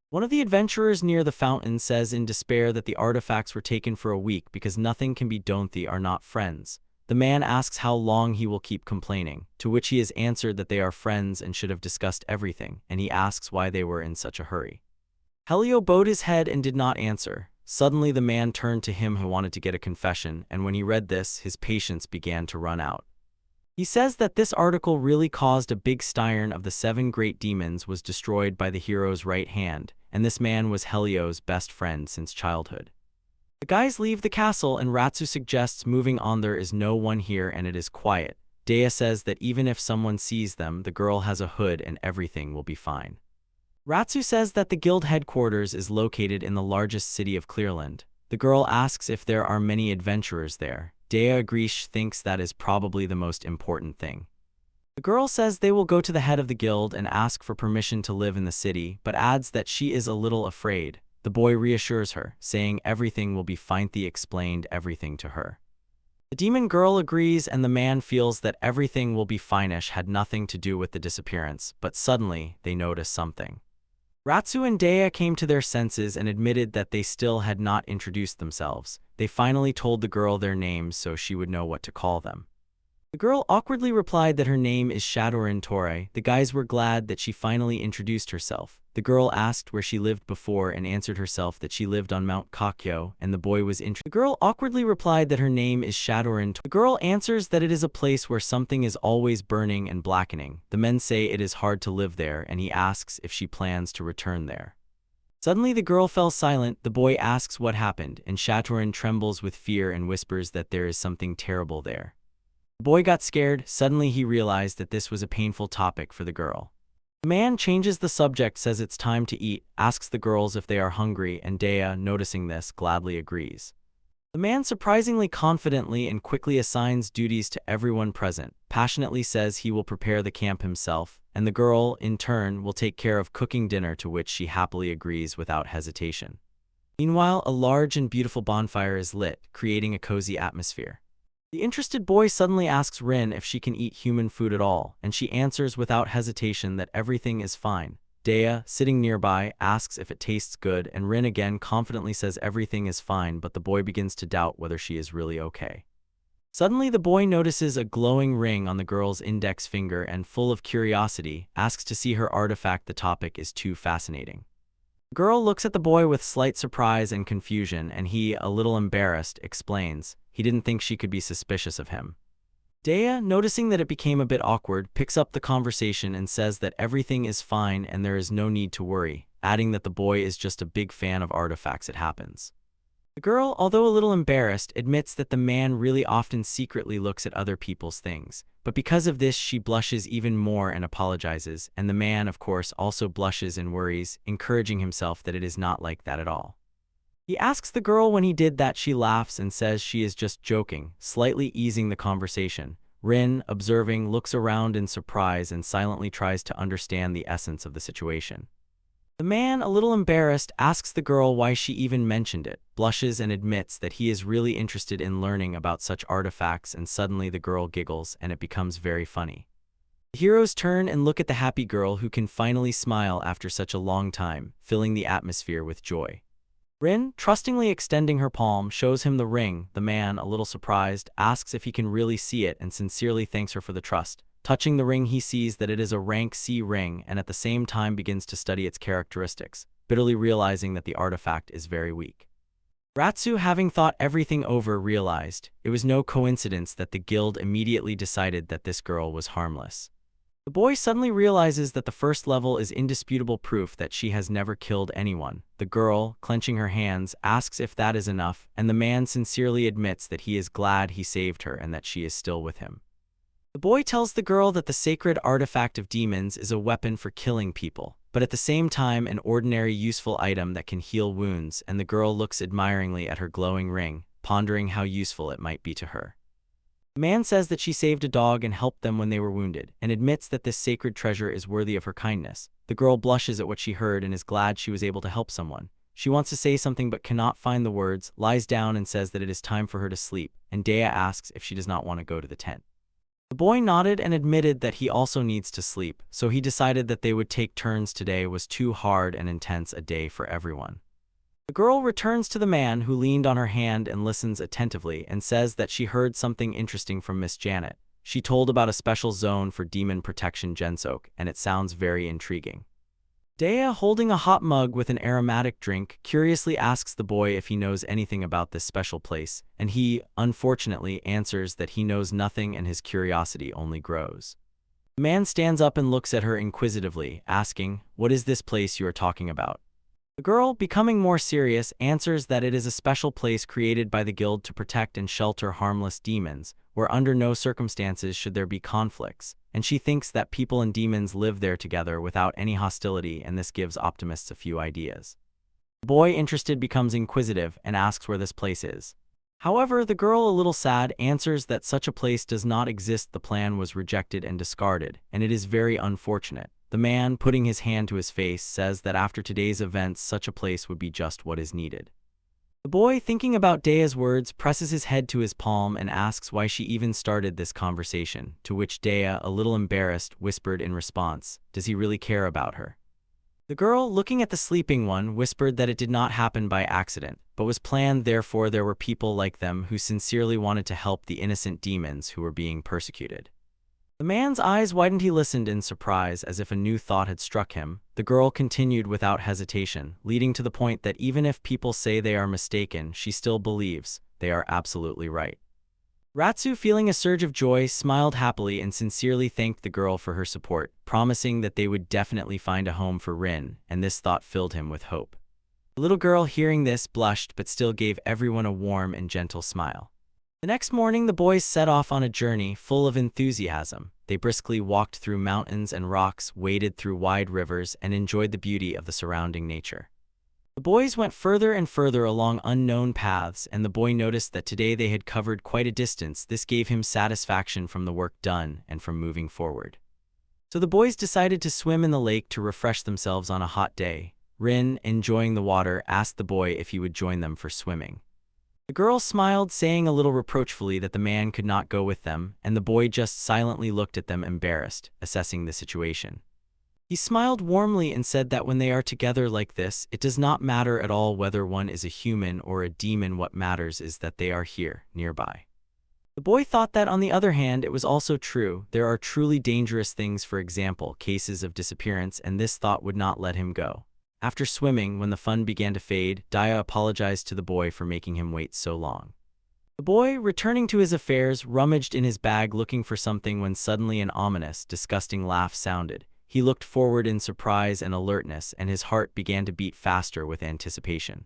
One of the adventurers near the fountain says in despair that the artifacts were taken for a week because nothing can be done. They are not friends. The man asks how long he will keep complaining, to which he has answered that they are friends and should have discussed everything, and he asks why they were in such a hurry. Helio bowed his head and did not answer. Suddenly the man turned to him who wanted to get a confession, and when he read this, his patience began to run out. He says that this article really caused a big stirring of the 7 great demons was destroyed by the hero's right hand, and this man was Helio's best friend since childhood. The guys leave the castle and Ratsu suggests moving on. There is no one here and it is quiet. Dea says that even if someone sees them, the girl has a hood and everything will be fine. Ratsu says that the guild headquarters is located in the largest city of Clearland. The girl asks if there are many adventurers there. Dea agrees, she thinks that is probably the most important thing. The girl says they will go to the head of the guild and ask for permission to live in the city, but adds that she is a little afraid. The boy reassures her, saying everything will be fine. He explained everything to her. The demon girl agrees and the man feels that everything will be fine-ish, had nothing to do with the disappearance, but suddenly they notice something. Ratsu and Dea came to their senses and admitted that they still had not introduced themselves. They finally told the girl their names so she would know what to call them. The girl awkwardly replied that her name is Shadowrin Torre. The guys were glad that she finally introduced herself. The girl asked where she lived before and answered herself that she lived on Mount Kakyo, and the boy was interested. The girl awkwardly replied that her name is Shadowrin. The girl answers that it is a place where something is always burning and blackening. The men say it is hard to live there, and he asks if she plans to return there. Suddenly the girl fell silent. The boy asks what happened, and Shadowrin trembles with fear and whispers that there is something terrible there. The boy got scared. Suddenly he realized that this was a painful topic for the girl. The man changes the subject, says it's time to eat, asks the girls if they are hungry, and Dea, noticing this, gladly agrees. The man surprisingly confidently and quickly assigns duties to everyone present, passionately says he will prepare the camp himself, and the girl, in turn, will take care of cooking dinner, to which she happily agrees without hesitation. Meanwhile, a large and beautiful bonfire is lit, creating a cozy atmosphere. The interested boy suddenly asks Rin if she can eat human food at all, and she answers without hesitation that everything is fine. Dea, sitting nearby, asks if it tastes good, and Rin again confidently says everything is fine, but the boy begins to doubt whether she is really okay. Suddenly the boy notices a glowing ring on the girl's index finger and, full of curiosity, asks to see her artifact. The topic is too fascinating. The girl looks at the boy with slight surprise and confusion, and he, a little embarrassed, explains he didn't think she could be suspicious of him. Dea, noticing that it became a bit awkward, picks up the conversation and says that everything is fine and there is no need to worry, adding that the boy is just a big fan of artifacts. It happens. The girl, although a little embarrassed, admits that the man really often secretly looks at other people's things, but because of this she blushes even more and apologizes, and the man, of course, also blushes and worries, encouraging himself that it is not like that at all. He asks the girl when he did that. She laughs and says she is just joking, slightly easing the conversation. Rin, observing, looks around in surprise and silently tries to understand the essence of the situation. The man, a little embarrassed, asks the girl why she even mentioned it, blushes and admits that he is really interested in learning about such artifacts, and suddenly the girl giggles and it becomes very funny. The heroes turn and look at the happy girl who can finally smile after such a long time, filling the atmosphere with joy. Rin, trustingly extending her palm, shows him the ring. The man, a little surprised, asks if he can really see it and sincerely thanks her for the trust. Touching the ring, he sees that it is a rank C ring and at the same time begins to study its characteristics, bitterly realizing that the artifact is very weak. Ratsu, having thought everything over, realized it was no coincidence that the guild immediately decided that this girl was harmless. The boy suddenly realizes that the first level is indisputable proof that she has never killed anyone. The girl, clenching her hands, asks if that is enough, and the man sincerely admits that he is glad he saved her and that she is still with him. The boy tells the girl that the sacred artifact of demons is a weapon for killing people, but at the same time an ordinary useful item that can heal wounds, and the girl looks admiringly at her glowing ring, pondering how useful it might be to her. The man says that she saved a dog and helped them when they were wounded, and admits that this sacred treasure is worthy of her kindness. The girl blushes at what she heard and is glad she was able to help someone. She wants to say something but cannot find the words, lies down and says that it is time for her to sleep, and Dea asks if she does not want to go to the tent. The boy nodded and admitted that he also needs to sleep, so he decided that they would take turns. Today was too hard and intense a day for everyone. The girl returns to the man who leaned on her hand and listens attentively and says that she heard something interesting from Miss Janet. She told about a special zone for demon protection Gensok, and it sounds very intriguing. Dea, holding a hot mug with an aromatic drink, curiously asks the boy if he knows anything about this special place, and he, unfortunately, answers that he knows nothing and his curiosity only grows. The man stands up and looks at her inquisitively, asking, "What is this place you are talking about?" The girl, becoming more serious, answers that it is a special place created by the guild to protect and shelter harmless demons, where under no circumstances should there be conflicts, and she thinks that people and demons live there together without any hostility, and this gives optimists a few ideas. The boy, interested, becomes inquisitive and asks where this place is. However, the girl, a little sad, answers that such a place does not exist. The plan was rejected and discarded, and it is very unfortunate. The man, putting his hand to his face, says that after today's events such a place would be just what is needed. The boy, thinking about Dea's words, presses his head to his palm and asks why she even started this conversation, to which Dea, a little embarrassed, whispered in response, "Does he really care about her?" The girl, looking at the sleeping one, whispered that it did not happen by accident, but was planned. Therefore there were people like them who sincerely wanted to help the innocent demons who were being persecuted. The man's eyes widened. He listened in surprise, as if a new thought had struck him. The girl continued without hesitation, leading to the point that even if people say they are mistaken, she still believes they are absolutely right. Ratsu, feeling a surge of joy, smiled happily and sincerely thanked the girl for her support, promising that they would definitely find a home for Rin, and this thought filled him with hope. The little girl, hearing this, blushed but still gave everyone a warm and gentle smile. The next morning, the boys set off on a journey full of enthusiasm. They briskly walked through mountains and rocks, waded through wide rivers, and enjoyed the beauty of the surrounding nature. The boys went further and further along unknown paths, and the boy noticed that today they had covered quite a distance. This gave him satisfaction from the work done and from moving forward. So the boys decided to swim in the lake to refresh themselves on a hot day. Rin, enjoying the water, asked the boy if he would join them for swimming. The girl smiled, saying a little reproachfully that the man could not go with them, and the boy just silently looked at them, embarrassed, assessing the situation. He smiled warmly and said that when they are together like this, it does not matter at all whether one is a human or a demon. What matters is that they are here, nearby. The boy thought that, on the other hand, it was also true. There are truly dangerous things, for example, cases of disappearance, and this thought would not let him go. After swimming, when the fun began to fade, Daya apologized to the boy for making him wait so long. The boy, returning to his affairs, rummaged in his bag looking for something when suddenly an ominous, disgusting laugh sounded. He looked forward in surprise and alertness, and his heart began to beat faster with anticipation.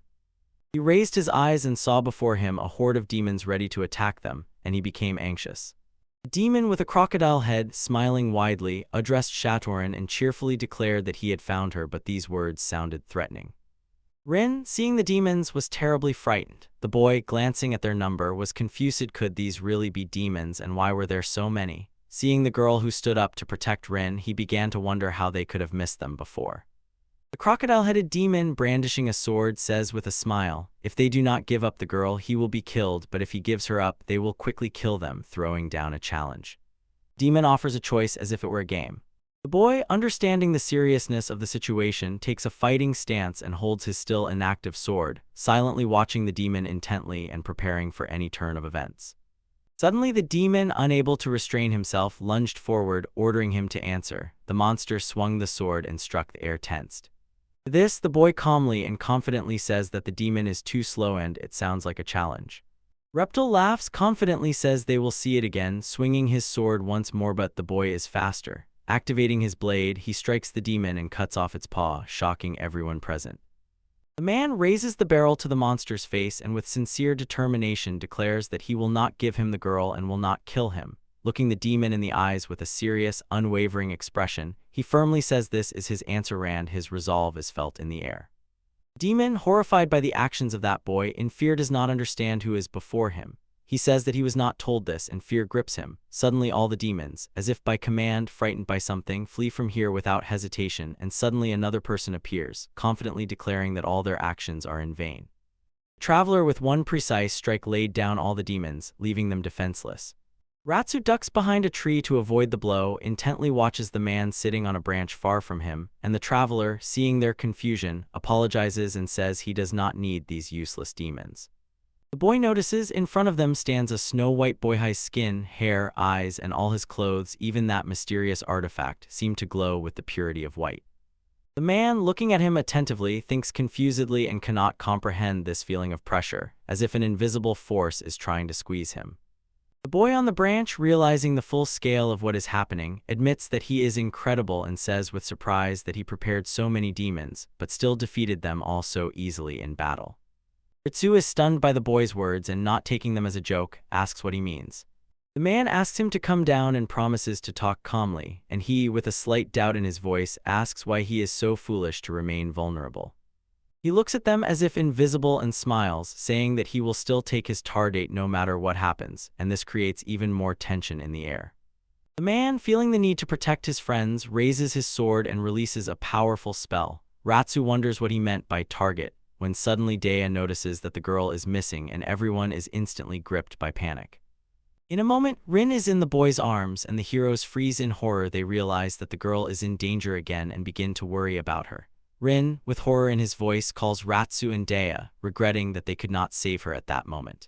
He raised his eyes and saw before him a horde of demons ready to attack them, and he became anxious. A demon with a crocodile head, smiling widely, addressed Shatoran and cheerfully declared that he had found her, but these words sounded threatening. Rin, seeing the demons, was terribly frightened. The boy, glancing at their number, was confused. Could these really be demons, and why were there so many? Seeing the girl who stood up to protect Rin, he began to wonder how they could have missed them before. The crocodile-headed demon, brandishing a sword, says with a smile, "If they do not give up the girl, he will be killed, but if he gives her up, they will quickly kill them," throwing down a challenge. Demon offers a choice as if it were a game. The boy, understanding the seriousness of the situation, takes a fighting stance and holds his still inactive sword, silently watching the demon intently and preparing for any turn of events. Suddenly, the demon, unable to restrain himself, lunged forward, ordering him to answer. The monster swung the sword and struck the air tensed. To this, the boy calmly and confidently says that the demon is too slow and it sounds like a challenge. Reptile laughs confidently, says they will see it again, swinging his sword once more, but the boy is faster. Activating his blade, he strikes the demon and cuts off its paw, shocking everyone present. The man raises the barrel to the monster's face and with sincere determination declares that he will not give him the girl and will not kill him. Looking the demon in the eyes with a serious, unwavering expression, he firmly says this is his answer and his resolve is felt in the air. Demon, horrified by the actions of that boy, in fear does not understand who is before him. He says that he was not told this, and fear grips him. Suddenly all the demons, as if by command, frightened by something, flee from here without hesitation, and suddenly another person appears, confidently declaring that all their actions are in vain. The traveler with one precise strike laid down all the demons, leaving them defenseless. Ratsu ducks behind a tree to avoid the blow, intently watches the man sitting on a branch far from him, and the traveler, seeing their confusion, apologizes and says he does not need these useless demons. The boy notices in front of them stands a snow-white boy. His skin, hair, eyes, and all his clothes, even that mysterious artifact, seem to glow with the purity of white. The man, looking at him attentively, thinks confusedly and cannot comprehend this feeling of pressure, as if an invisible force is trying to squeeze him. The boy on the branch, realizing the full scale of what is happening, admits that he is incredible and says with surprise that he prepared so many demons, but still defeated them all so easily in battle. Ritsu is stunned by the boy's words and, not taking them as a joke, asks what he means. The man asks him to come down and promises to talk calmly, and he, with a slight doubt in his voice, asks why he is so foolish to remain vulnerable. He looks at them as if invisible and smiles, saying that he will still take his tardate no matter what happens, and this creates even more tension in the air. The man, feeling the need to protect his friends, raises his sword and releases a powerful spell. Ratsu wonders what he meant by target, when suddenly Dea notices that the girl is missing and everyone is instantly gripped by panic. In a moment, Rin is in the boy's arms and the heroes freeze in horror. They realize that the girl is in danger again and begin to worry about her. Rin, with horror in his voice, calls Ratsu and Dea, regretting that they could not save her at that moment.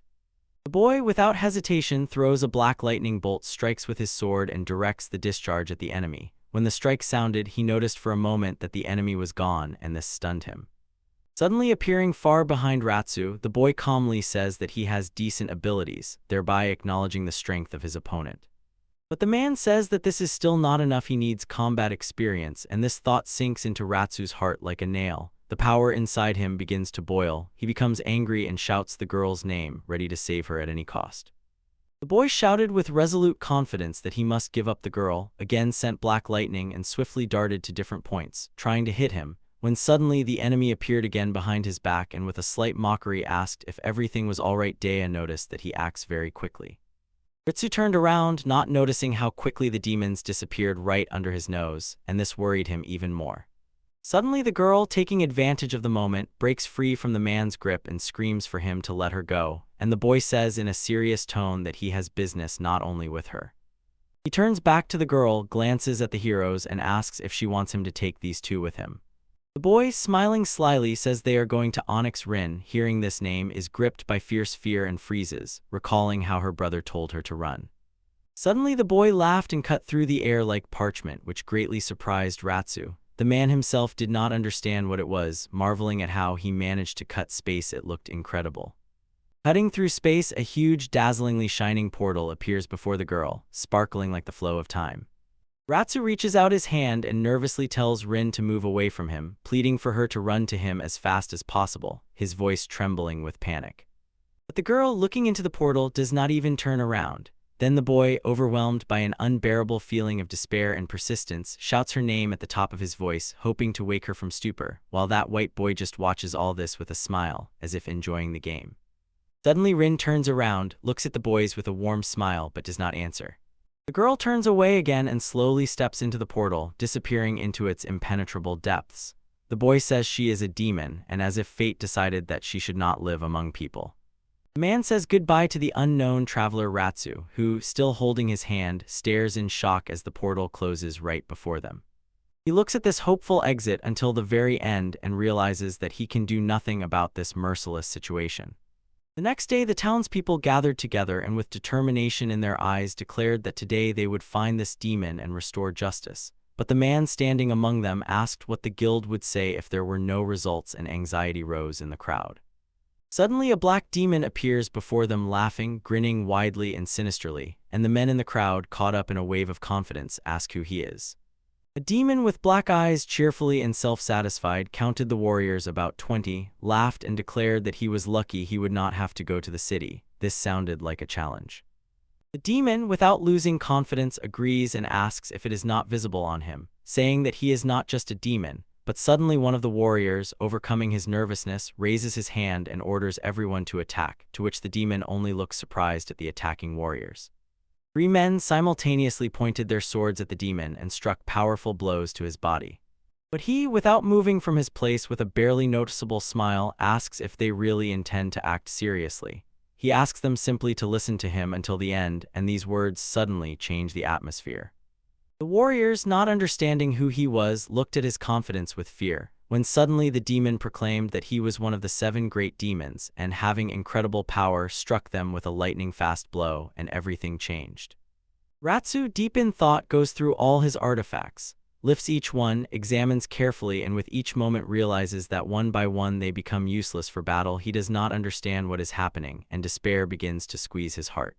The boy, without hesitation, throws a black lightning bolt, strikes with his sword and directs the discharge at the enemy. When the strike sounded, he noticed for a moment that the enemy was gone, and this stunned him. Suddenly appearing far behind Ratsu, the boy calmly says that he has decent abilities, thereby acknowledging the strength of his opponent. But the man says that this is still not enough. He needs combat experience, and this thought sinks into Ratsu's heart like a nail. The power inside him begins to boil. He becomes angry and shouts the girl's name, ready to save her at any cost. The boy shouted with resolute confidence that he must give up the girl, again sent black lightning and swiftly darted to different points, trying to hit him, when suddenly the enemy appeared again behind his back and with a slight mockery asked if everything was all right. Dea noticed that he acts very quickly. Ritsu turned around, not noticing how quickly the demons disappeared right under his nose, and this worried him even more. Suddenly the girl, taking advantage of the moment, breaks free from the man's grip and screams for him to let her go, and the boy says in a serious tone that he has business not only with her. He turns back to the girl, glances at the heroes, and asks if she wants him to take these two with him. The boy, smiling slyly, says they are going to Onyx. Rin, hearing this name, is gripped by fierce fear and freezes, recalling how her brother told her to run. Suddenly the boy laughed and cut through the air like parchment, which greatly surprised Ratsu. The man himself did not understand what it was, marveling at how he managed to cut space. It looked incredible. Cutting through space, a huge, dazzlingly shining portal appears before the girl, sparkling like the flow of time. Ratsu reaches out his hand and nervously tells Rin to move away from him, pleading for her to run to him as fast as possible, his voice trembling with panic. But the girl, looking into the portal, does not even turn around. Then the boy, overwhelmed by an unbearable feeling of despair and persistence, shouts her name at the top of his voice, hoping to wake her from stupor, while that white boy just watches all this with a smile, as if enjoying the game. Suddenly Rin turns around, looks at the boys with a warm smile but does not answer. The girl turns away again and slowly steps into the portal, disappearing into its impenetrable depths. The boy says she is a demon, and as if fate decided that she should not live among people. The man says goodbye to the unknown traveler Ratsu, who, still holding his hand, stares in shock as the portal closes right before them. He looks at this hopeful exit until the very end and realizes that he can do nothing about this merciless situation. The next day, the townspeople gathered together and with determination in their eyes declared that today they would find this demon and restore justice. But the man standing among them asked what the guild would say if there were no results, and anxiety rose in the crowd. Suddenly a black demon appears before them, laughing, grinning widely and sinisterly, and the men in the crowd, caught up in a wave of confidence, ask who he is. A demon with black eyes, cheerfully and self-satisfied, counted the warriors, about 20, laughed and declared that he was lucky he would not have to go to the city. This sounded like a challenge. The demon, without losing confidence, agrees and asks if it is not visible on him, saying that he is not just a demon. But suddenly one of the warriors, overcoming his nervousness, raises his hand and orders everyone to attack, to which the demon only looks surprised at the attacking warriors. 3 men simultaneously pointed their swords at the demon and struck powerful blows to his body. But he, without moving from his place with a barely noticeable smile, asks if they really intend to act seriously. He asks them simply to listen to him until the end, and these words suddenly change the atmosphere. The warriors, not understanding who he was, looked at his confidence with fear, when suddenly the demon proclaimed that he was one of the 7 great demons, and having incredible power, struck them with a lightning-fast blow, and everything changed. Ratsu, deep in thought, goes through all his artifacts, lifts each one, examines carefully, and with each moment realizes that one by one they become useless for battle. He does not understand what is happening, and despair begins to squeeze his heart.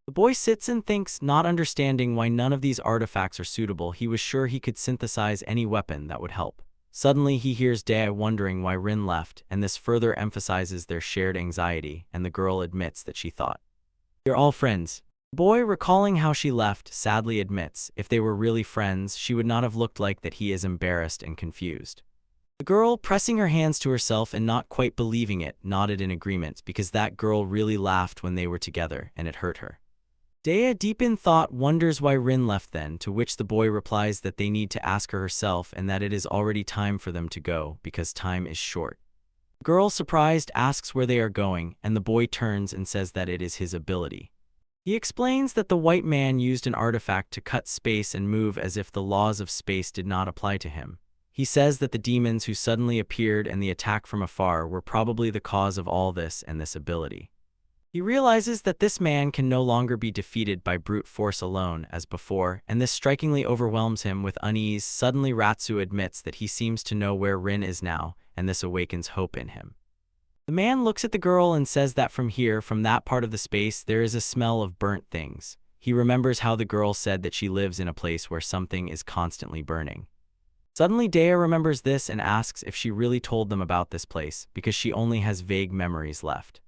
The boy sits and thinks, not understanding why none of these artifacts are suitable. He was sure he could synthesize any weapon that would help. Suddenly he hears Dae wondering why Rin left, and this further emphasizes their shared anxiety, and the girl admits that she thought, "You're all friends." The boy, recalling how she left, sadly admits, if they were really friends, she would not have looked like that. He is embarrassed and confused. The girl, pressing her hands to herself and not quite believing it, nodded in agreement, because that girl really laughed when they were together, and it hurt her. Dae, deep in thought, wonders why Rin left then, to which the boy replies that they need to ask her herself and that it is already time for them to go, because time is short. The girl, surprised, asks where they are going, and the boy turns and says that it is his ability. He explains that the white man used an artifact to cut space and move as if the laws of space did not apply to him. He says that the demons who suddenly appeared and the attack from afar were probably the cause of all this and this ability. He realizes that this man can no longer be defeated by brute force alone as before, and this strikingly overwhelms him with unease. Suddenly Ratsu admits that he seems to know where Rin is now, and this awakens hope in him. The man looks at the girl and says that from here, from that part of the space, there is a smell of burnt things. He remembers how the girl said that she lives in a place where something is constantly burning. Suddenly Dae remembers this and asks if she really told them about this place, because she only has vague memories left.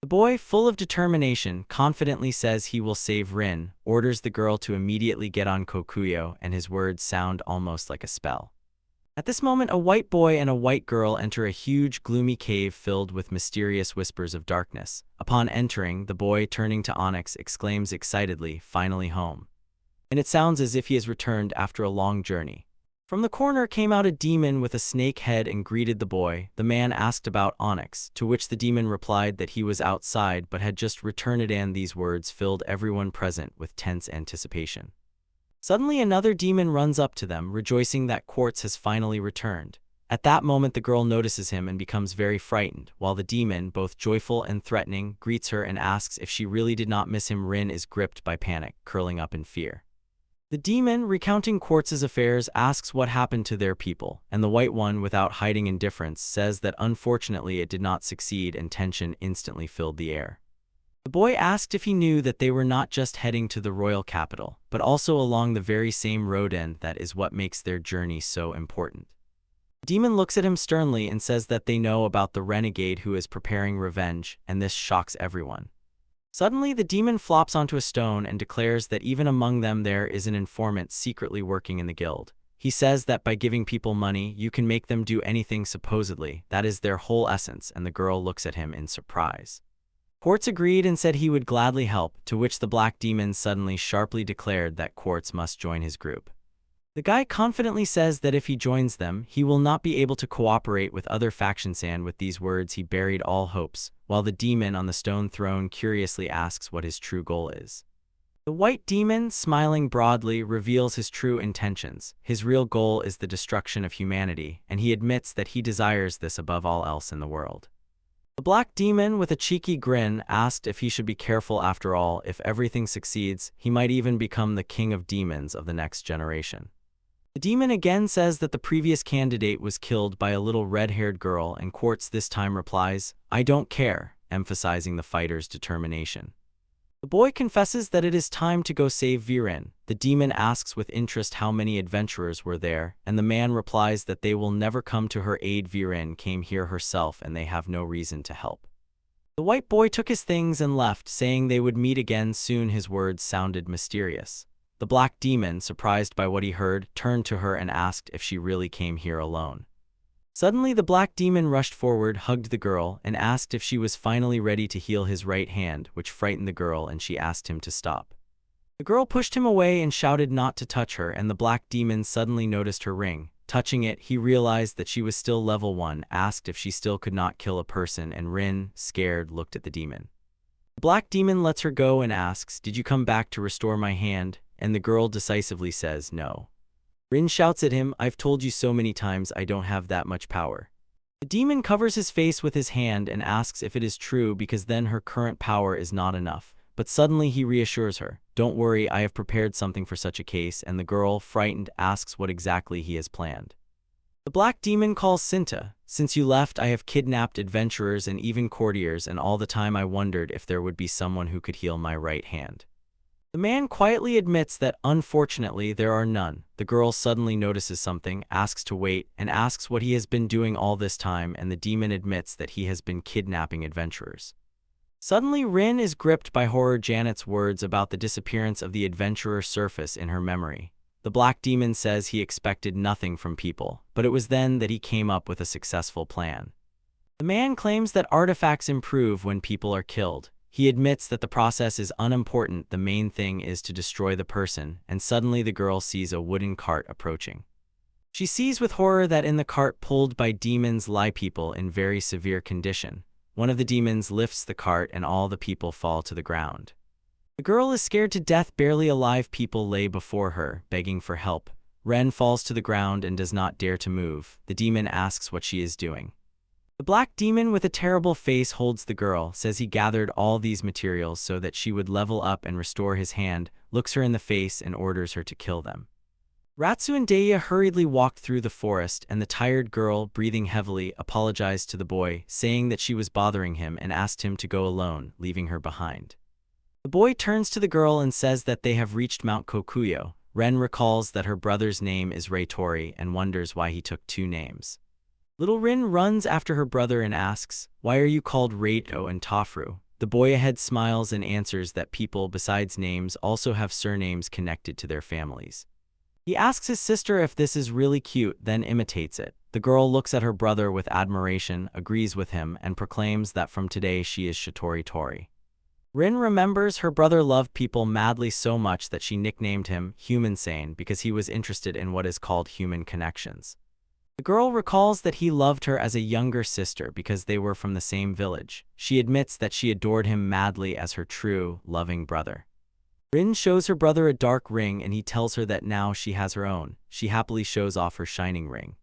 The boy, full of determination, confidently says he will save Rin, orders the girl to immediately get on Kokuyo, and his words sound almost like a spell. At this moment, a white boy and a white girl enter a huge, gloomy cave filled with mysterious whispers of darkness. Upon entering, the boy, turning to Onyx, exclaims excitedly, "Finally home." And it sounds as if he has returned after a long journey. From the corner came out a demon with a snake head and greeted the boy. The man asked about Onyx, to which the demon replied that he was outside but had just returned, and these words filled everyone present with tense anticipation. Suddenly another demon runs up to them, rejoicing that Quartz has finally returned. At that moment the girl notices him and becomes very frightened, while the demon, both joyful and threatening, greets her and asks if she really did not miss him. Rin is gripped by panic, curling up in fear. The demon, recounting Quartz's affairs, asks what happened to their people, and the white one, without hiding indifference, says that unfortunately it did not succeed, and tension instantly filled the air. The boy asked if he knew that they were not just heading to the royal capital, but also along the very same road, and that is what makes their journey so important. The demon looks at him sternly and says that they know about the renegade who is preparing revenge, and this shocks everyone. Suddenly, the demon flops onto a stone and declares that even among them there is an informant secretly working in the guild. He says that by giving people money, you can make them do anything supposedly. That is their whole essence, and the girl looks at him in surprise. Quartz agreed and said he would gladly help, to which the black demon suddenly sharply declared that Quartz must join his group. The guy confidently says that if he joins them, he will not be able to cooperate with other factions, and with these words he buried all hopes, while the demon on the stone throne curiously asks what his true goal is. The white demon, smiling broadly, reveals his true intentions. His real goal is the destruction of humanity, and he admits that he desires this above all else in the world. The black demon, with a cheeky grin, asked if he should be careful. After all, if everything succeeds, he might even become the king of demons of the next generation. The demon again says that the previous candidate was killed by a little red-haired girl, and Quartz this time replies, "I don't care," emphasizing the fighter's determination. The boy confesses that it is time to go save Viren. The demon asks with interest how many adventurers were there, and the man replies that they will never come to her aid. Viren came here herself and they have no reason to help. The white boy took his things and left, saying they would meet again soon. His words sounded mysterious. The black demon, surprised by what he heard, turned to her and asked if she really came here alone. Suddenly, the black demon rushed forward, hugged the girl, and asked if she was finally ready to heal his right hand, which frightened the girl, and she asked him to stop. The girl pushed him away and shouted not to touch her, and the black demon suddenly noticed her ring. Touching it, he realized that she was still level 1, asked if she still could not kill a person, and Rin, scared, looked at the demon. The black demon lets her go and asks, "Did you come back to restore my hand?" And the girl decisively says no. Rin shouts at him, "I've told you so many times I don't have that much power." The demon covers his face with his hand and asks if it is true, because then her current power is not enough. But suddenly he reassures her, "Don't worry, I have prepared something for such a case," and the girl, frightened, asks what exactly he has planned. The black demon calls Cinta. "Since you left, I have kidnapped adventurers and even courtiers, and all the time I wondered if there would be someone who could heal my right hand." The man quietly admits that, unfortunately, there are none. The girl suddenly notices something, asks to wait, and asks what he has been doing all this time, and the demon admits that he has been kidnapping adventurers. Suddenly, Rin is gripped by horror. Janet's words about the disappearance of the adventurer surface in her memory. The black demon says he expected nothing from people, but it was then that he came up with a successful plan. The man claims that artifacts improve when people are killed. He admits that the process is unimportant, the main thing is to destroy the person, and suddenly the girl sees a wooden cart approaching. She sees with horror that in the cart pulled by demons lie people in very severe condition. One of the demons lifts the cart and all the people fall to the ground. The girl is scared to death. Barely alive people lay before her, begging for help. Ren falls to the ground and does not dare to move. The demon asks what she is doing. The black demon with a terrible face holds the girl, says he gathered all these materials so that she would level up and restore his hand, looks her in the face and orders her to kill them. Ratsu and Daya hurriedly walked through the forest, and the tired girl, breathing heavily, apologized to the boy, saying that she was bothering him and asked him to go alone, leaving her behind. The boy turns to the girl and says that they have reached Mount Kokuyo. Ren recalls that her brother's name is Reitori and wonders why he took 2 names. Little Rin runs after her brother and asks, "Why are you called Reito and Tofru?" The boy ahead smiles and answers that people besides names also have surnames connected to their families. He asks his sister if this is really cute, then imitates it. The girl looks at her brother with admiration, agrees with him, and proclaims that from today she is Shitori Tori. Rin remembers her brother loved people madly so much that she nicknamed him Human Sane because he was interested in what is called human connections. The girl recalls that he loved her as a younger sister because they were from the same village. She admits that she adored him madly as her true, loving brother. Rin shows her brother a dark ring and he tells her that now she has her own. She happily shows off her shining ring.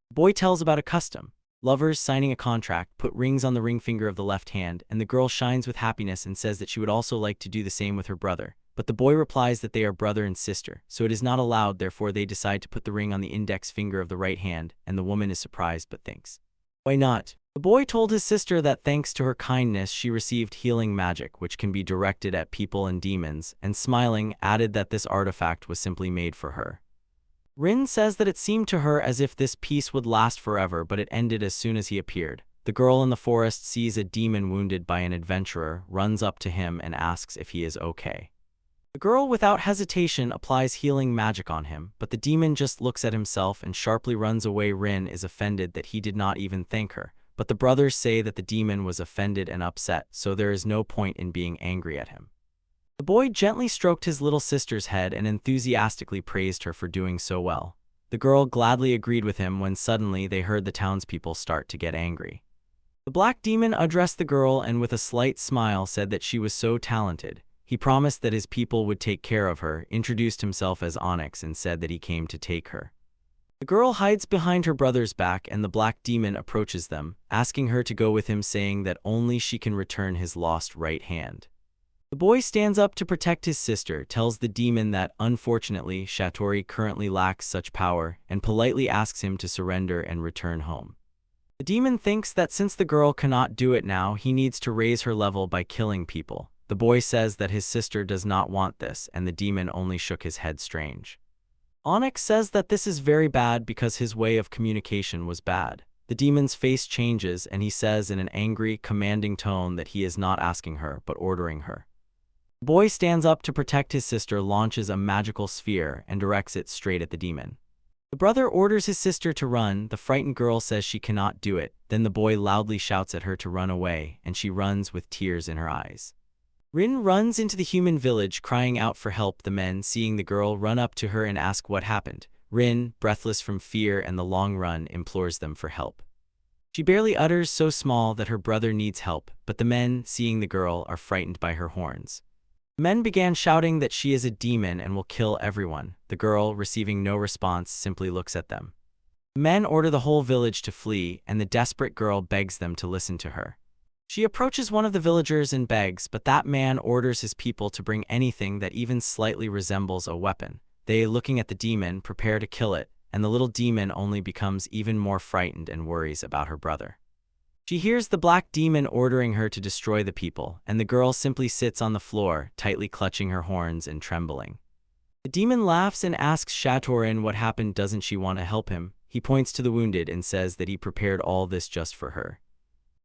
The boy tells about a custom. Lovers signing a contract put rings on the ring finger of the left hand, and the girl shines with happiness and says that she would also like to do the same with her brother. But the boy replies that they are brother and sister, so it is not allowed. Therefore they decide to put the ring on the index finger of the right hand, and the woman is surprised but thinks, "Why not?" The boy told his sister that thanks to her kindness she received healing magic which can be directed at people and demons, and smiling, added that this artifact was simply made for her. Rin says that it seemed to her as if this peace would last forever, but it ended as soon as he appeared. The girl in the forest sees a demon wounded by an adventurer, runs up to him and asks if he is okay. The girl without hesitation applies healing magic on him, but the demon just looks at himself and sharply runs away. Rin is offended that he did not even thank her, but the brothers say that the demon was offended and upset, so there is no point in being angry at him. The boy gently stroked his little sister's head and enthusiastically praised her for doing so well. The girl gladly agreed with him when suddenly they heard the townspeople start to get angry. The black demon addressed the girl and with a slight smile said that she was so talented. He promised that his people would take care of her, introduced himself as Onyx, and said that he came to take her. The girl hides behind her brother's back and the black demon approaches them, asking her to go with him, saying that only she can return his lost right hand. The boy stands up to protect his sister, tells the demon that, unfortunately, Shatori currently lacks such power, and politely asks him to surrender and return home. The demon thinks that since the girl cannot do it now, he needs to raise her level by killing people. The boy says that his sister does not want this, and the demon only shook his head strange. Onyx says that this is very bad because his way of communication was bad. The demon's face changes and he says in an angry, commanding tone that he is not asking her, but ordering her. The boy stands up to protect his sister, launches a magical sphere, and directs it straight at the demon. The brother orders his sister to run. The frightened girl says she cannot do it. Then the boy loudly shouts at her to run away, and she runs with tears in her eyes. Rin runs into the human village, crying out for help. The men, seeing the girl, run up to her and ask what happened. Rin, breathless from fear and the long run, implores them for help. She barely utters so small that her brother needs help, but the men, seeing the girl, are frightened by her horns. The men began shouting that she is a demon and will kill everyone. The girl, receiving no response, simply looks at them. The men order the whole village to flee, and the desperate girl begs them to listen to her. She approaches one of the villagers and begs, but that man orders his people to bring anything that even slightly resembles a weapon. They, looking at the demon, prepare to kill it, and the little demon only becomes even more frightened and worries about her brother. She hears the black demon ordering her to destroy the people, and the girl simply sits on the floor, tightly clutching her horns and trembling. The demon laughs and asks Shatorin what happened. Doesn't she want to help him? He points to the wounded and says that he prepared all this just for her.